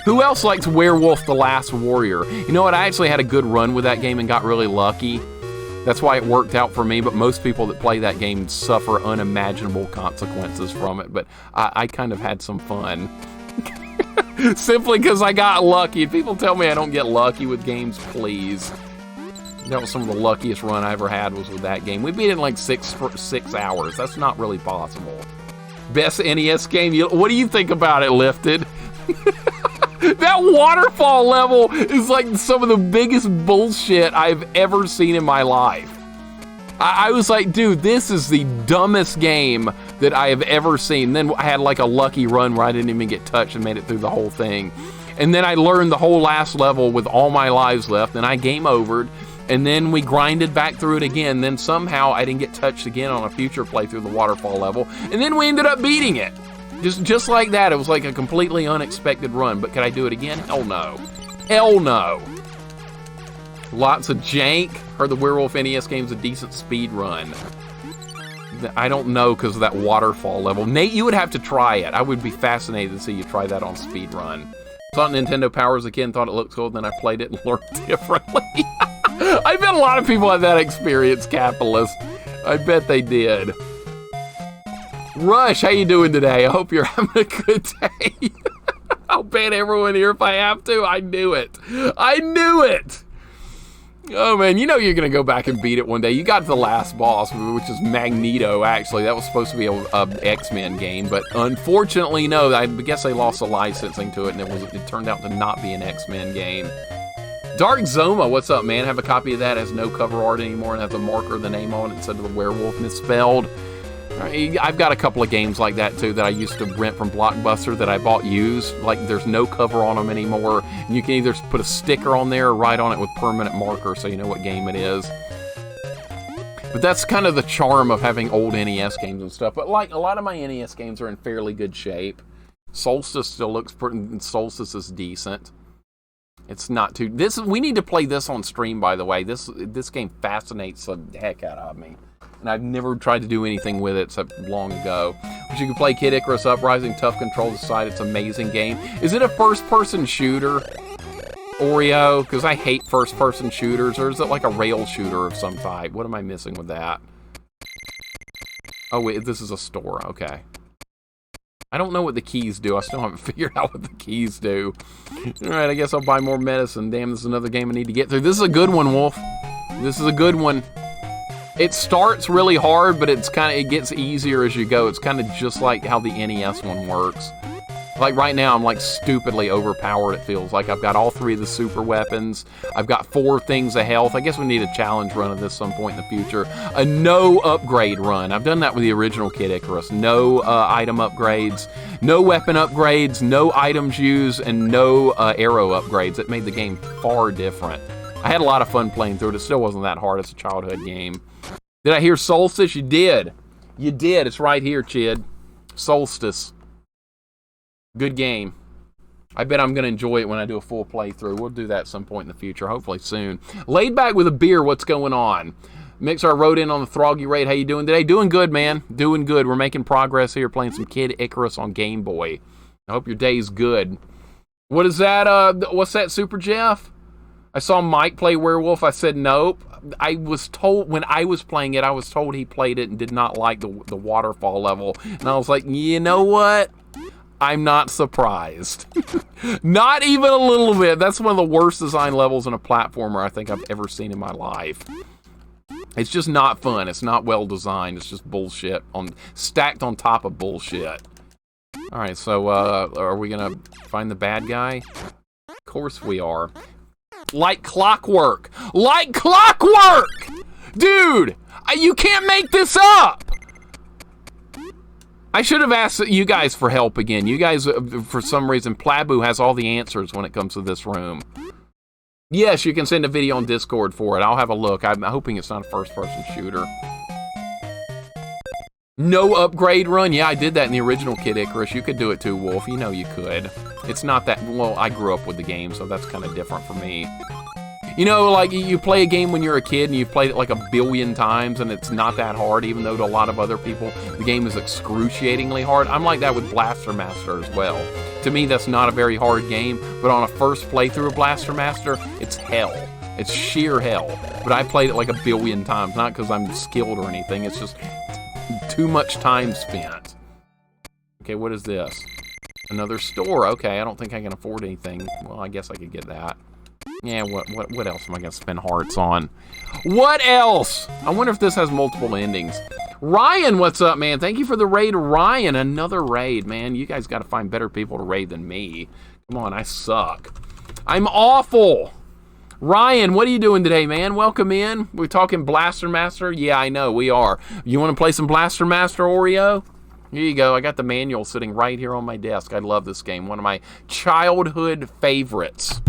Who else likes Werewolf the Last Warrior? You know what? I actually had a good run with that game and got really lucky. That's why it worked out for me, but most people that play that game suffer unimaginable consequences from it, but I kind of had some fun. Simply because I got lucky. If people tell me I don't get lucky with games, please. That was some of the luckiest run I ever had was with that game. We beat it in like 6 hours. That's not really possible. Best NES game? What do you think about it, Lifted? That waterfall level is like some of the biggest bullshit I've ever seen in my life. I was like, dude, this is the dumbest game that I have ever seen. Then I had like a lucky run where I didn't even get touched and made it through the whole thing. And then I learned the whole last level with all my lives left, and I game overed. And then we grinded back through it again. Then somehow I didn't get touched again on a future playthrough of the waterfall level. And then we ended up beating it. Just like that. It was like a completely unexpected run. But could I do it again? Hell no. Hell no. Lots of jank. Heard the Werewolf NES game's a decent speed run. I don't know because of that waterfall level. Nate, you would have to try it. I would be fascinated to see you try that on speed run. Saw Nintendo Power as a kid and thought it looked cool. Then I played it and learned differently. I bet a lot of people had that experience, Capitalist. I bet they did. Rush, how you doing today? I hope you're having a good day. I'll ban everyone here if I have to. I knew it. I knew it. Oh man, you know you're gonna go back and beat it one day. You got to the last boss, which is Magneto, actually. That was supposed to be a X-Men game, but unfortunately, no. I guess they lost the licensing to it, and it turned out to not be an X-Men game. Dark Zoma, what's up, man? I have a copy of that. It has no cover art anymore and has a marker of the name on it instead of the werewolf misspelled. I've got a couple of games like that too that I used to rent from Blockbuster that I bought used. Like there's no cover on them anymore. And you can either put a sticker on there or write on it with permanent marker so you know what game it is. But that's kind of the charm of having old NES games and stuff. But like a lot of my NES games are in fairly good shape. Solstice still looks pretty. Solstice is decent. It's not too. We need to play this on stream, by the way. This game fascinates the heck out of me. And I've never tried to do anything with it except long ago. But you can play Kid Icarus Uprising, tough control side. It's an amazing game. Is it a first-person shooter, Oreo? Because I hate first-person shooters. Or is it like a rail shooter of some type? What am I missing with that? Oh, wait, this is a store. Okay. I don't know what the keys do. I still haven't figured out what the keys do. Alright, I guess I'll buy more medicine. Damn, this is another game I need to get through. This is a good one, Wolf. This is a good one. It starts really hard, but it gets easier as you go. It's kind of just like how the NES one works. Like right now, I'm like stupidly overpowered, it feels like. I've got all 3 of the super weapons. I've got 4 things of health. I guess we need a challenge run of this some point in the future. A no upgrade run. I've done that with the original Kid Icarus. No item upgrades, no weapon upgrades, no items used, and no arrow upgrades. It made the game far different. I had a lot of fun playing through it. It still wasn't that hard. It's a childhood game. Did I hear Solstice? You did. You did. It's right here, Chid. Solstice. Good game. I bet I'm going to enjoy it when I do a full playthrough. We'll do that at some point in the future, hopefully soon. Laid back with a beer, what's going on? Mixer, I wrote in on the Throggy raid. How you doing today? Doing good, man. Doing good. We're making progress here, playing some Kid Icarus on Game Boy. I hope your day's good. What is that? What's that, Super Jeff? I saw Mike play Werewolf. I said nope. I was told when I was playing it, I was told he played it and did not like the waterfall level. And I was like, you know what? I'm not surprised. Not even a little bit. That's one of the worst design levels in a platformer I think I've ever seen in my life. It's just not fun. It's not well designed. It's just bullshit stacked on top of bullshit. All right, so are we gonna find the bad guy? Of course we are. Like clockwork. Like clockwork! Dude, you can't make this up! I should have asked you guys for help again. You guys, for some reason, Plabu has all the answers when it comes to this room. Yes, you can send a video on Discord for it. I'll have a look. I'm hoping it's not a first-person shooter. No upgrade run? Yeah, I did that in the original Kid Icarus. You could do it too, Wolf. You know you could. It's not that... Well, I grew up with the game, so that's kind of different for me. You know, like, you play a game when you're a kid, and you've played it like a billion times, and it's not that hard, even though to a lot of other people, the game is excruciatingly hard. I'm like that with Blaster Master as well. To me, that's not a very hard game, but on a first playthrough of Blaster Master, it's hell. It's sheer hell. But I played it like a billion times, not because I'm skilled or anything, it's just too much time spent. Okay, what is this? Another store. Okay, I don't think I can afford anything. Well, I guess I could get that. Yeah, what else am I going to spend hearts on? What else? I wonder if this has multiple endings. Ryan, what's up, man? Thank you for the raid, Ryan. Another raid, man. You guys got to find better people to raid than me. Come on, I suck. I'm awful. Ryan, what are you doing today, man? Welcome in. We're talking Blaster Master. Yeah, I know, we are. You want to play some Blaster Master, Oreo? Here you go. I got the manual sitting right here on my desk. I love this game. One of my childhood favorites.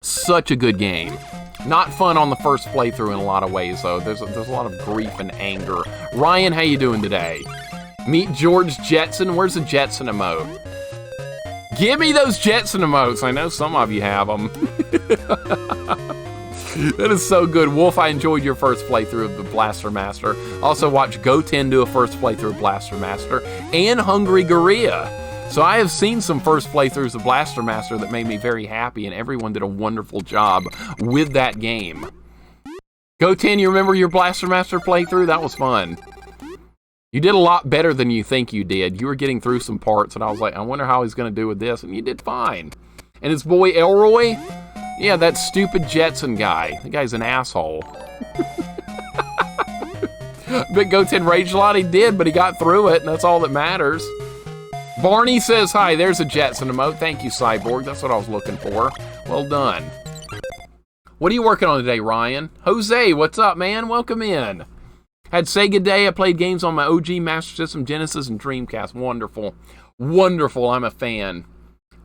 Such a good game. Not fun on the first playthrough in a lot of ways, though. There's a lot of grief and anger. Ryan, how you doing today? Meet George Jetson. Where's the Jetson emote? Give me those Jetson emotes. I know some of you have them. That is so good. Wolf, I enjoyed your first playthrough of the Blaster Master. Also watch Goten do a first playthrough of Blaster Master and Hungry Gorilla. So I have seen some first playthroughs of Blaster Master that made me very happy, and everyone did a wonderful job with that game. Goten, you remember your Blaster Master playthrough? That was fun. You did a lot better than you think you did. You were getting through some parts, and I was like, I wonder how he's going to do with this, and you did fine. And his boy Elroy, Yeah, that stupid Jetson guy. The guy's an asshole. Big Goten raged a lot. He did, but he got through it, and that's all that matters. Barney says hi. There's a Jetson emote. Thank you, Cyborg. That's what I was looking for. Well done. What are you working on today, Ryan? Jose, what's up, man? Welcome in. Had Sega Day. I played games on my OG Master System, Genesis, and Dreamcast. Wonderful. Wonderful. I'm a fan.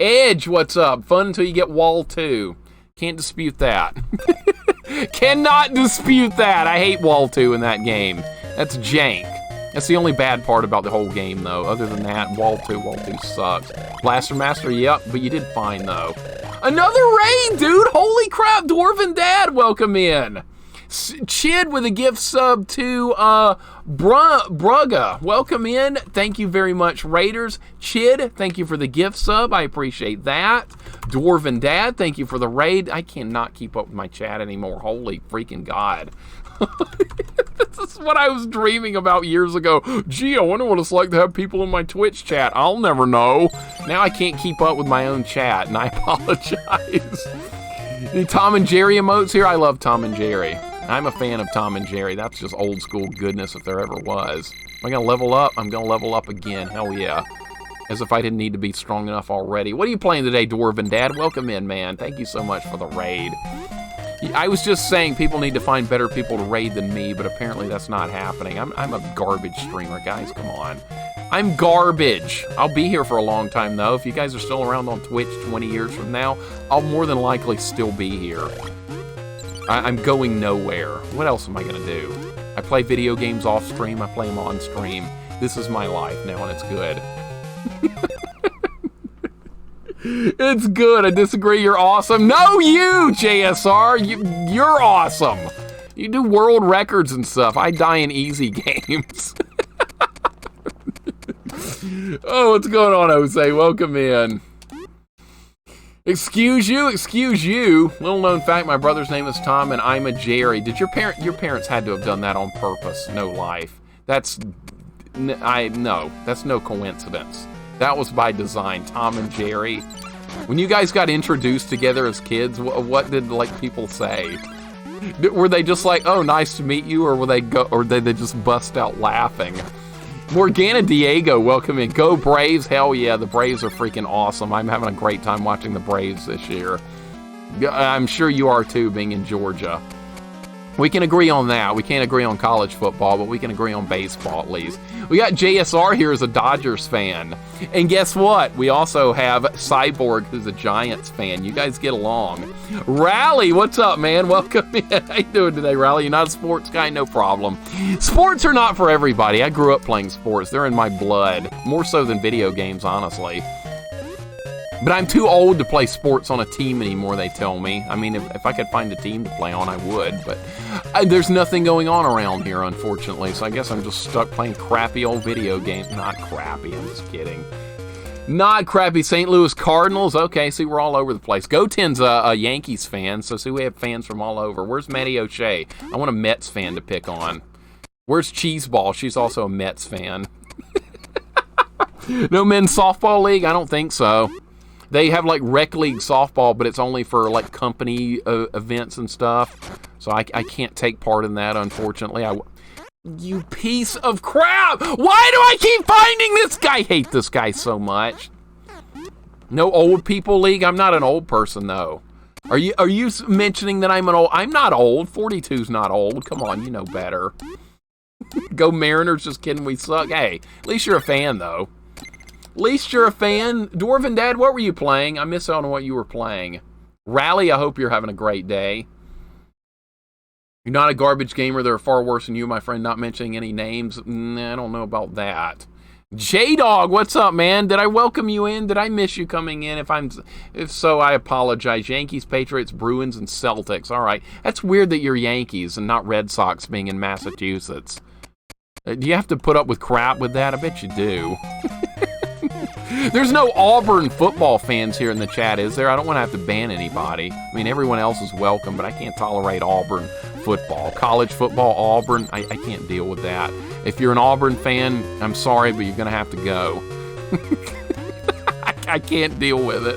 Edge, what's up? Fun until you get Wall 2. Can't dispute that. Cannot dispute that. I hate Wall 2 in that game. That's jank. That's the only bad part about the whole game, though. Other than that, Wall 2 sucks. Blaster Master, yep, but you did fine, though. Another raid, dude! Holy crap, Dwarven Dad, welcome in. Chid with a gift sub to Brugga, welcome in. Thank you very much, Raiders. Chid, thank you for the gift sub. I appreciate that. Dwarven Dad, thank you for the raid. I cannot keep up with my chat anymore. Holy freaking God. This is what I was dreaming about years ago. Gee, I wonder what it's like to have people in my Twitch chat. I'll never know. Now I can't keep up with my own chat, and I apologize. Any Tom and Jerry emotes here? I love Tom and Jerry. I'm a fan of Tom and Jerry. That's just old school goodness if there ever was. Am I going to level up? I'm going to level up again. Hell yeah. As if I didn't need to be strong enough already. What are you playing today, Dwarven Dad? Welcome in, man. Thank you so much for the raid. I was just saying people need to find better people to raid than me, but apparently that's not happening. I'm a garbage streamer, guys. Come on. I'm garbage. I'll be here for a long time, though. If you guys are still around on Twitch 20 years from now, I'll more than likely still be here. I'm going nowhere. What else am I going to do? I play video games off stream. I play them on stream. This is my life now, and it's good. It's good. I disagree. You're awesome. No, you, JSR. You're awesome. You do world records and stuff. I die in easy games. Oh, what's going on, Jose? Welcome in. Excuse you? Excuse you. Little known fact, my brother's name is Tom and I'm a Jerry. Did your parents had to have done that on purpose? No life. No, that's no coincidence. That was by design. Tom and Jerry. When you guys got introduced together as kids, what did like people say? Were they just like, "Oh, nice to meet you," or did they just bust out laughing? Morgana Diego, welcome in. Go Braves! Hell yeah, the Braves are freaking awesome. I'm having a great time watching the Braves this year. I'm sure you are too, being in Georgia. We can agree on that. We can't agree on college football, but we can agree on baseball at least. We got JSR here as a Dodgers fan. And guess what? We also have Cyborg, who's a Giants fan. You guys get along. Rally, what's up, man? Welcome in. How you doing today, Rally? You're not a sports guy? No problem. Sports are not for everybody. I grew up playing sports. They're in my blood. More so than video games, honestly. But I'm too old to play sports on a team anymore, they tell me. I mean, if I could find a team to play on, I would. But there's nothing going on around here, unfortunately. So I guess I'm just stuck playing crappy old video games. Not crappy, I'm just kidding. Not crappy. St. Louis Cardinals. Okay, see, we're all over the place. Goten's a Yankees fan, so see, we have fans from all over. Where's Matty O'Shea? I want a Mets fan to pick on. Where's Cheeseball? She's also a Mets fan. No men's softball league? I don't think so. They have like rec league softball, but it's only for like company events and stuff. So I can't take part in that, unfortunately. You piece of crap! Why do I keep finding this guy? I hate this guy so much. No old people league? I'm not an old person, though. Are you mentioning that I'm an old? I'm not old. 42's not old. Come on, you know better. Go Mariners, just kidding, we suck. Hey, at least you're a fan, though. At least you're a fan. Dwarven Dad, what were you playing? I missed out on what you were playing. Rally, I hope you're having a great day. You're not a garbage gamer. They're far worse than you, my friend. Not mentioning any names. Nah, I don't know about that. J-Dog, what's up, man? Did I welcome you in? Did I miss you coming in? If so, I apologize. Yankees, Patriots, Bruins, and Celtics. All right. That's weird that you're Yankees and not Red Sox being in Massachusetts. Do you have to put up with crap with that? I bet you do. There's no Auburn football fans here in the chat, is there? I don't want to have to ban anybody. I mean, everyone else is welcome, but I can't tolerate Auburn football. College football, Auburn, I can't deal with that. If you're an Auburn fan, I'm sorry, but you're going to have to go. I can't deal with it.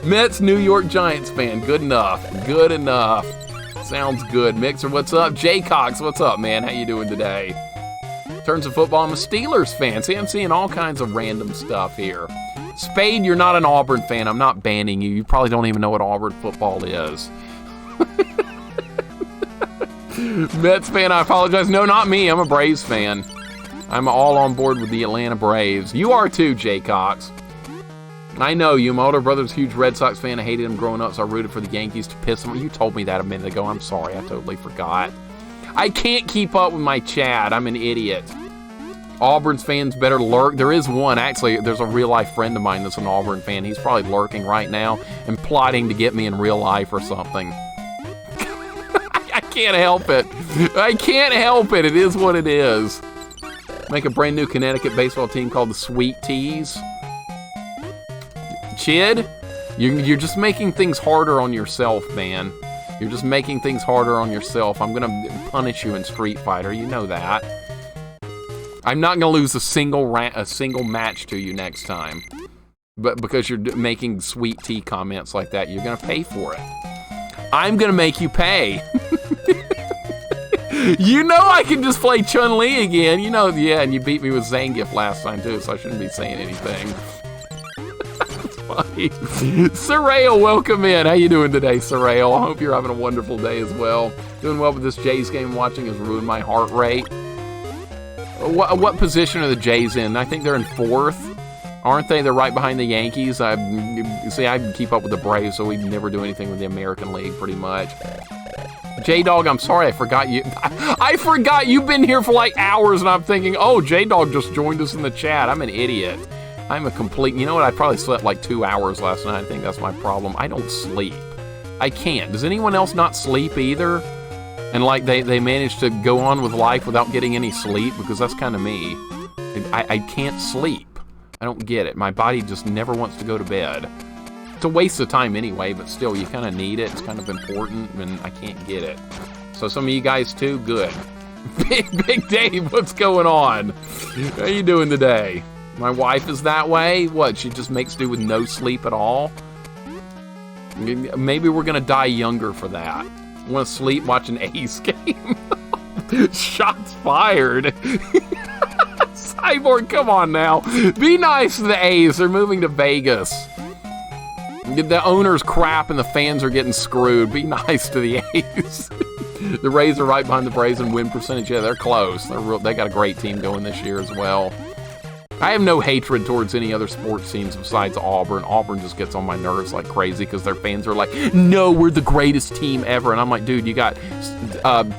Mets, New York Giants fan. Good enough. Good enough. Sounds good. Mixer, what's up? Jay Cox, what's up, man? How you doing today? In terms of football, I'm a Steelers fan. See, I'm seeing all kinds of random stuff here. Spade, you're not an Auburn fan. I'm not banning you. You probably don't even know what Auburn football is. Mets fan, I apologize. No, not me. I'm a Braves fan. I'm all on board with the Atlanta Braves. You are too, Jay Cox. I know you. My older brother's a huge Red Sox fan. I hated him growing up, so I rooted for the Yankees to piss him. You told me that a minute ago. I'm sorry. I totally forgot. I can't keep up with my chat. I'm an idiot. Auburn's fans better lurk. There is one, actually. There's a real-life friend of mine that's an Auburn fan. He's probably lurking right now and plotting to get me in real life or something. I can't help it. I can't help it. It is what it is. Make a brand new Connecticut baseball team called the Sweet Teas. Chid, you're just making things harder on yourself, man. You're just making things harder on yourself. I'm gonna punish you in Street Fighter. You know that. I'm not gonna lose a single match to you next time. But because you're making sweet tea comments like that, you're gonna pay for it. I'm gonna make you pay. You know I can just play Chun-Li again. You know, yeah, and you beat me with Zangief last time too, so I shouldn't be saying anything. Soraya, welcome in. How you doing today, Soraya? I hope you're having a wonderful day as well. Doing well with this Jays game. Watching has ruined my heart rate. What position are the Jays in? I think they're in 4th. Aren't they? They're right behind the Yankees. I keep up with the Braves, so we never do anything with the American League, pretty much. J-Dog, I'm sorry, I forgot you. I forgot you've been here for like hours, and I'm thinking, oh, J-Dog just joined us in the chat. I'm an idiot. I'm a complete, you know what, I probably slept like 2 hours last night. I think that's my problem. I don't sleep. I can't. Does anyone else not sleep either? And like they manage to go on with life without getting any sleep? Because that's kind of me. I can't sleep. I don't get it. My body just never wants to go to bed. It's a waste of time anyway, but still, you kind of need it. It's kind of important, and I can't get it. So some of you guys too, good. Big Dave, what's going on? How you doing today? My wife is that way? What, she just makes do with no sleep at all? Maybe we're gonna die younger for that. Want to sleep, watch an A's game? Shots fired. Cyborg, come on now. Be nice to the A's. They're moving to Vegas. The owner's crap and the fans are getting screwed. Be nice to the A's. The Rays are right behind the Braves in win percentage. Yeah, they're close. They got a great team going this year as well. I have no hatred towards any other sports teams besides Auburn. Auburn just gets on my nerves like crazy because their fans are like, no, we're the greatest team ever. And I'm like, dude, you got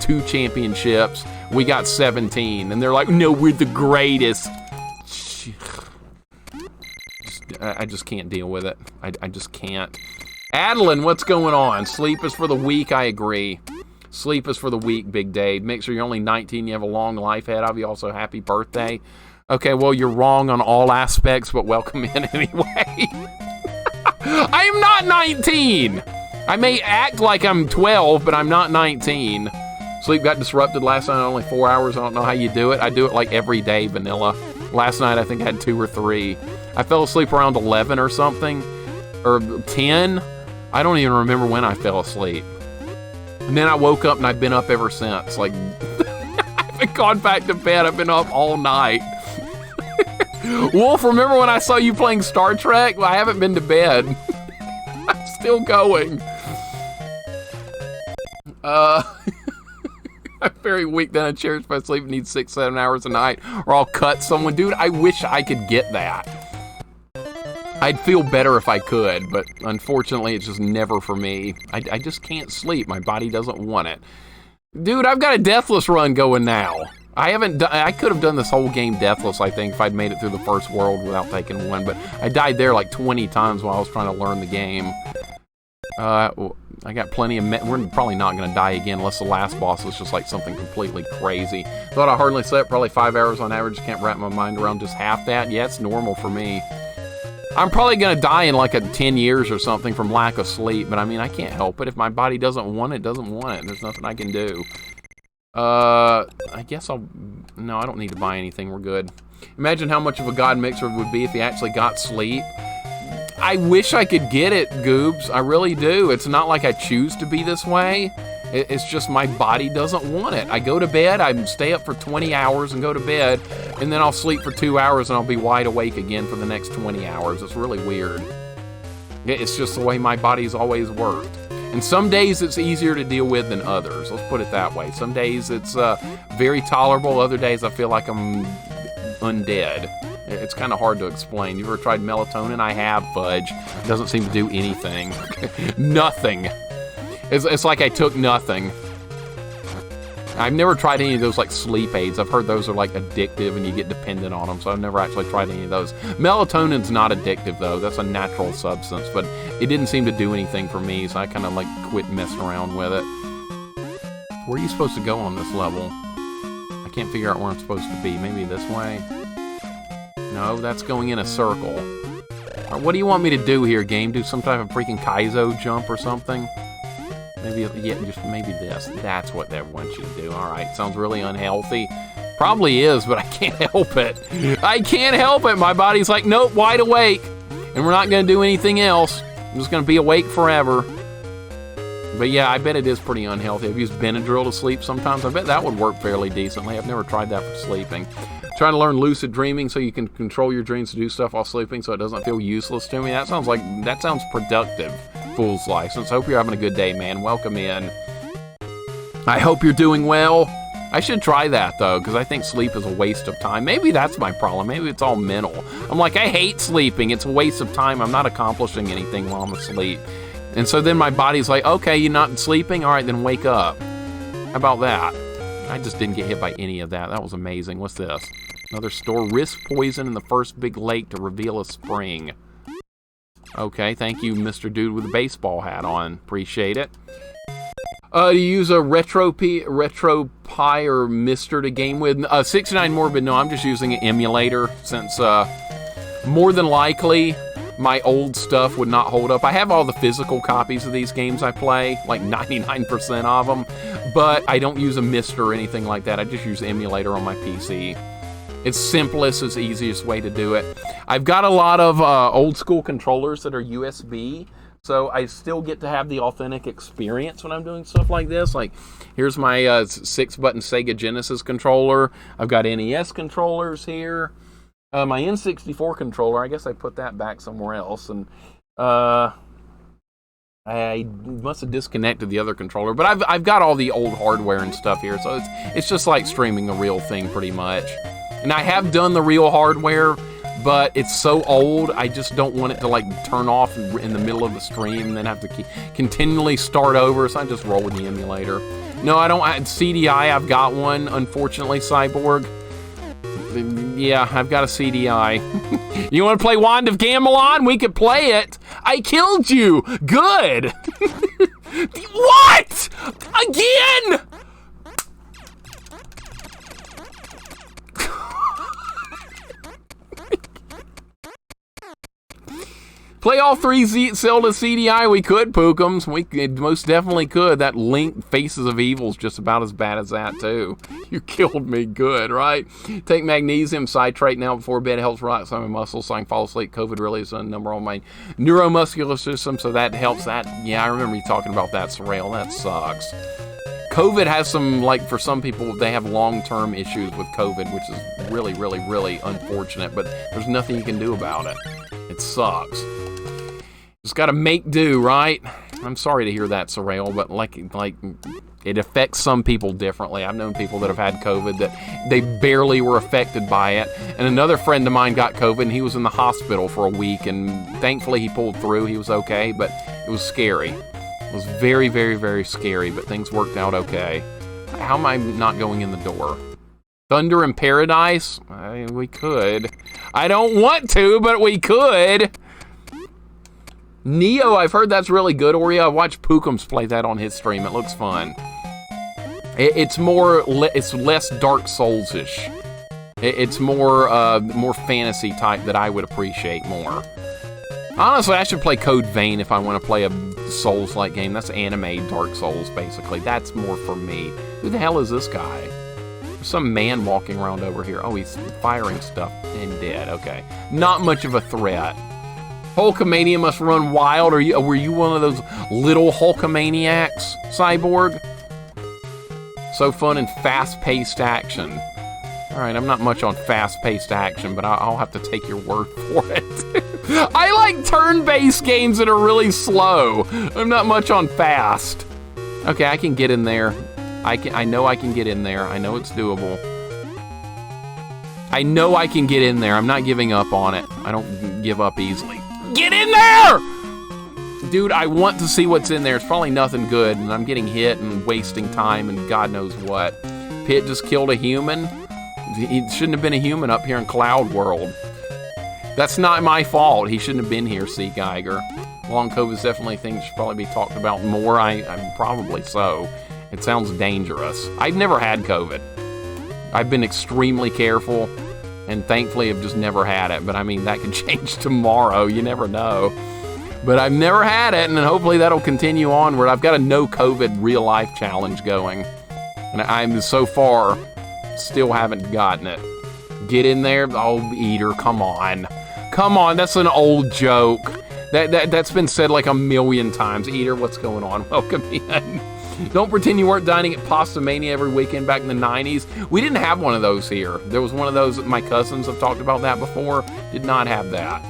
2 championships. We got 17. And they're like, no, we're the greatest. I just can't deal with it. I just can't. Adeline, what's going on? Sleep is for the weak, I agree. Sleep is for the weak, Big Dave. Make sure you're only 19. You have a long life ahead of you. Also, happy birthday. Okay, well, you're wrong on all aspects, but welcome in anyway. I am not 19! I may act like I'm 12, but I'm not 19. Sleep got disrupted last night, only 4 hours. I don't know how you do it. I do it like every day, vanilla. Last night, I think I had 2 or 3. I fell asleep around 11 or something, or 10. I don't even remember when I fell asleep. And then I woke up, and I've been up ever since. Like, I haven't gone back to bed. I've been up all night. Wolf, remember when I saw you playing Star Trek? Well, I haven't been to bed. I'm still going. I'm very weak. Then I cherish my sleep. Need 6-7 hours a night, or I'll cut someone. Dude, I wish I could get that. I'd feel better if I could, but unfortunately, it's just never for me. I just can't sleep. My body doesn't want it. Dude, I've got a Deathless run going now. I could have done this whole game Deathless, I think, if I'd made it through the first world without taking one, but I died there like 20 times while I was trying to learn the game. I got plenty of... We're probably not going to die again unless the last boss is just like something completely crazy. Thought I hardly slept, probably 5 hours on average. Can't wrap my mind around just half that. Yeah, it's normal for me. I'm probably going to die in like 10 years or something from lack of sleep, but I mean, I can't help it. If my body doesn't want it, doesn't want it. There's nothing I can do. I guess no, I don't need to buy anything. We're good. Imagine how much of a God Mixer would be if he actually got sleep. I wish I could get it, Goobs. I really do. It's not like I choose to be this way. It's just my body doesn't want it. I go to bed, I stay up for 20 hours and go to bed, and then I'll sleep for 2 hours and I'll be wide awake again for the next 20 hours. It's really weird. It's just the way my body's always worked. And some days it's easier to deal with than others. Let's put it that way. Some days it's very tolerable. Other days I feel like I'm undead. It's kind of hard to explain. You ever tried melatonin? I have, fudge. It doesn't seem to do anything. Nothing. It's like I took nothing. I've never tried any of those like sleep aids. I've heard those are like addictive and you get dependent on them, so I've never actually tried any of those. Melatonin's not addictive though. That's a natural substance, but it didn't seem to do anything for me, so I kind of like quit messing around with it. Where are you supposed to go on this level? I can't figure out where I'm supposed to be. Maybe this way? No, that's going in a circle. What do you want me to do here, game? Do some type of freaking Kaizo jump or something? Maybe, yeah, just maybe this. That's what they want you to do. All right, sounds really unhealthy. Probably is, but I can't help it. I can't help it. My body's like, nope, wide awake. And we're not going to do anything else. I'm just going to be awake forever. But yeah, I bet it is pretty unhealthy. I've used Benadryl to sleep sometimes. I bet that would work fairly decently. I've never tried that for sleeping. Trying to learn lucid dreaming so you can control your dreams to do stuff while sleeping so it doesn't feel useless to me. That sounds productive. Fool's license. Hope you're having a good day, man. Welcome in. I hope you're doing well. I should try that though, because I think sleep is a waste of time. Maybe that's my problem. Maybe it's all mental. I'm like, I hate sleeping. It's a waste of time. I'm not accomplishing anything while I'm asleep. And so then my body's like, okay, you're not sleeping? All right, then wake up. How about that? I just didn't get hit by any of that. That was amazing. What's this? Another store. Risk poison in the first big lake to reveal a spring. Okay, thank you, Mr. Dude with a baseball hat on. Appreciate it. Do you use a RetroPie or Mister to game with? 69 Morbid, no, I'm just using an emulator since more than likely my old stuff would not hold up. I have all the physical copies of these games I play, like 99% of them, but I don't use a Mister or anything like that. I just use the emulator on my PC. It's simplest, it's the easiest way to do it. I've got a lot of old school controllers that are USB, so I still get to have the authentic experience when I'm doing stuff like this. Like, here's my 6-button Sega Genesis controller. I've got NES controllers here. My N64 controller, I guess I put that back somewhere else, and I must have disconnected the other controller, but I've got all the old hardware and stuff here, so it's just like streaming the real thing pretty much. And I have done the real hardware, but it's so old, I just don't want it to like turn off in the middle of the stream and then have to continually start over, so I just roll with the emulator. No, I don't. CDI, I've got one, unfortunately, Cyborg. Yeah, I've got a CDI. You want to play Wand of Gamelon? We could play it. I killed you. Good. What? Again? Play all 3 Zelda CDI, we could, Pookums. We most definitely could. That Link Faces of Evil's just about as bad as that, too. You killed me good, right? Take magnesium citrate now before bed. It helps relax my muscles so I can fall asleep. COVID really is a number on my neuromuscular system, so that helps. That, yeah, I remember you talking about that, Sorrel. That sucks. COVID has some, like, for some people, they have long-term issues with COVID, which is really, really, really unfortunate, but there's nothing you can do about it. It sucks. Just gotta make do, right? I'm sorry to hear that, Sorrel, but like it affects some people differently. I've known people that have had COVID that they barely were affected by it. And another friend of mine got COVID and he was in the hospital for a week, and thankfully he pulled through. He was okay, but it was scary. It was very, very, very scary, but things worked out okay. How am I not going in the door? Thunder in Paradise? We could. I don't want to, but we could. Neo, I've heard that's really good, Oreo. I watched Pookums play that on his stream. It looks fun. It's less Dark Souls-ish. It's more fantasy type that I would appreciate more. Honestly, I should play Code Vein if I want to play a Souls-like game. That's anime Dark Souls, basically. That's more for me. Who the hell is this guy? There's some man walking around over here. Oh, he's firing stuff and dead. Okay. Not much of a threat. Hulkamania must run wild. Were you one of those little Hulkamaniacs, Cyborg? So fun and fast-paced action. All right, I'm not much on fast-paced action, but I'll have to take your word for it. I like turn-based games that are really slow. I'm not much on fast. Okay, I can get in there. I know I can get in there. I know it's doable. I know I can get in there. I'm not giving up on it. I don't give up easily. Get in there! Dude, I want to see what's in there. It's probably nothing good, and I'm getting hit and wasting time and God knows what. Pit just killed a human. He shouldn't have been a human up here in Cloud World. That's not my fault. He shouldn't have been here, C. Geiger. Long COVID is definitely a thing that should probably be talked about more. I'm probably so. It sounds dangerous. I've never had COVID. I've been extremely careful, and thankfully I've just never had it. But I mean, that could change tomorrow. You never know. But I've never had it, and hopefully that'll continue onward. I've got a no COVID real life challenge going. And I'm so far still haven't gotten it. Get in there. Oh, Eater, come on. Come on, that's an old joke. That's been said like a million times. Eater, what's going on? Welcome in. Don't pretend you weren't dining at Pasta Mania every weekend back in the 90s. We didn't have one of those here. There was one of those, my cousins have talked about that before. Did not have that.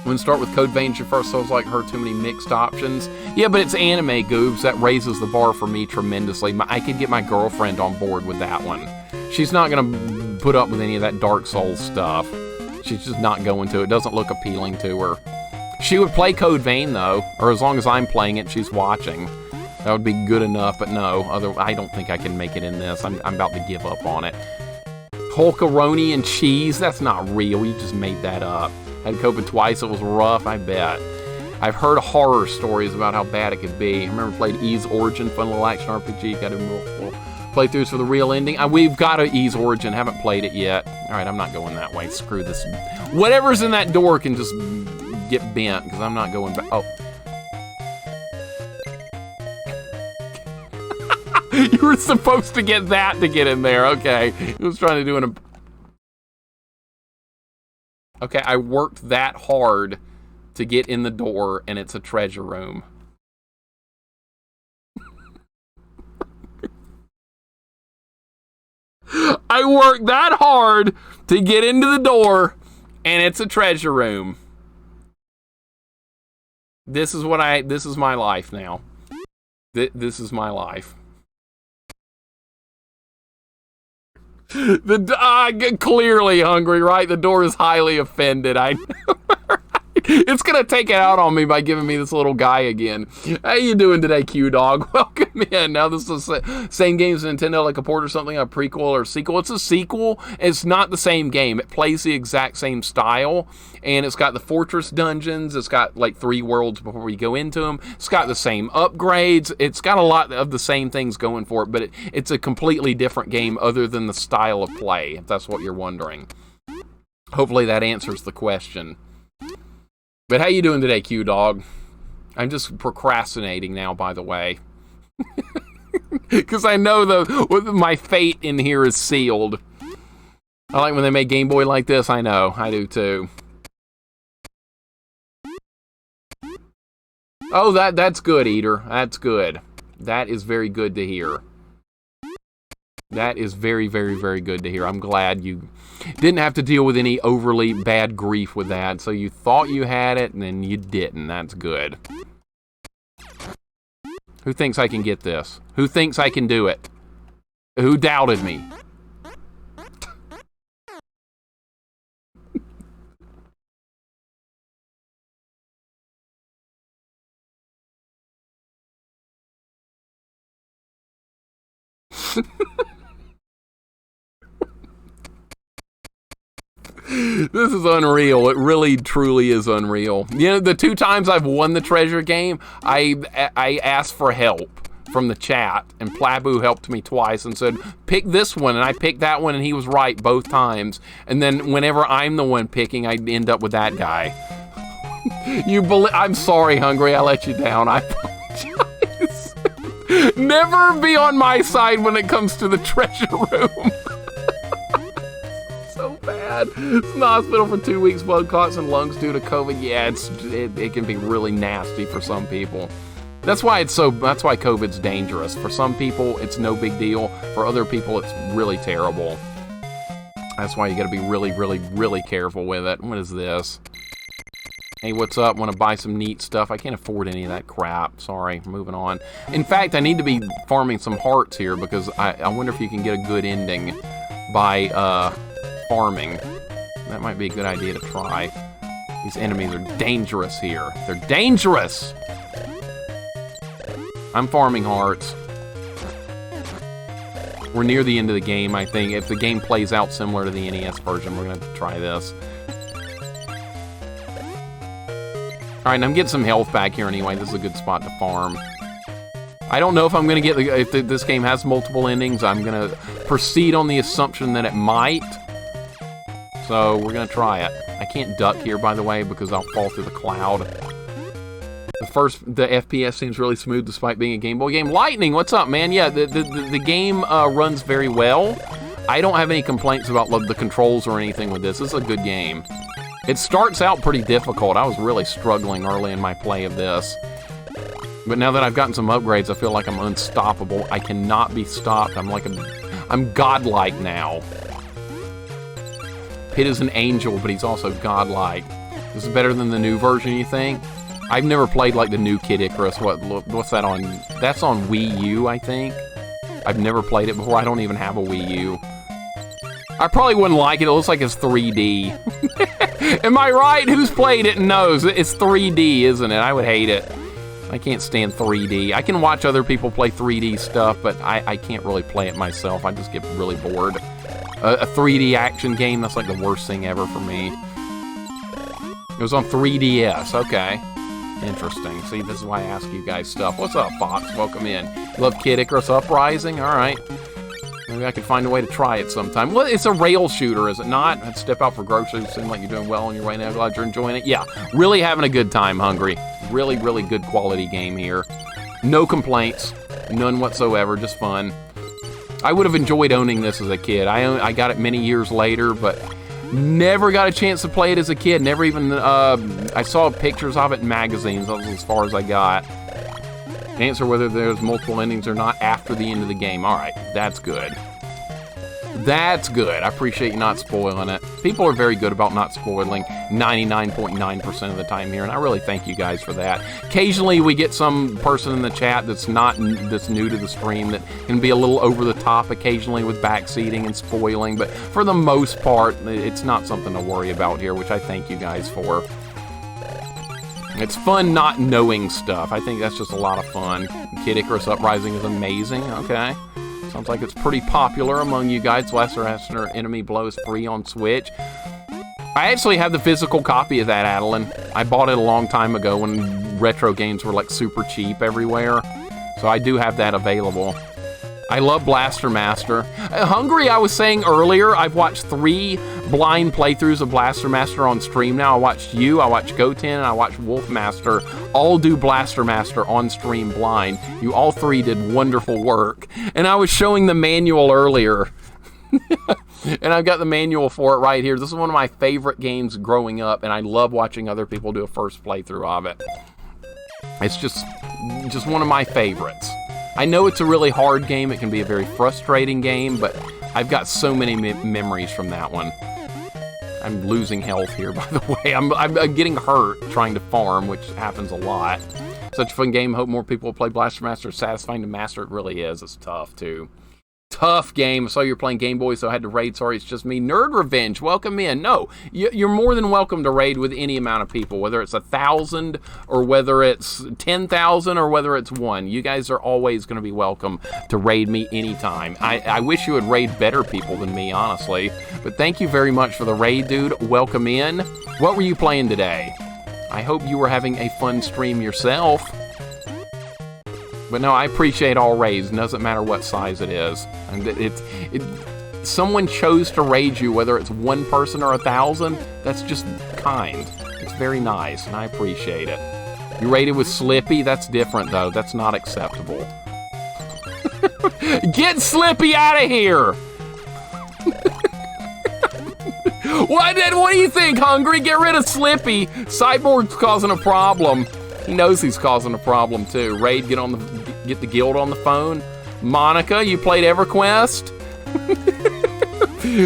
When start with Code Veins, your first Souls like her too many mixed options. Yeah, but it's anime, Goobs. That raises the bar for me tremendously. I could get my girlfriend on board with that one. She's not gonna put up with any of that Dark Souls stuff. She's just not going to. It doesn't look appealing to her. She would play Code Vein though, or as long as I'm playing it, she's watching. That would be good enough, but no, I don't think I can make it in this. I'm about to give up on it. Hulkaroni and cheese, that's not real. You just made that up. Had COVID twice, it was rough, I bet. I've heard horror stories about how bad it could be. I remember played Ys Origin, fun little action RPG, got to do multiple playthroughs for the real ending. We've got a Ys Origin, haven't played it yet. All right, I'm not going that way, screw this. Whatever's in that door can just get bent, because I'm not going back. Oh. You were supposed to get that to get in there. Okay. He was trying to do an... Okay, I worked that hard to get in the door, and it's a treasure room. I worked that hard to get into the door, and it's a treasure room. This is my life now. This is my life. Clearly hungry, right? The door is highly offended. I know. It's gonna take it out on me by giving me this little guy again. How you doing today, Q-Dog? Welcome in. Now this is the same game as Nintendo, like a port or something, a prequel or a sequel. It's a sequel. It's not the same game. It plays the exact same style, and it's got the fortress dungeons. It's got like 3 worlds before you go into them. It's got the same upgrades. It's got a lot of the same things going for it, but it's a completely different game other than the style of play, if that's what you're wondering. Hopefully that answers the question. But how you doing today, Q-Dog? I'm just procrastinating now, by the way. Because I know my fate in here is sealed. I like when they make Game Boy like this. I know. I do too. Oh, that's good, Eater. That's good. That is very good to hear. That is very, very, very good to hear. I'm glad you didn't have to deal with any overly bad grief with that. So you thought you had it, and then you didn't. That's good. Who thinks I can get this? Who thinks I can do it? Who doubted me? This is unreal. It really, truly is unreal. You know, the 2 times I've won the treasure game, I asked for help from the chat, and Plabu helped me twice and said, pick this one, and I picked that one, and he was right both times. And then whenever I'm the one picking, I end up with that guy. I'm sorry, Hungry, I let you down. I apologize. Never be on my side when it comes to the treasure room. So bad. bad. It's in the hospital for 2 weeks, blood clots and lungs due to COVID. Yeah, it can be really nasty for some people. That's why COVID's dangerous. For some people, it's no big deal. For other people, it's really terrible. That's why you gotta be really, really, really careful with it. What is this? Hey, what's up? Want to buy some neat stuff? I can't afford any of that crap. Sorry, moving on. In fact, I need to be farming some hearts here because I wonder if you can get a good ending by farming. That might be a good idea to try. These enemies are dangerous here. They're dangerous! I'm farming hearts. We're near the end of the game, I think. If the game plays out similar to the NES version, we're going to try this. Alright, and I'm getting some health back here anyway. This is a good spot to farm. I don't know if I'm going to get... If this game has multiple endings, I'm going to proceed on the assumption that it might. So, we're going to try it. I can't duck here, by the way, because I'll fall through the cloud. The FPS seems really smooth despite being a Game Boy game. Lightning, what's up, man? Yeah, the game runs very well. I don't have any complaints about the controls or anything with this. This is a good game. It starts out pretty difficult. I was really struggling early in my play of this. But now that I've gotten some upgrades, I feel like I'm unstoppable. I cannot be stopped. I'm godlike now. Pit is an angel, but he's also godlike. This is better than the new version, you think? I've never played like the new Kid Icarus. What's that on? That's on Wii U, I think. I've never played it before. I don't even have a Wii U. I probably wouldn't like it. It looks like it's 3D. Am I right? Who's played it and knows? It's 3D, isn't it? I would hate it. I can't stand 3D. I can watch other people play 3D stuff, but I can't really play it myself. I just get really bored. A 3D action game, that's like the worst thing ever for me. It was on 3DS. Okay. Interesting. See, this is why I ask you guys stuff. What's up, Fox? Welcome in. Love Kid Icarus Uprising? Alright. Maybe I could find a way to try it sometime. Well, it's a rail shooter, is it not? I'd step out for groceries. Seem like you're doing well on your way now. Glad you're enjoying it. Yeah, really having a good time, Hungry. Really, really good quality game here. No complaints. None whatsoever. Just fun. I would have enjoyed owning this as a kid. I got it many years later, but never got a chance to play it as a kid. Never even... I saw pictures of it in magazines. That was as far as I got. Answer whether there's multiple endings or not after the end of the game. Alright, that's good. That's good. I appreciate you not spoiling it. People are very good about not spoiling 99.9% of the time here, and I really thank you guys for that. Occasionally we get some person in the chat that's new to the stream that can be a little over the top occasionally with backseating and spoiling, but for the most part, it's not something to worry about here, which I thank you guys for. It's fun not knowing stuff. I think that's just a lot of fun. Kid Icarus Uprising is amazing. Okay. Sounds like it's pretty popular among you guys. Lesser Enemy Blows free on Switch. I actually have the physical copy of that, Adeline. I bought it a long time ago when retro games were like super cheap everywhere. So I do have that available. I love Blaster Master. Hungry, I was saying earlier, I've watched 3 blind playthroughs of Blaster Master on stream now. I watched you, I watched Goten, and I watched Wolfmaster all do Blaster Master on stream blind. You all 3 did wonderful work. And I was showing the manual earlier. And I've got the manual for it right here. This is one of my favorite games growing up, and I love watching other people do a first playthrough of it. It's just one of my favorites. I know it's a really hard game. It can be a very frustrating game, but I've got so many memories from that one. I'm losing health here, by the way. I'm getting hurt trying to farm, which happens a lot. Such a fun game. Hope more people will play Blaster Master. Satisfying to master. It really is. It's tough, too. Tough game. I saw you're playing Game Boy, so I had to raid. Sorry, it's just me. Nerd Revenge, welcome in. No, you're more than welcome to raid with any amount of people, whether it's 1,000 or whether it's 10,000 or whether it's 1. You guys are always going to be welcome to raid me anytime. I wish you would raid better people than me, honestly. But thank you very much for the raid, dude. Welcome in. What were you playing today? I hope you were having a fun stream yourself. But no, I appreciate all raids. It doesn't matter what size it is. Someone chose to raid you, whether it's 1 person or 1,000. That's just kind. It's very nice, and I appreciate it. You raided with Slippy? That's different, though. That's not acceptable. Get Slippy out of here! What do you think, Hungry? Get rid of Slippy. Cyborg's causing a problem. He knows he's causing a problem too. Raid, get the guild on the phone. Monica, you played EverQuest?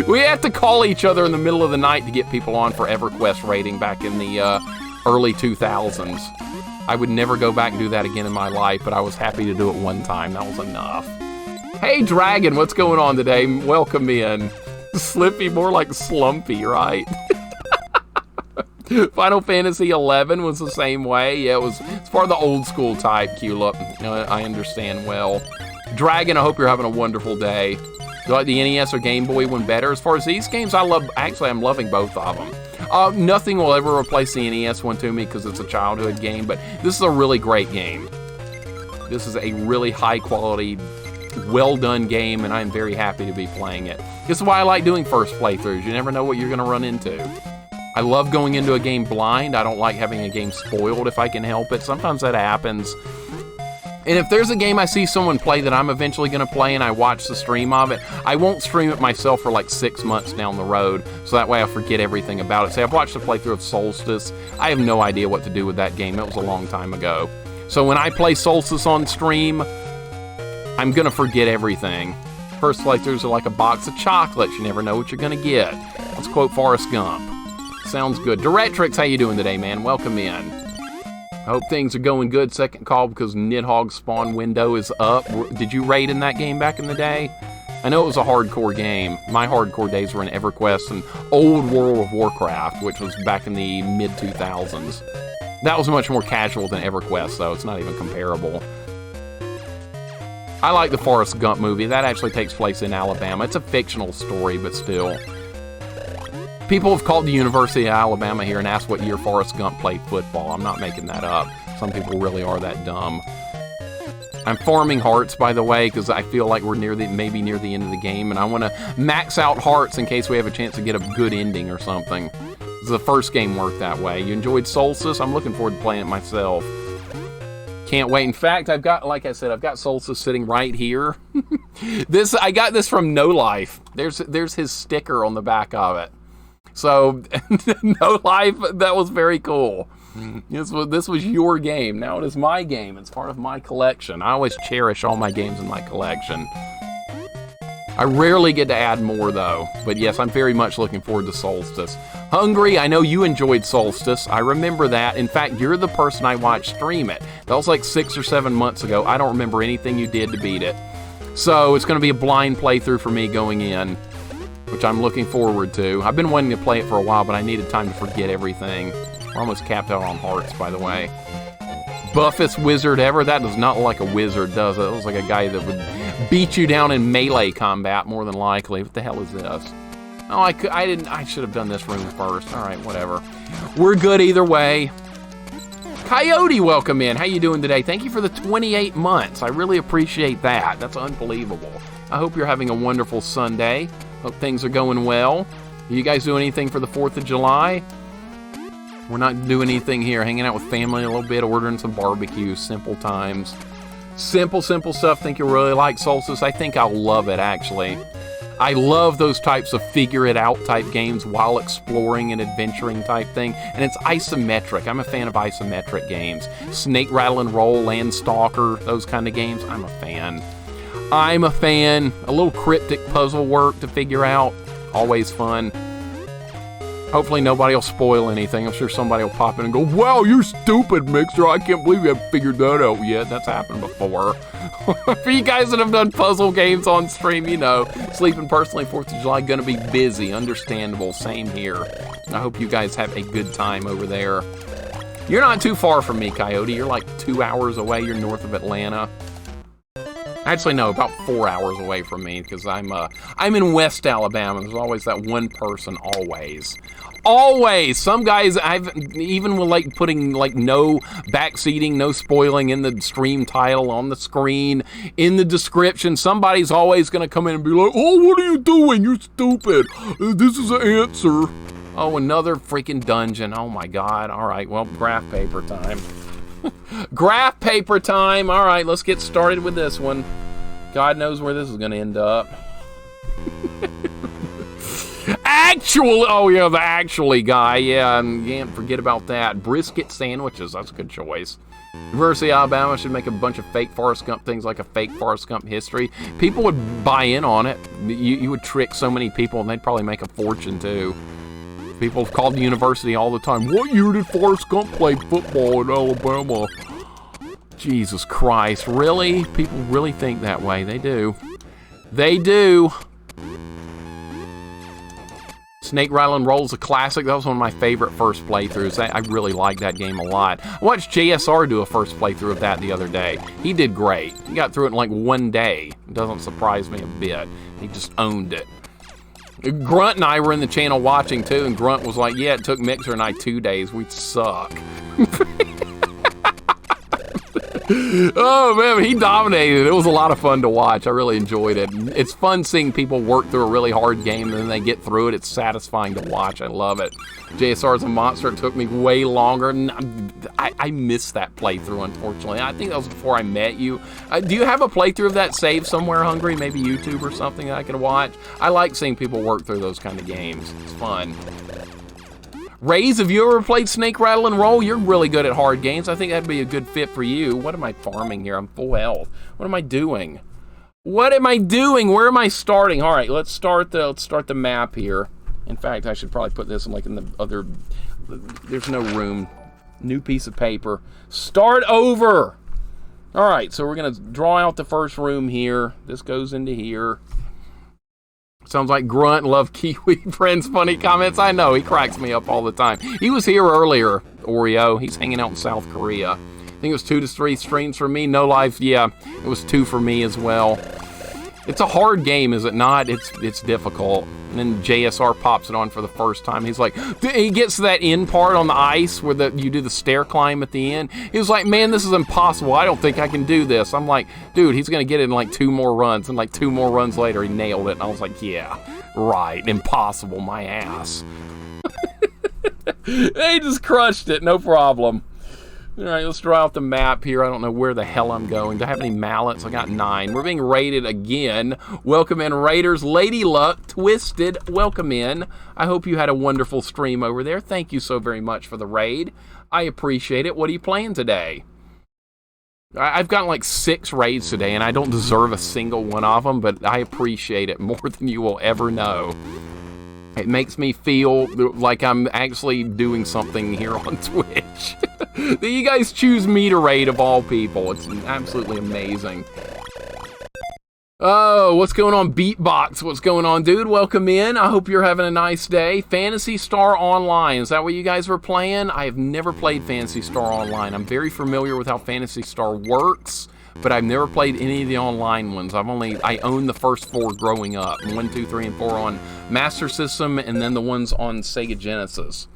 We have to call each other in the middle of the night to get people on for EverQuest raiding back in the early 2000s. I would never go back and do that again in my life, but I was happy to do it one time. That was enough. Hey, Dragon, what's going on today? Welcome in. Slippy, more like Slumpy, right? Final Fantasy 11 was the same way. Yeah, it's part of the old school type, Q-Lup. I understand well. Dragon, I hope you're having a wonderful day. Do you like the NES or Game Boy one better? As far as these games, I'm loving both of them. Nothing will ever replace the NES one to me because it's a childhood game, but this is a really great game. This is a really high quality, well done game, and I'm very happy to be playing it. This is why I like doing first playthroughs. You never know what you're going to run into. I love going into a game blind. I don't like having a game spoiled if I can help it. Sometimes that happens. And if there's a game I see someone play that I'm eventually going to play and I watch the stream of it, I won't stream it myself for like 6 months down the road, so that way I forget everything about it. Say, I've watched a playthrough of Solstice. I have no idea what to do with that game. That was a long time ago. So when I play Solstice on stream, I'm going to forget everything. First playthroughs are like a box of chocolates. You never know what you're going to get. Let's quote Forrest Gump. Sounds good. Directrix, how you doing today, man? Welcome in. I hope things are going good. Second call because Nidhogg's spawn window is up. Did you raid in that game back in the day? I know it was a hardcore game. My hardcore days were in EverQuest and old World of Warcraft, which was back in the mid-2000s. That was much more casual than EverQuest, though. It's not even comparable. I like the Forrest Gump movie. That actually takes place in Alabama. It's a fictional story, but still. People have called the University of Alabama here and asked what year Forrest Gump played football. I'm not making that up. Some people really are that dumb. I'm farming hearts, by the way, because I feel like we're maybe near the end of the game, and I want to max out hearts in case we have a chance to get a good ending or something. The first game worked that way. You enjoyed Solstice? I'm looking forward to playing it myself. Can't wait. In fact, like I said, I've got Solstice sitting right here. I got this from No Life. There's his sticker on the back of it. So, No Life, that was very cool. This was your game. Now it is my game. It's part of my collection. I always cherish all my games in my collection. I rarely get to add more, though. But yes, I'm very much looking forward to Solstice. Hungry, I know you enjoyed Solstice. I remember that. In fact, you're the person I watched stream it. That was like 6 or 7 months ago. I don't remember anything you did to beat it. So it's going to be a blind playthrough for me going in, which I'm looking forward to. I've been wanting to play it for a while, but I needed time to forget everything. We're almost capped out on hearts, by the way. Buffest wizard ever? That does not look like a wizard, does it? It looks like a guy that would beat you down in melee combat, more than likely. What the hell is this? Oh, I should have done this room first. All right, whatever. We're good either way. Coyote, welcome in. How you doing today? Thank you for the 28 months. I really appreciate that. That's unbelievable. I hope you're having a wonderful Sunday. Hope things are going well. You guys do anything for the 4th of July? We're not doing anything here. Hanging out with family a little bit, ordering some barbecue. Simple times. Simple stuff. Think you'll really like Solstice? I think I'll love it, actually. I love those types of figure-it-out type games while exploring and adventuring type thing. And it's isometric. I'm a fan of isometric games. Snake Rattle and Roll, Landstalker, those kind of games. I'm a fan. A little cryptic puzzle work to figure out. Always fun. Hopefully nobody will spoil anything. I'm sure somebody will pop in and go, "Wow, you're stupid, Mixer. I can't believe you haven't figured that out yet." That's happened before. For you guys that have done puzzle games on stream, you know, sleeping personally 4th of July, gonna be busy. Understandable. Same here. I hope you guys have a good time over there. You're not too far from me, Coyote. You're like 2 hours away. You're north of Atlanta. Actually, no, about 4 hours away from me, because I'm in West Alabama. There's always that one person, always. Some guys, even with like putting like no backseating, no spoiling in the stream title, on the screen, in the description, somebody's always going to come in and be like, "Oh, what are you doing? You're stupid. This is an answer." Oh, another freaking dungeon. Oh my God. All right, well, graph paper time. Graph paper time. All right, let's get started with this one. God knows where this is going to end up. Oh yeah, the actually guy. Yeah, and you can't forget about that. Brisket sandwiches, that's a good choice. University of Alabama should make a bunch of fake Forrest Gump things, like a fake Forrest Gump history. People would buy in on it. You would trick so many people, and they'd probably make a fortune too. People have called the university all the time. What year did Forrest Gump play football in Alabama? Jesus Christ, really? People really think that way. They do. They do. Snake Rattle and Roll's a classic. That was one of my favorite first playthroughs. I really like that game a lot. I watched JSR do a first playthrough of that the other day. He did great. He got through it in like one day. It doesn't surprise me a bit. He just owned it. Grunt and I were in the channel watching too, and Grunt was like, yeah, it took Mixer and I 2 days. We suck. Oh man, he dominated. It was a lot of fun to watch. I really enjoyed it. It's fun seeing people work through a really hard game and then they get through it. It's satisfying to watch. I love it. JSR is a monster. It took me way longer. I missed that playthrough, unfortunately. I think that was before I met you. Do you have a playthrough of that saved somewhere, Hungry? Maybe YouTube or something that I could watch? I like seeing people work through those kind of games. It's fun. Raze, have you ever played Snake Rattle and Roll? You're really good at hard games. I think that'd be a good fit for you. What am I farming here? I'm full health. What am I doing? What am I doing? Where am I starting? All right, let's start the map here. In fact, I should probably put this in like in the other. There's no room. New piece of paper. Start over. All right, so we're gonna draw out the first room here. This goes into here. Sounds like Grunt, love Kiwi Friends funny comments. I know, he cracks me up all the time. He was here earlier, Oreo. He's hanging out in South Korea. I think it was 2 to 3 streams for me. No Life, yeah, it was 2 for me as well. It's a hard game, is it not? It's difficult. And then JSR pops it on for the first time. He's like, he gets to that end part on the ice where you do the stair climb at the end. He was like, man, this is impossible. I don't think I can do this. I'm like, dude, he's going to get it in like 2 more runs. And like 2 more runs later, he nailed it. And I was like, yeah, right. Impossible, my ass. They just crushed it. No problem. All right, let's draw out the map here. I don't know where the hell I'm going. Do I have any mallets? I got 9. We're being raided again. Welcome in, Raiders. Lady Luck, Twisted, welcome in. I hope you had a wonderful stream over there. Thank you so very much for the raid. I appreciate it. What are you playing today? I've gotten like 6 raids today, and I don't deserve a single one of them, but I appreciate it more than you will ever know. It makes me feel like I'm actually doing something here on Twitch. You guys choose me to raid of all people. It's absolutely amazing. Oh, what's going on, Beatbox? What's going on, dude? Welcome in. I hope you're having a nice day. Phantasy Star Online. Is that what you guys were playing? I have never played Phantasy Star Online. I'm very familiar with how Phantasy Star works, but I've never played any of the online ones. I own the first 4 growing up. 1, 2, 3, and 4 on Master System, and then the ones on Sega Genesis.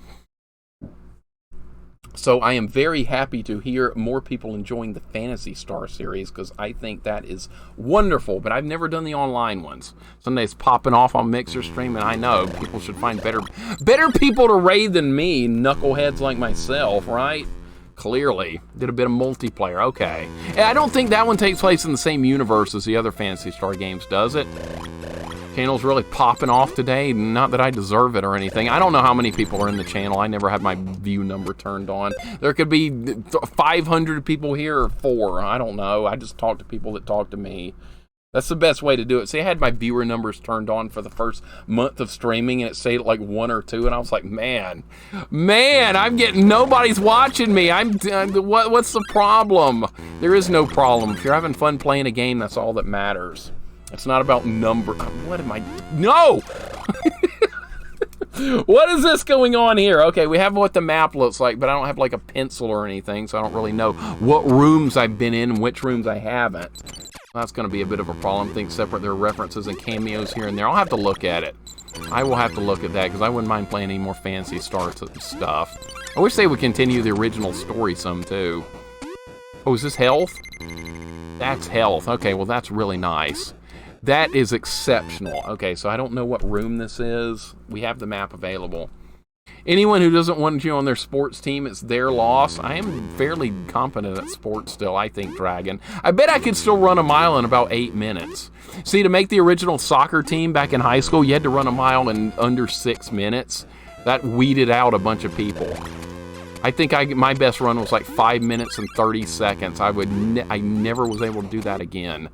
So I am very happy to hear more people enjoying the Phantasy Star series, because I think that is wonderful, but I've never done the online ones. Someday it's popping off on Mixer stream, and I know people should find better people to raid than me, knuckleheads like myself, right? Clearly. Did a bit of multiplayer, okay. And I don't think that one takes place in the same universe as the other Phantasy Star games, does it? Channel's really popping off today. Not that I deserve it or anything. I don't know how many people are in the channel. I never have my view number turned on. There could be 500 people here or 4. I don't know. I just talk to people that talk to me. That's the best way to do it. See, I had my viewer numbers turned on for the first month of streaming, and it stayed at like 1 or 2, and I was like, man, I'm getting, nobody's watching me. What's the problem? There is no problem. If you're having fun playing a game, that's all that matters. It's not about number. What am I? No! What is this going on here? Okay, we have what the map looks like, but I don't have like a pencil or anything, so I don't really know what rooms I've been in and which rooms I haven't. That's going to be a bit of a problem. Think separate. There are references and cameos here and there. I'll have to look at it. I will have to look at that, because I wouldn't mind playing any more Phantasy Star stuff. I wish they would continue the original story some, too. Oh, is this health? That's health. Okay, well, that's really nice. That is exceptional. Okay, so I don't know what room this is. We have the map available. Anyone who doesn't want you on their sports team, it's their loss. I am fairly competent at sports still, I think, Dragon. I bet I could still run a mile in about 8 minutes. See, to make the original soccer team back in high school, you had to run a mile in under 6 minutes. That weeded out a bunch of people. I think my best run was like 5 minutes and 30 seconds. I never was able to do that again.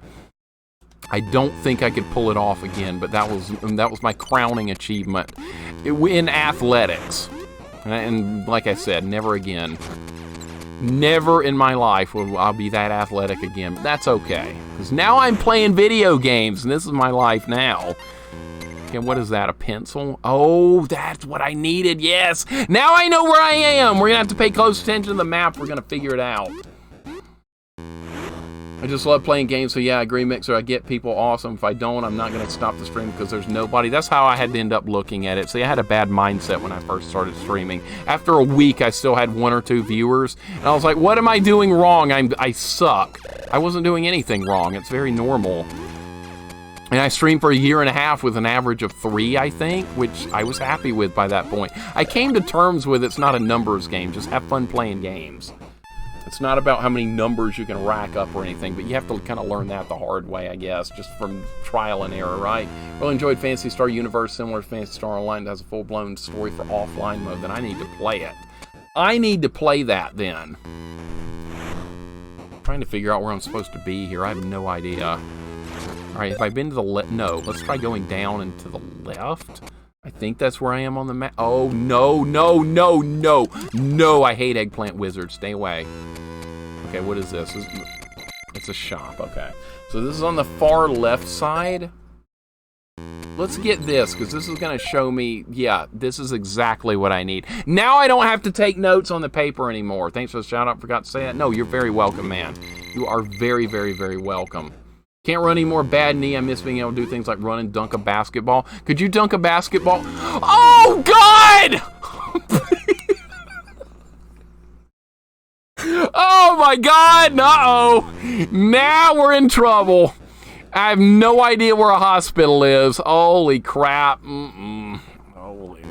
I don't think I could pull it off again, but that was my crowning achievement in athletics. And like I said, never again. Never in my life will I be that athletic again. But that's okay, because now I'm playing video games, and this is my life now. Okay, what is that, a pencil? Oh, that's what I needed, yes! Now I know where I am! We're gonna have to pay close attention to the map. We're gonna figure it out. I just love playing games, so yeah, I agree, Mixer. I get people awesome. If I don't, I'm not going to stop the stream because there's nobody. That's how I had to end up looking at it. See, I had a bad mindset when I first started streaming. After a week, I still had 1 or 2 viewers, and I was like, what am I doing wrong? I suck. I wasn't doing anything wrong. It's very normal. And I streamed for 1.5 years with an average of 3, I think, which I was happy with by that point. I came to terms with it's not a numbers game. Just have fun playing games. It's not about how many numbers you can rack up or anything, but you have to kind of learn that the hard way, I guess, just from trial and error, right? Really enjoyed Phantasy Star Universe, similar to Phantasy Star Online. It has a full-blown story for offline mode. Then I need to play it. I need to play that then. I'm trying to figure out where I'm supposed to be here. I have no idea. All right, have I been to the left? No, let's try going down and to the left. I think that's where I am on the map. Oh, no, no, no, no. No, I hate Eggplant Wizard. Stay away. Okay, what is this? It's a shop, okay. So this is on the far left side. Let's get this, because this is going to show me, yeah, this is exactly what I need. Now I don't have to take notes on the paper anymore. Thanks for the shout-out. Forgot to say that. No, you're very welcome, man. You are very, very, very welcome. Can't run anymore, bad knee. I miss being able to do things like run and dunk a basketball. Could you dunk a basketball? Oh, God! Oh, my God! Uh-oh. Now we're in trouble. I have no idea where a hospital is. Holy crap. Holy.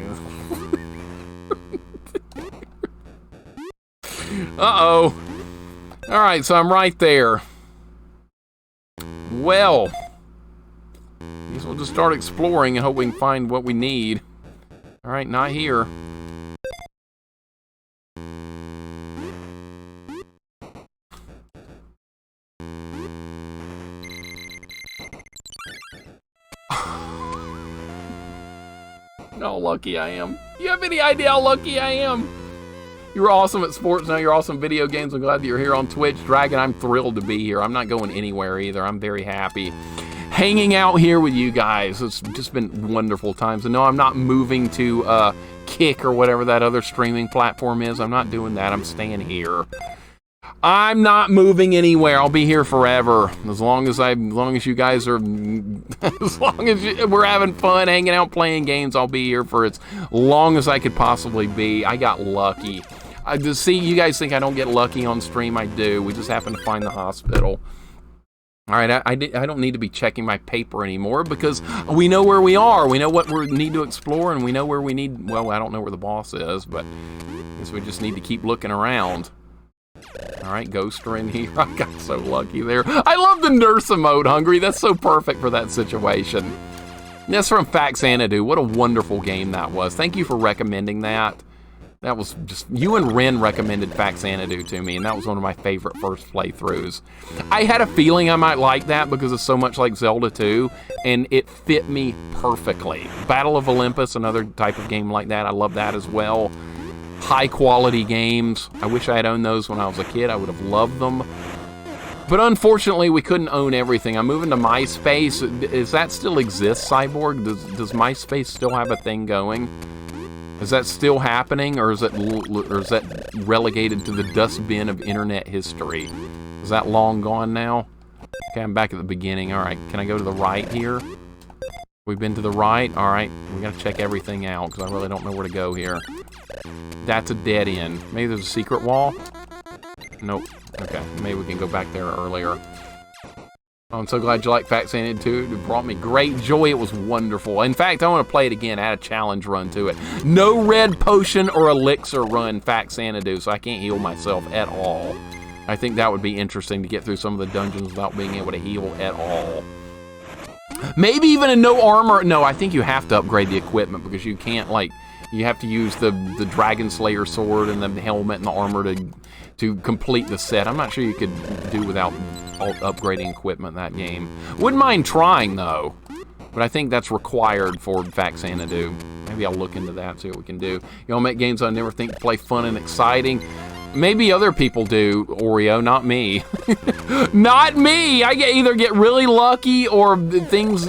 Uh-oh. All right, so I'm right there. Well, I guess we'll just start exploring and hope we can find what we need. All right, not here. How lucky I am. Do you have any idea how lucky I am? You're awesome at sports, now you're awesome at video games. I'm glad that you're here on Twitch. Dragon, I'm thrilled to be here. I'm not going anywhere either. I'm very happy. Hanging out here with you guys. It's just been wonderful times. And no, I'm not moving to Kick or whatever that other streaming platform is. I'm not doing that. I'm staying here. I'm not moving anywhere. I'll be here forever. As long as you guys are, as long as we're having fun, hanging out, playing games, I'll be here for as long as I could possibly be. I got lucky. See, you guys think I don't get lucky on stream? I do. We just happen to find the hospital. All right, I don't need to be checking my paper anymore because we know where we are. We know what we need to explore, and we know where we need... Well, I don't know where the boss is, but I guess we just need to keep looking around. All right, Ghoster in here. I got so lucky there. I love the nurse emote, Hungry. That's so perfect for that situation. That's from Faxanadu. What a wonderful game that was. Thank you for recommending that. That was just... You and Ren recommended Faxanadu to me, and that was one of my favorite first playthroughs. I had a feeling I might like that because it's so much like Zelda 2, and it fit me perfectly. Battle of Olympus, another type of game like that. I love that as well. High-quality games. I wish I had owned those when I was a kid. I would have loved them. But unfortunately, we couldn't own everything. I'm moving to MySpace. Does that still exist, Cyborg? Does MySpace still have a thing going? Is that still happening, or is that relegated to the dustbin of internet history? Is that long gone now? Okay, I'm back at the beginning. All right, can I go to the right here? We've been to the right. All right, we got to check everything out because I really don't know where to go here. That's a dead end. Maybe there's a secret wall? Nope. Okay, maybe we can go back there earlier. I'm so glad you like Fact Sanity 2. It brought me great joy. It was wonderful. In fact, I want to play it again. Add a challenge run to it. No red potion or elixir run Fact Sanity, so I can't heal myself at all. I think that would be interesting to get through some of the dungeons without being able to heal at all. Maybe even a no armor. No, I think you have to upgrade the equipment because you can't, like, you have to use the Dragon Slayer sword and the helmet and the armor to complete the set. I'm not sure you could do without upgrading equipment in that game. Wouldn't mind trying, though. But I think that's required for Fact Sanity. Maybe I'll look into that, see what we can do. Y'all make games I never think to play fun and exciting. Maybe other people do, Oreo, not me. Not me! I either get really lucky or things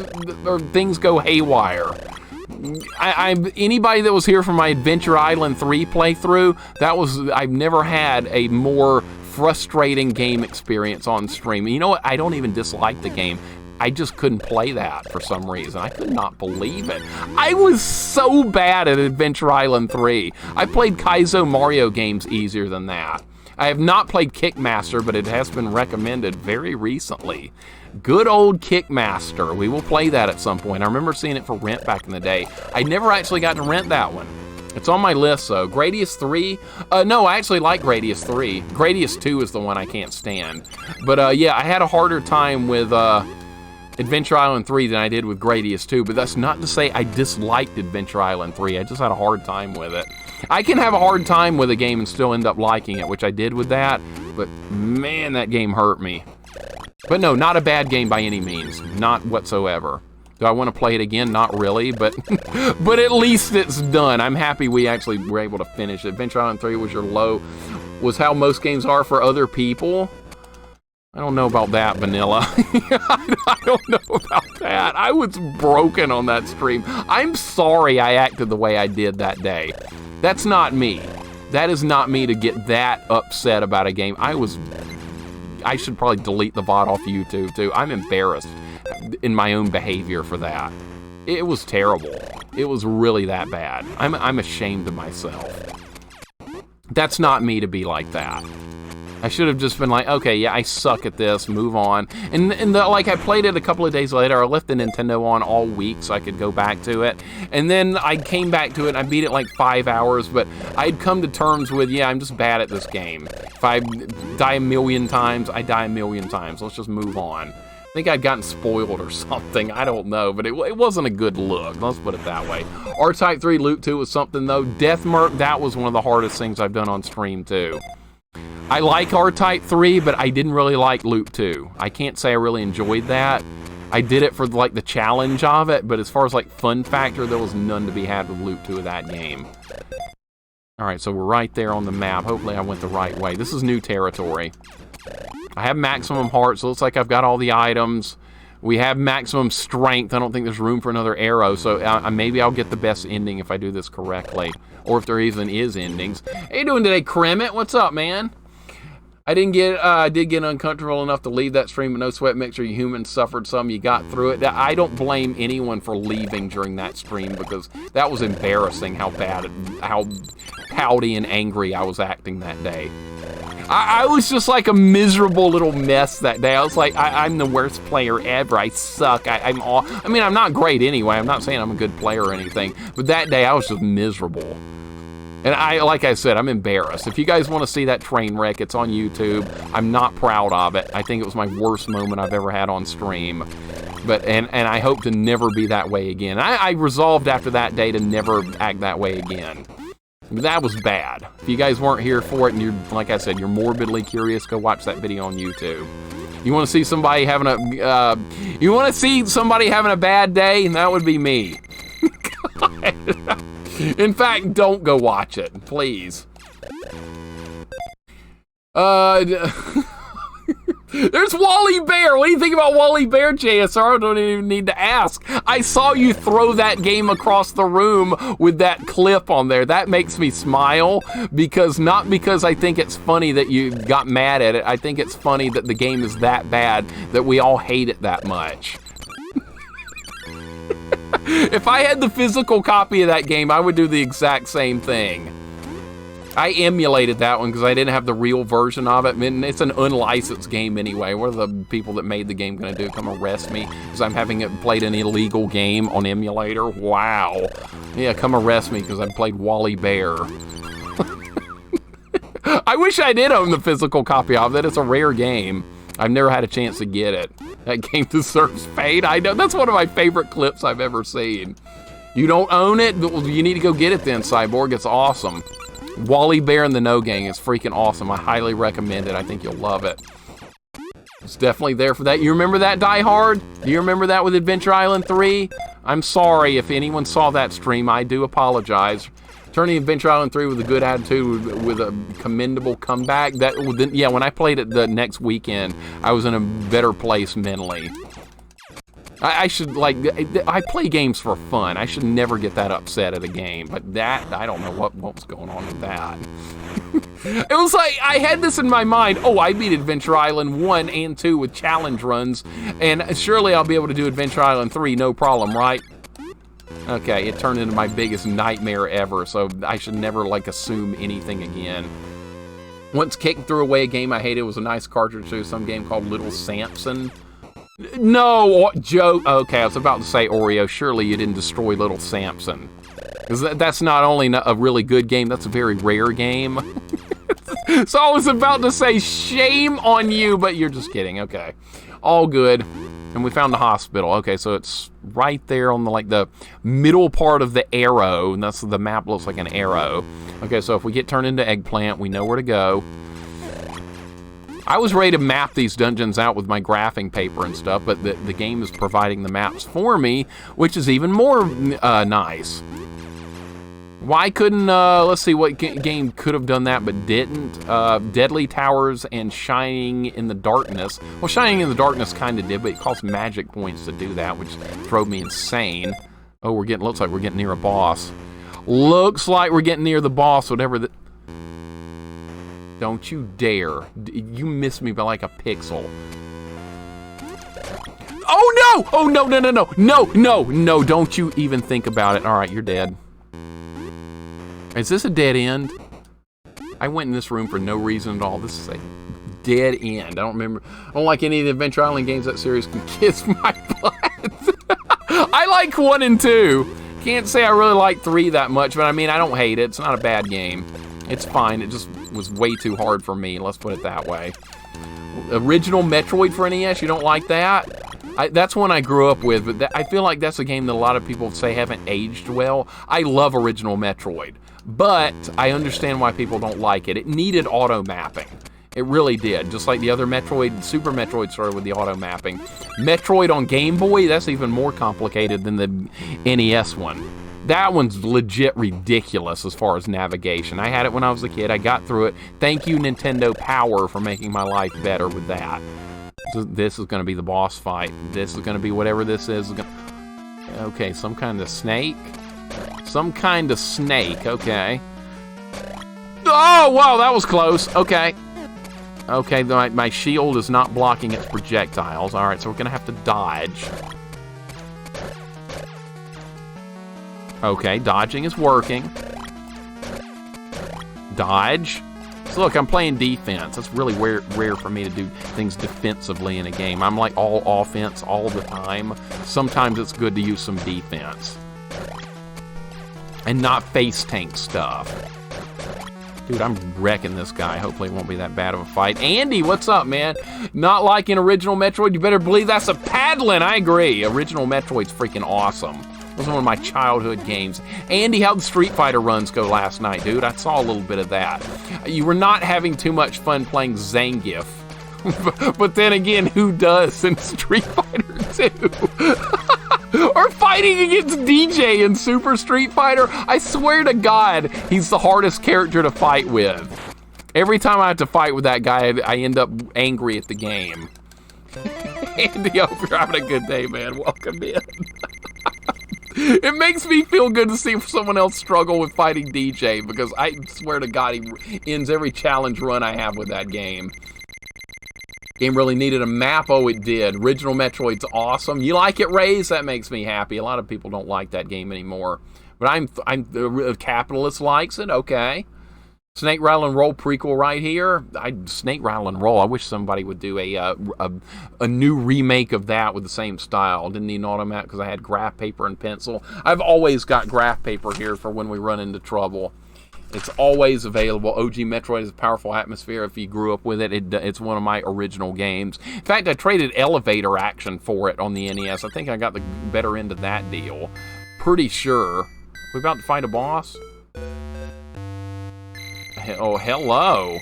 go haywire. Anybody that was here for my Adventure Island 3 playthrough, I've never had a more frustrating game experience on stream. You know what? I don't even dislike the game. I just couldn't play that for some reason. I could not believe it. I was so bad at Adventure Island 3. I played Kaizo Mario games easier than that. I have not played Kickmaster, but it has been recommended very recently. Good old Kickmaster. We will play that at some point. I remember seeing it for rent back in the day. I never actually got to rent that one. It's on my list, though. Gradius 3? No, I actually like Gradius 3. Gradius 2 is the one I can't stand. But yeah, I had a harder time with Adventure Island 3 than I did with Gradius 2, but that's not to say I disliked Adventure Island 3. I just had a hard time with it. I can have a hard time with a game and still end up liking it, which I did with that, but man, that game hurt me. But no, not a bad game by any means. Not whatsoever. Do I want to play it again? Not really, but but at least it's done. I'm happy we actually were able to finish it. Adventure Island 3 was how most games are for other people. I don't know about that, Vanilla. I don't know about that. I was broken on that stream. I'm sorry I acted the way I did that day. That's not me. That is not me to get that upset about a game. I should probably delete the VOD off YouTube, too. I'm embarrassed in my own behavior for that. It was terrible. It was really that bad. I'm ashamed of myself. That's not me to be like that. I should have just been like, okay, yeah, I suck at this, move on. And like, I played it a couple of days later. I left the Nintendo on all week so I could go back to it. And then I came back to it, and I beat it like 5 hours, but I'd come to terms with, yeah, I'm just bad at this game. If I die a million times, I die a million times. Let's just move on. I think I'd gotten spoiled or something. I don't know, but it wasn't a good look. Let's put it that way. R-Type 3 Loop 2 was something, though. Death Merc, that was one of the hardest things I've done on stream, too. I like R-Type 3, but I didn't really like Loop 2. I can't say I really enjoyed that. I did it for, like, the challenge of it, but as far as, like, fun factor, there was none to be had with Loop 2 of that game. Alright, so we're right there on the map. Hopefully I went the right way. This is new territory. I have maximum heart, so it looks like I've got all the items. We have maximum strength. I don't think there's room for another arrow, so maybe I'll get the best ending if I do this correctly. Or if there even is endings. How you doing today, Kremit? What's up, man? I did get uncomfortable enough to leave that stream, but no sweat, Mixer. You humans suffered some. You got through it. I don't blame anyone for leaving during that stream because that was embarrassing how pouty and angry I was acting that day. I was just like a miserable little mess that day. I was like, I'm the worst player ever. I suck. I mean, I'm not great anyway. I'm not saying I'm a good player or anything. But that day, I was just miserable. And like I said, I'm embarrassed. If you guys want to see that train wreck, it's on YouTube. I'm not proud of it. I think it was my worst moment I've ever had on stream. And I hope to never be that way again. I resolved after that day to never act that way again. That was bad. If you guys weren't here for it and you're, like I said, you're morbidly curious, go watch that video on YouTube. You want to see somebody having a bad day? That would be me. In fact, don't go watch it, please. There's Wally Bear. What do you think about Wally Bear, JSR? I don't even need to ask. I saw you throw that game across the room with that clip on there. That makes me smile not because I think it's funny that you got mad at it. I think it's funny that the game is that bad that we all hate it that much. If I had the physical copy of that game, I would do the exact same thing. I emulated that one because I didn't have the real version of it. I mean, it's an unlicensed game anyway. What are the people that made the game going to do? Come arrest me because I'm having played an illegal game on emulator? Wow. Yeah, come arrest me because I played Wally Bear. I wish I did own the physical copy of it. It's a rare game. I've never had a chance to get it. That game deserves fate. I know. That's one of my favorite clips I've ever seen. You don't own it? But you need to go get it then, Cyborg. It's awesome. Wally Bear and the No Gang is freaking awesome. I highly recommend it. I think you'll love it. It's definitely there for that. You remember that, Die Hard? Do you remember that with Adventure Island 3? I'm sorry if anyone saw that stream. I do apologize. Turning Adventure Island 3 with a good attitude, with a commendable comeback. Yeah, when I played it the next weekend, I was in a better place mentally. I should, like, I play games for fun. I should never get that upset at a game. But that, I don't know what was going on with that. It was like, I had this in my mind. Oh, I beat Adventure Island 1 and 2 with challenge runs. And surely I'll be able to do Adventure Island 3, no problem, right? Okay, it turned into my biggest nightmare ever. So I should never, like, assume anything again. Once Kick threw away a game I hated. It was a nice cartridge too. Some game called Little Samson. No, Joe. Okay, I was about to say Oreo. Surely you didn't destroy Little Samson. Because that's not only a really good game, that's a very rare game. So I was about to say shame on you, but you're just kidding. Okay, all good. And we found the hospital. Okay, so it's right there on the middle part of the arrow, and that's the map looks like an arrow. Okay, so if we get turned into Eggplant, we know where to go. I was ready to map these dungeons out with my graphing paper and stuff, but the game is providing the maps for me, which is even more nice. Why couldn't, let's see what game could have done that but didn't? Deadly Towers and Shining in the Darkness. Well, Shining in the Darkness kind of did, but it cost magic points to do that, which drove me insane. Oh, looks like we're getting near a boss. Looks like we're getting near the boss, whatever the... Don't you dare. You missed me by like a pixel. Oh no! Oh no, no, no, no. No, no, no, don't you even think about it. All right, you're dead. Is this a dead end? I went in this room for no reason at all. This is a dead end. I don't like any of the Adventure Island games. That series can kiss my butt. I like 1 and 2. Can't say I really like 3 that much, but I mean, I don't hate it. It's not a bad game. It's fine. It just was way too hard for me. Let's put it that way. Original Metroid for NES, you don't like that? That's one I grew up with, but I feel like that's a game that a lot of people say haven't aged well. I love Original Metroid, but I understand why people don't like it. It needed auto mapping. It really did. Just like the other Metroid, Super Metroid started with the auto mapping. Metroid on Game Boy, that's even more complicated than the NES one. That one's legit ridiculous as far as navigation. I had it when I was a kid. I got through it. Thank you, Nintendo Power, for making my life better with that. So this is going to be the boss fight. This is going to be whatever this is. Okay, some kind of snake. Some kind of snake, okay. Oh, wow, that was close. Okay. Okay, my shield is not blocking its projectiles. All right, so we're going to have to dodge. Okay, dodging is working. Dodge. So look, I'm playing defense. That's really rare for me to do things defensively in a game. I'm like all offense all the time. Sometimes it's good to use some defense. And not face tank stuff. Dude, I'm wrecking this guy. Hopefully it won't be that bad of a fight. Andy, what's up, man? Not liking Original Metroid? You better believe that's a paddling. I agree. Original Metroid's freaking awesome. It was one of my childhood games. Andy, how'd the Street Fighter runs go last night, dude? I saw a little bit of that. You were not having too much fun playing Zangief. But then again, who does in Street Fighter 2? Or fighting against DJ in Super Street Fighter? I swear to God, he's the hardest character to fight with. Every time I have to fight with that guy, I end up angry at the game. Andy, I hope you're having a good day, man. Welcome in. It makes me feel good to see someone else struggle with fighting DJ, because I swear to God, he ends every challenge run I have with that game. Game really needed a map. Oh, it did. Original Metroid's awesome. You like it, Raze? That makes me happy. A lot of people don't like that game anymore. But I'm capitalist likes it. Okay. Snake Rattle and Roll prequel right here. Snake Rattle and Roll. I wish somebody would do a new remake of that with the same style. Didn't need an automat because I had graph paper and pencil. I've always got graph paper here for when we run into trouble. It's always available. OG Metroid is a powerful atmosphere. If you grew up with it, it's one of my original games. In fact, I traded elevator action for it on the NES. I think I got the better end of that deal. Pretty sure. We about to fight a boss? Oh, hello.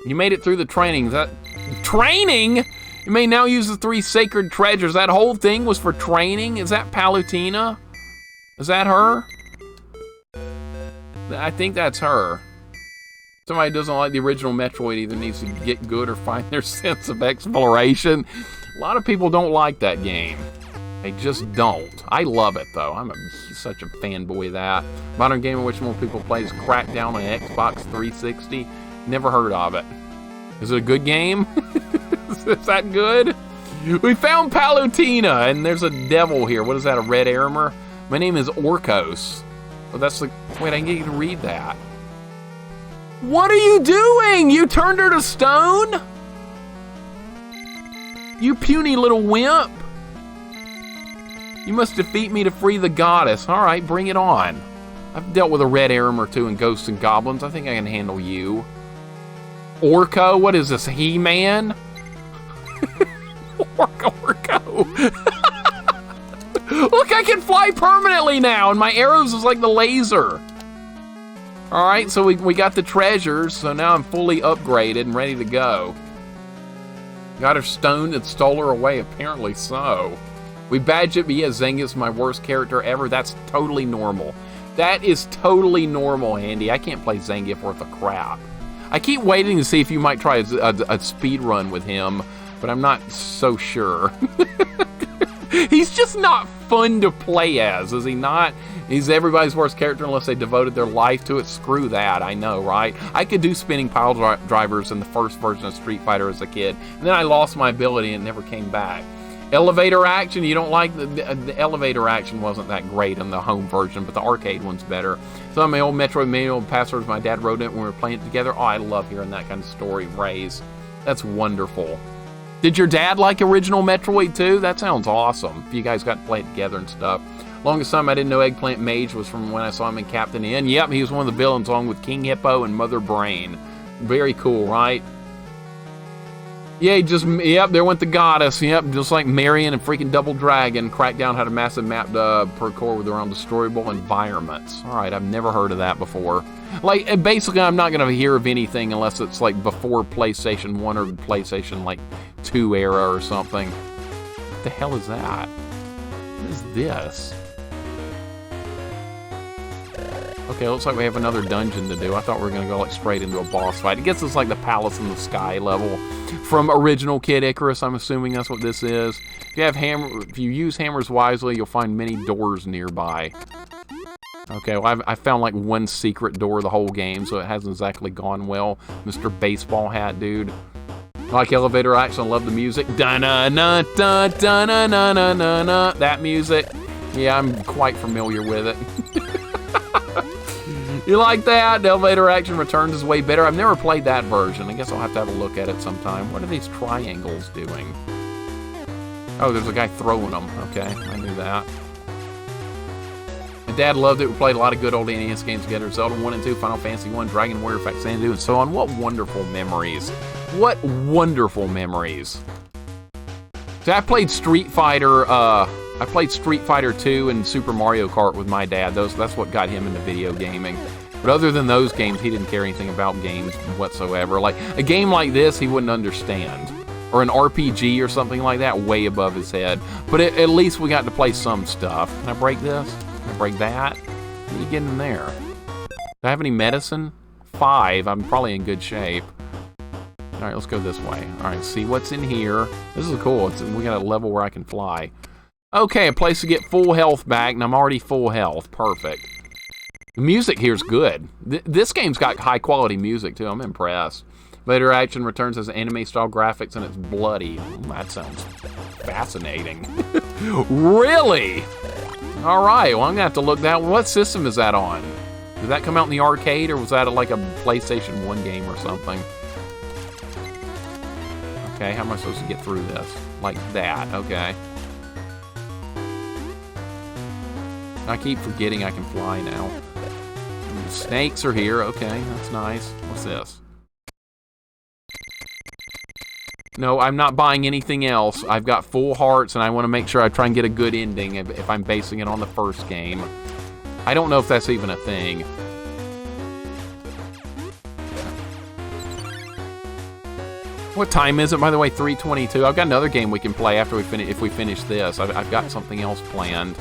You made it through the training. Is that training? You may now use the 3 sacred treasures. That whole thing was for training? Is that Palutena? Is that her? I think that's her. Somebody who doesn't like the original Metroid either needs to get good or find their sense of exploration. A lot of people don't like that game. They just don't. I love it, though. I'm such a fanboy of that. Modern game in which more people play is Crackdown on Xbox 360. Never heard of it. Is it a good game? Is that good? We found Palutena, and there's a devil here. What is that, a red armor? My name is Orcos. Oh, that's the... Wait, I can get you to read that. What are you doing? You turned her to stone? You puny little wimp. You must defeat me to free the goddess. All right, bring it on. I've dealt with a red arm or two in Ghosts and Goblins. I think I can handle you. Orco? What is this, He-Man? Orco. Look, I can fly permanently now, and my arrows is like the laser. All right, so we got the treasures, so now I'm fully upgraded and ready to go. Got her stoned and stole her away, apparently so. We badge it, but yeah, Zangief's my worst character ever. That's totally normal. That is totally normal, Andy. I can't play Zangief worth of crap. I keep waiting to see if you might try a speed run with him, but I'm not so sure. He's just not fun to play as, is he not? He's everybody's worst character unless they devoted their life to it. Screw that, I know, right? I could do spinning pile drivers in the first version of Street Fighter as a kid, and then I lost my ability and it never came back. Elevator action, you don't like the elevator action wasn't that great in the home version, but the arcade one's better. Some of my old Metroid manual passwords my dad wrote it when we were playing it together. Oh, I love hearing that kind of story, Raze. That's wonderful. Did your dad like original Metroid too? That sounds awesome. If you guys got to play it together and stuff. Longest time I didn't know Eggplant Mage was from when I saw him in Captain N. Yep, he was one of the villains along with King Hippo and Mother Brain. Very cool, right? Yeah, yep, there went the goddess. Yep, just like Marion and freaking Double Dragon. Crackdown had a massive map parkour with their own destroyable environments. All right, I've never heard of that before. Like, basically, I'm not going to hear of anything unless it's like before PlayStation 1 or PlayStation like 2 era or something. What the hell is that? What is this? Okay, looks like we have another dungeon to do. I thought we were going to go like straight into a boss fight. I guess it's like the Palace in the Sky level from original Kid Icarus. I'm assuming that's what this is. If you use hammers wisely, you'll find many doors nearby. Okay, well, I found like one secret door the whole game, so it hasn't exactly gone well. Mr. Baseball Hat Dude. I like elevator action. I love the music. Da-na-na-da-da-na-na-na-na-na. That music. Yeah, I'm quite familiar with it. You like that? The elevator action returns is way better. I've never played that version. I guess I'll have to have a look at it sometime. What are these triangles doing? Oh, there's a guy throwing them. Okay, I knew that. My dad loved it. We played a lot of good old NES games together. Zelda 1 and 2, Final Fantasy 1, Dragon Warrior, Faxanadu, and so on. What wonderful memories. What wonderful memories. So I played Street Fighter, I played Street Fighter 2 and Super Mario Kart with my dad. That's what got him into video gaming. But other than those games, he didn't care anything about games whatsoever. Like, a game like this, he wouldn't understand. Or an RPG or something like that, way above his head. But at least we got to play some stuff. Can I break this? Can I break that? What are you getting in there? Do I have any medicine? 5. I'm probably in good shape. All right, let's go this way. All right, see what's in here. This is cool. We got a level where I can fly. Okay, a place to get full health back, and I'm already full health. Perfect. The music here's good. This game's got high-quality music, too. I'm impressed. Later action returns as anime-style graphics, and it's bloody. That sounds fascinating. Really? All right, well, I'm going to have to look that. What system is that on? Did that come out in the arcade, or was that like a PlayStation 1 game or something? Okay, how am I supposed to get through this? Like that, okay. I keep forgetting I can fly now. The snakes are here, okay, that's nice. What's this? No, I'm not buying anything else. I've got full hearts, and I want to make sure I try and get a good ending if I'm basing it on the first game. I don't know if that's even a thing. What time is it, by the way? 3:22. I've got another game we can play after we finish. If we finish this, I've got something else planned.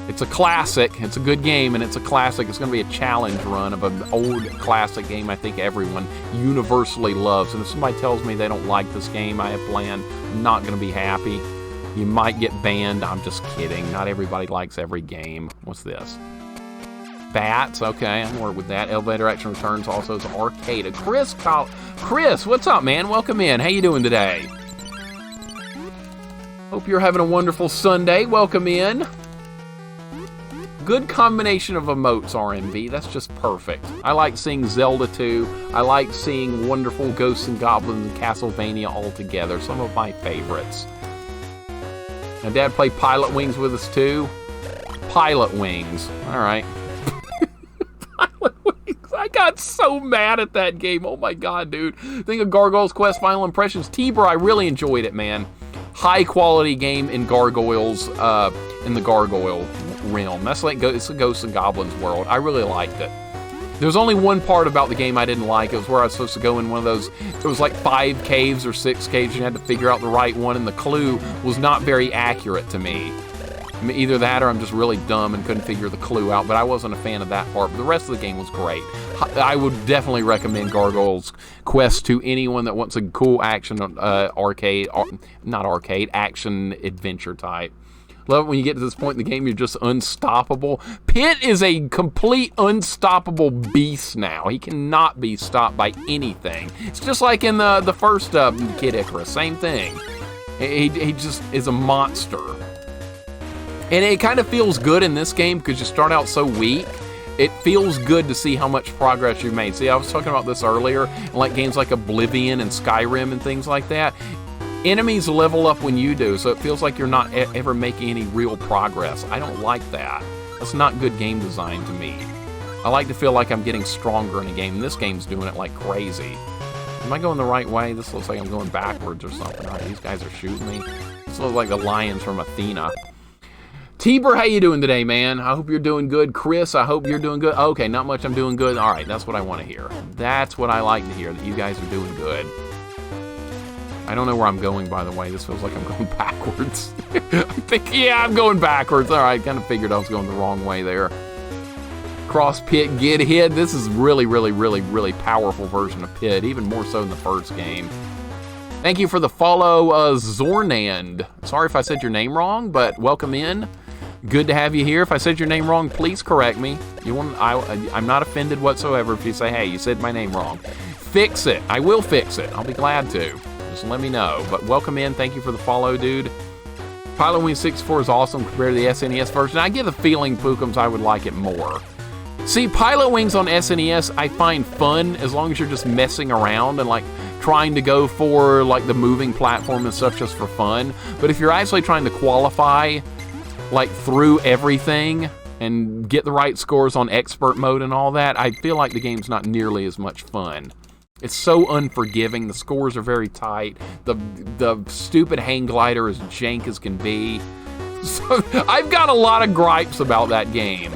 It's a classic. It's a good game, and it's a classic. It's going to be a challenge run of an old classic game I think everyone universally loves. And if somebody tells me they don't like this game I have planned, I'm not going to be happy. You might get banned. I'm just kidding. Not everybody likes every game. What's this? Bats. Okay, I'm worried with that. Elevator Action Returns also is arcade. Chris, what's up, man? Welcome in. How you doing today? Hope you're having a wonderful Sunday. Welcome in. Good combination of emotes, RMB. That's just perfect. I like seeing Zelda 2. I like seeing wonderful Ghosts and Goblins and Castlevania all together. Some of my favorites. My dad played Pilot Wings with us too. Pilot Wings. All right. Pilot Wings. I got so mad at that game. Oh my god, dude. Think of Gargoyles Quest Final Impressions. T-Bra, I really enjoyed it, man. High quality game in Gargoyles, in the Gargoyle realm. That's like, it's a Ghosts and Goblins world. I really liked it. There was only one part about the game I didn't like. It was where I was supposed to go in one of those, it was like 5 caves or 6 caves. You had to figure out the right one, and the clue was not very accurate to me. I mean, either that or I'm just really dumb and couldn't figure the clue out, but I wasn't a fan of that part. But the rest of the game was great. I would definitely recommend Gargoyles Quest to anyone that wants a cool action action adventure type. Love it when you get to this point in the game, you're just unstoppable. Pit is a complete unstoppable beast now. He cannot be stopped by anything. It's just like in the first Kid Icarus, same thing. He just is a monster. And it kind of feels good in this game because you start out so weak. It feels good to see how much progress you've made. See, I was talking about this earlier, like games like Oblivion and Skyrim and things like that. Enemies level up when you do, so it feels like you're not ever making any real progress. I don't like that. That's not good game design to me. I like to feel like I'm getting stronger in a game, and this game's doing it like crazy. Am I going the right way? This looks like I'm going backwards or something. All right, these guys are shooting me. This looks like the lions from Athena. Tiber, how you doing today, man? I hope you're doing good. Chris, I hope you're doing good. Okay, not much, I'm doing good. All right, that's what I want to hear. That's what I like to hear, that you guys are doing good. I don't know where I'm going, by the way. This feels like I'm going backwards. I think, yeah, I'm going backwards. All right, kind of figured I was going the wrong way there. Cross Pit, get hit. This is really, really, really, really powerful version of Pit, even more so than the first game. Thank you for the follow, Zornand. Sorry if I said your name wrong, but welcome in. Good to have you here. If I said your name wrong, please correct me. I'm not offended whatsoever if you say, hey, you said my name wrong. Fix it. I will fix it. I'll be glad to. Just let me know. But welcome in. Thank you for the follow, dude. Pilot Wings 64 is awesome compared to the SNES version. I get the feeling, Pookums, I would like it more. See, Pilot Wings on SNES I find fun as long as you're just messing around and like trying to go for like the moving platform and stuff just for fun. But if you're actually trying to qualify like through everything and get the right scores on expert mode and all that, I feel like the game's not nearly as much fun. It's so unforgiving. The scores are very tight. The stupid hang glider is jank as can be. So I've got a lot of gripes about that game.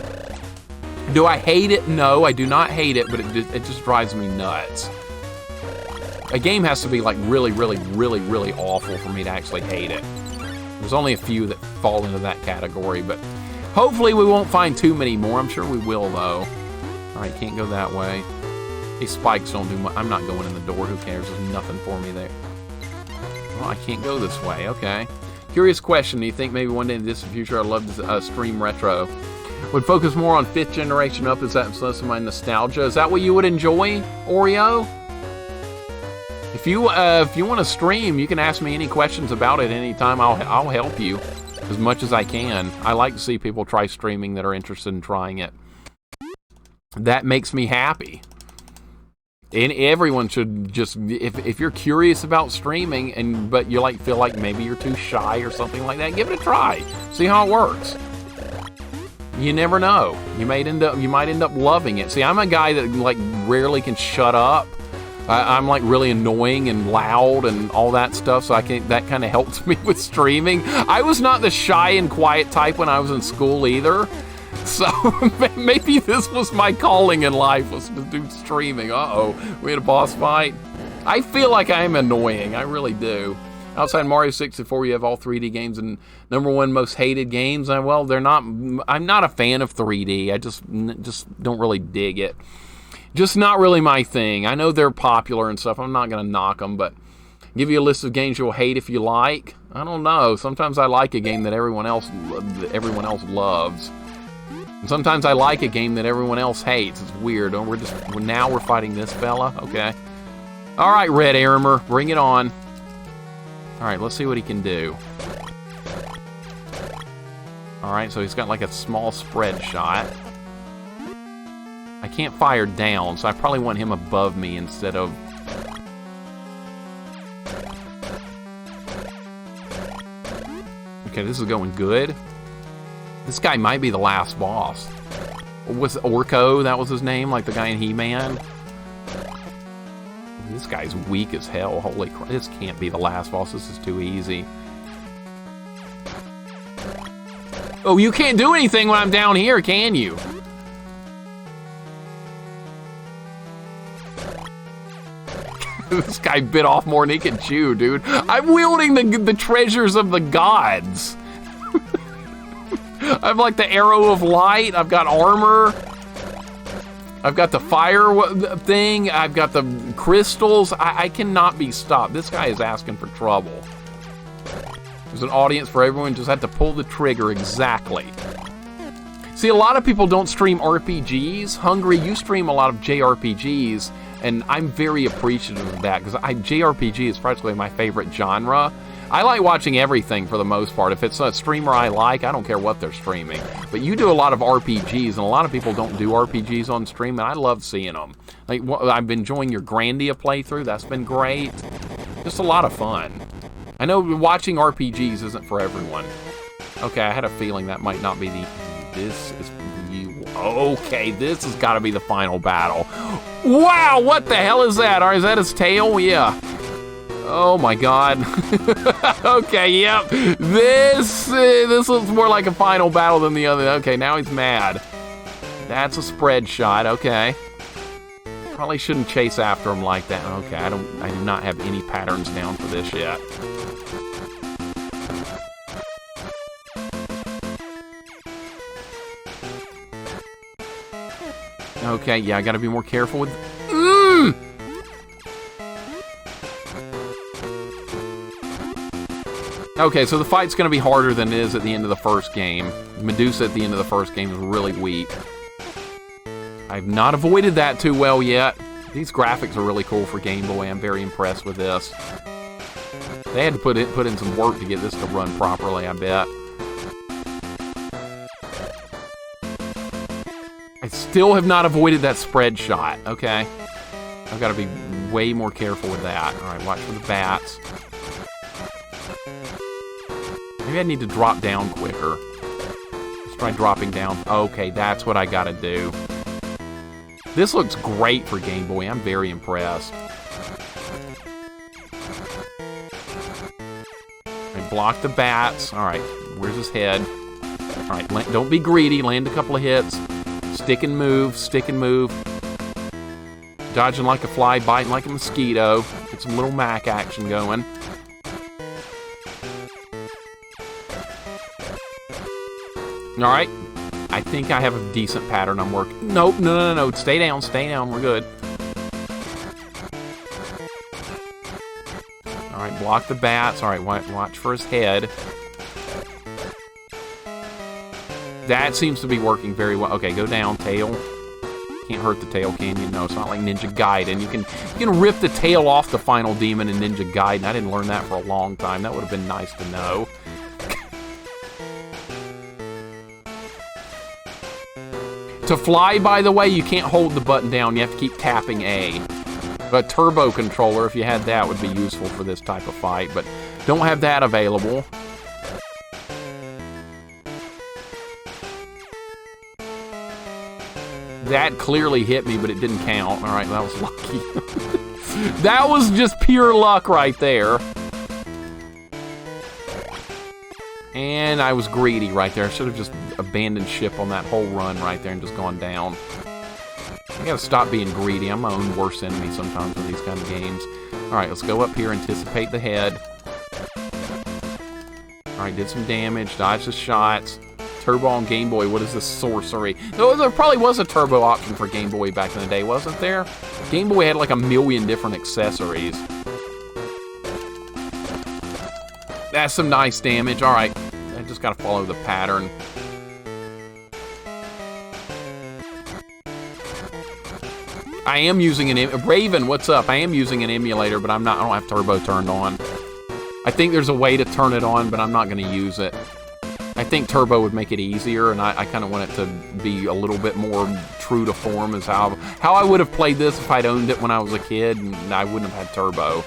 Do I hate it? No, I do not hate it, but it just drives me nuts. A game has to be like really, really, really, really awful for me to actually hate it. There's only a few that fall into that category, but hopefully we won't find too many more. I'm sure we will, though. All right, can't go that way. These spikes don't do much. I'm not going in the door. Who cares? There's nothing for me there. Well, I can't go this way. Okay. Curious question. Do you think maybe one day in the distant future I'd love to stream retro? Would focus more on 5th generation up? Is that less of my nostalgia? Is that what you would enjoy, Oreo? If you want to stream, you can ask me any questions about it anytime. I'll help you as much as I can. I like to see people try streaming that are interested in trying it. that makes me happy. And everyone should just, if you're curious about streaming, but you feel like maybe you're too shy or something like that, give it a try. See how it works. You never know. You might end up loving it. See, I'm a guy that rarely can shut up. I'm really annoying and loud and all that stuff, so that kind of helps me with streaming. I was not the shy and quiet type when I was in school either. So maybe this was my calling in life, was to do streaming. Uh-oh, we had a boss fight. I feel like I am annoying, I really do. Outside Mario 64, you have all 3D games, and #1 most hated games. Well, they're not. I'm not a fan of 3D. I just don't really dig it. Just not really my thing. I know they're popular and stuff. I'm not gonna knock them, but give you a list of games you'll hate if you like. I don't know. Sometimes I like a game that everyone else loves. And sometimes I like a game that everyone else hates. It's weird. Now we're fighting this fella. Okay. All right, Red Arimer, bring it on. All right, let's see what he can do. All right, so he's got a small spread shot. I can't fire down, so I probably want him above me instead of... Okay, this is going good. This guy might be the last boss. Was Orko, that was his name, like the guy in He-Man? This guy's weak as hell. Holy crap, this can't be the last boss. This is too easy. Oh, you can't do anything when I'm down here, can you? This guy bit off more than he can chew, dude. I'm wielding the treasures of the gods. I've the arrow of light. I've got armor. I've got the fire thing. I've got the crystals. I cannot be stopped. This guy is asking for trouble. There's an audience for everyone. Just have to pull the trigger exactly. See, a lot of people don't stream RPGs. Hungry, you stream a lot of JRPGs, and I'm very appreciative of that, because JRPG is practically my favorite genre. I like watching everything for the most part. If it's a streamer I like, I don't care what they're streaming. But you do a lot of RPGs, and a lot of people don't do RPGs on stream, and I love seeing them. I've been enjoying your Grandia playthrough. That's been great. Just a lot of fun. I know watching RPGs isn't for everyone. Okay, I had a feeling that might not be the... This is... Okay, this has got to be the final battle. Wow, what the hell is that? Is that his tail? Yeah. Oh my god. Okay, yep. This looks more like a final battle than the other. Okay, now he's mad. That's a spread shot. Okay. Probably shouldn't chase after him like that. Okay, I do not have any patterns down for this yet. Okay, yeah, I gotta be more careful with... Okay, so the fight's gonna be harder than it is at the end of the first game. Medusa at the end of the first game is really weak. I've not avoided that too well yet. These graphics are really cool for Game Boy. I'm very impressed with this. They had to put in some work to get this to run properly, I bet. I still have not avoided that spread shot, okay? I've got to be way more careful with that. All right, watch for the bats. Maybe I need to drop down quicker. Let's try dropping down. Okay, that's what I got to do. This looks great for Game Boy. I'm very impressed. I block the bats. All right, where's his head? All right, don't be greedy. Land a couple of hits. Stick and move, stick and move. Dodging like a fly, biting like a mosquito. Get some little Mac action going. Alright. I think I have a decent pattern I'm working. Nope, no. Stay down, we're good. Alright, block the bats. Alright, watch for his head. That seems to be working very well. Okay, go down, tail. Can't hurt the tail, can you? No, it's not like Ninja Gaiden. You can rip the tail off the final demon in Ninja Gaiden. I didn't learn that for a long time. That would have been nice to know. To fly, by the way, you can't hold the button down. You have to keep tapping A. A turbo controller, if you had that, would be useful for this type of fight, but don't have that available. That clearly hit me, but it didn't count. All right, that was lucky. That was just pure luck right there. And I was greedy right there. I should have just abandoned ship on that whole run right there and just gone down. I gotta stop being greedy. I'm my own worst enemy sometimes with these kind of games. Alright, let's go up here, anticipate the head. Alright, did some damage, dodged the shots. Turbo on Game Boy, what is this sorcery? Though there probably was a turbo option for Game Boy back in the day, wasn't there? Game Boy had like a million different accessories. That's some nice damage. Alright, I just gotta follow the pattern. I am using an Raven, what's up? I am using an emulator, but I don't have turbo turned on. I think there's a way to turn it on, but I'm not gonna use it. I think turbo would make it easier, and I kind of want it to be a little bit more true to form as how I would have played this if I'd owned it when I was a kid, and I wouldn't have had turbo.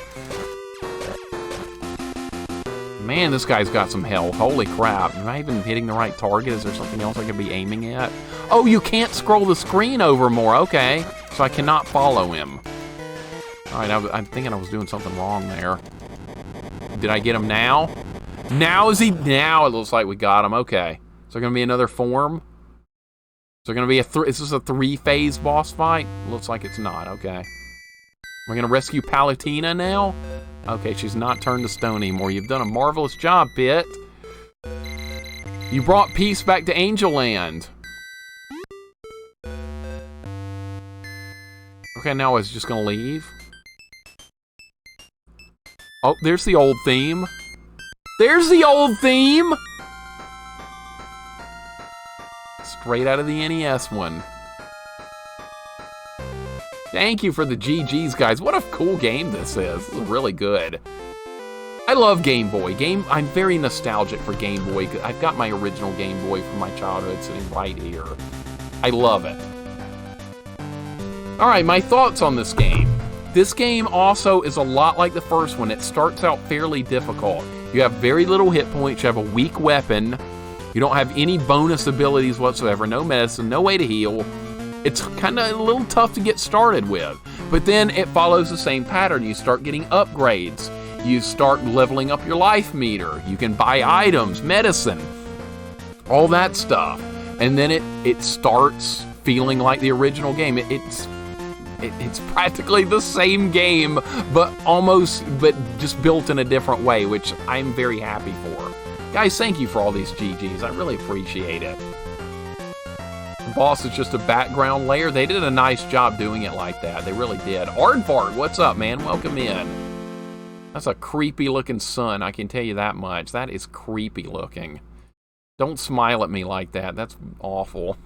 Man, this guy's got some health. Holy crap. Am I even hitting the right target? Is there something else I could be aiming at? Oh, you can't scroll the screen over more. Okay. So I cannot follow him. Alright, I'm thinking I was doing something wrong there. Did I get him now? Now it looks like we got him. Okay. Is there going to be another form? Is there going to be is this a 3-phase boss fight? Looks like it's not. Okay. Am I going to rescue Palutena now? Okay, she's not turned to stone anymore. You've done a marvelous job, Pit. You brought peace back to Angel Land. Okay, now I was just gonna leave. Oh, there's the old theme. There's the old theme! Straight out of the NES one. Thank you for the GGs, guys. What a cool game this is. This is really good. I love Game Boy. I'm very nostalgic for Game Boy. I've got my original Game Boy from my childhood sitting right here. I love it. Alright, my thoughts on this game. This game also is a lot like the first one. It starts out fairly difficult. You have very little hit points. You have a weak weapon. You don't have any bonus abilities whatsoever. No medicine, no way to heal. It's kind of a little tough to get started with. But then it follows the same pattern. You start getting upgrades. You start leveling up your life meter. You can buy items, medicine, all that stuff. And then it starts feeling like the original game. It's practically the same game, but just built in a different way, which I'm very happy for. Guys, thank you for all these GGs. I really appreciate it. The boss is just a background layer. They did a nice job doing it like that. They really did. Aardvark, what's up, man? Welcome in. That's a creepy looking sun, I can tell you that much. That is creepy looking. Don't smile at me like that. That's awful.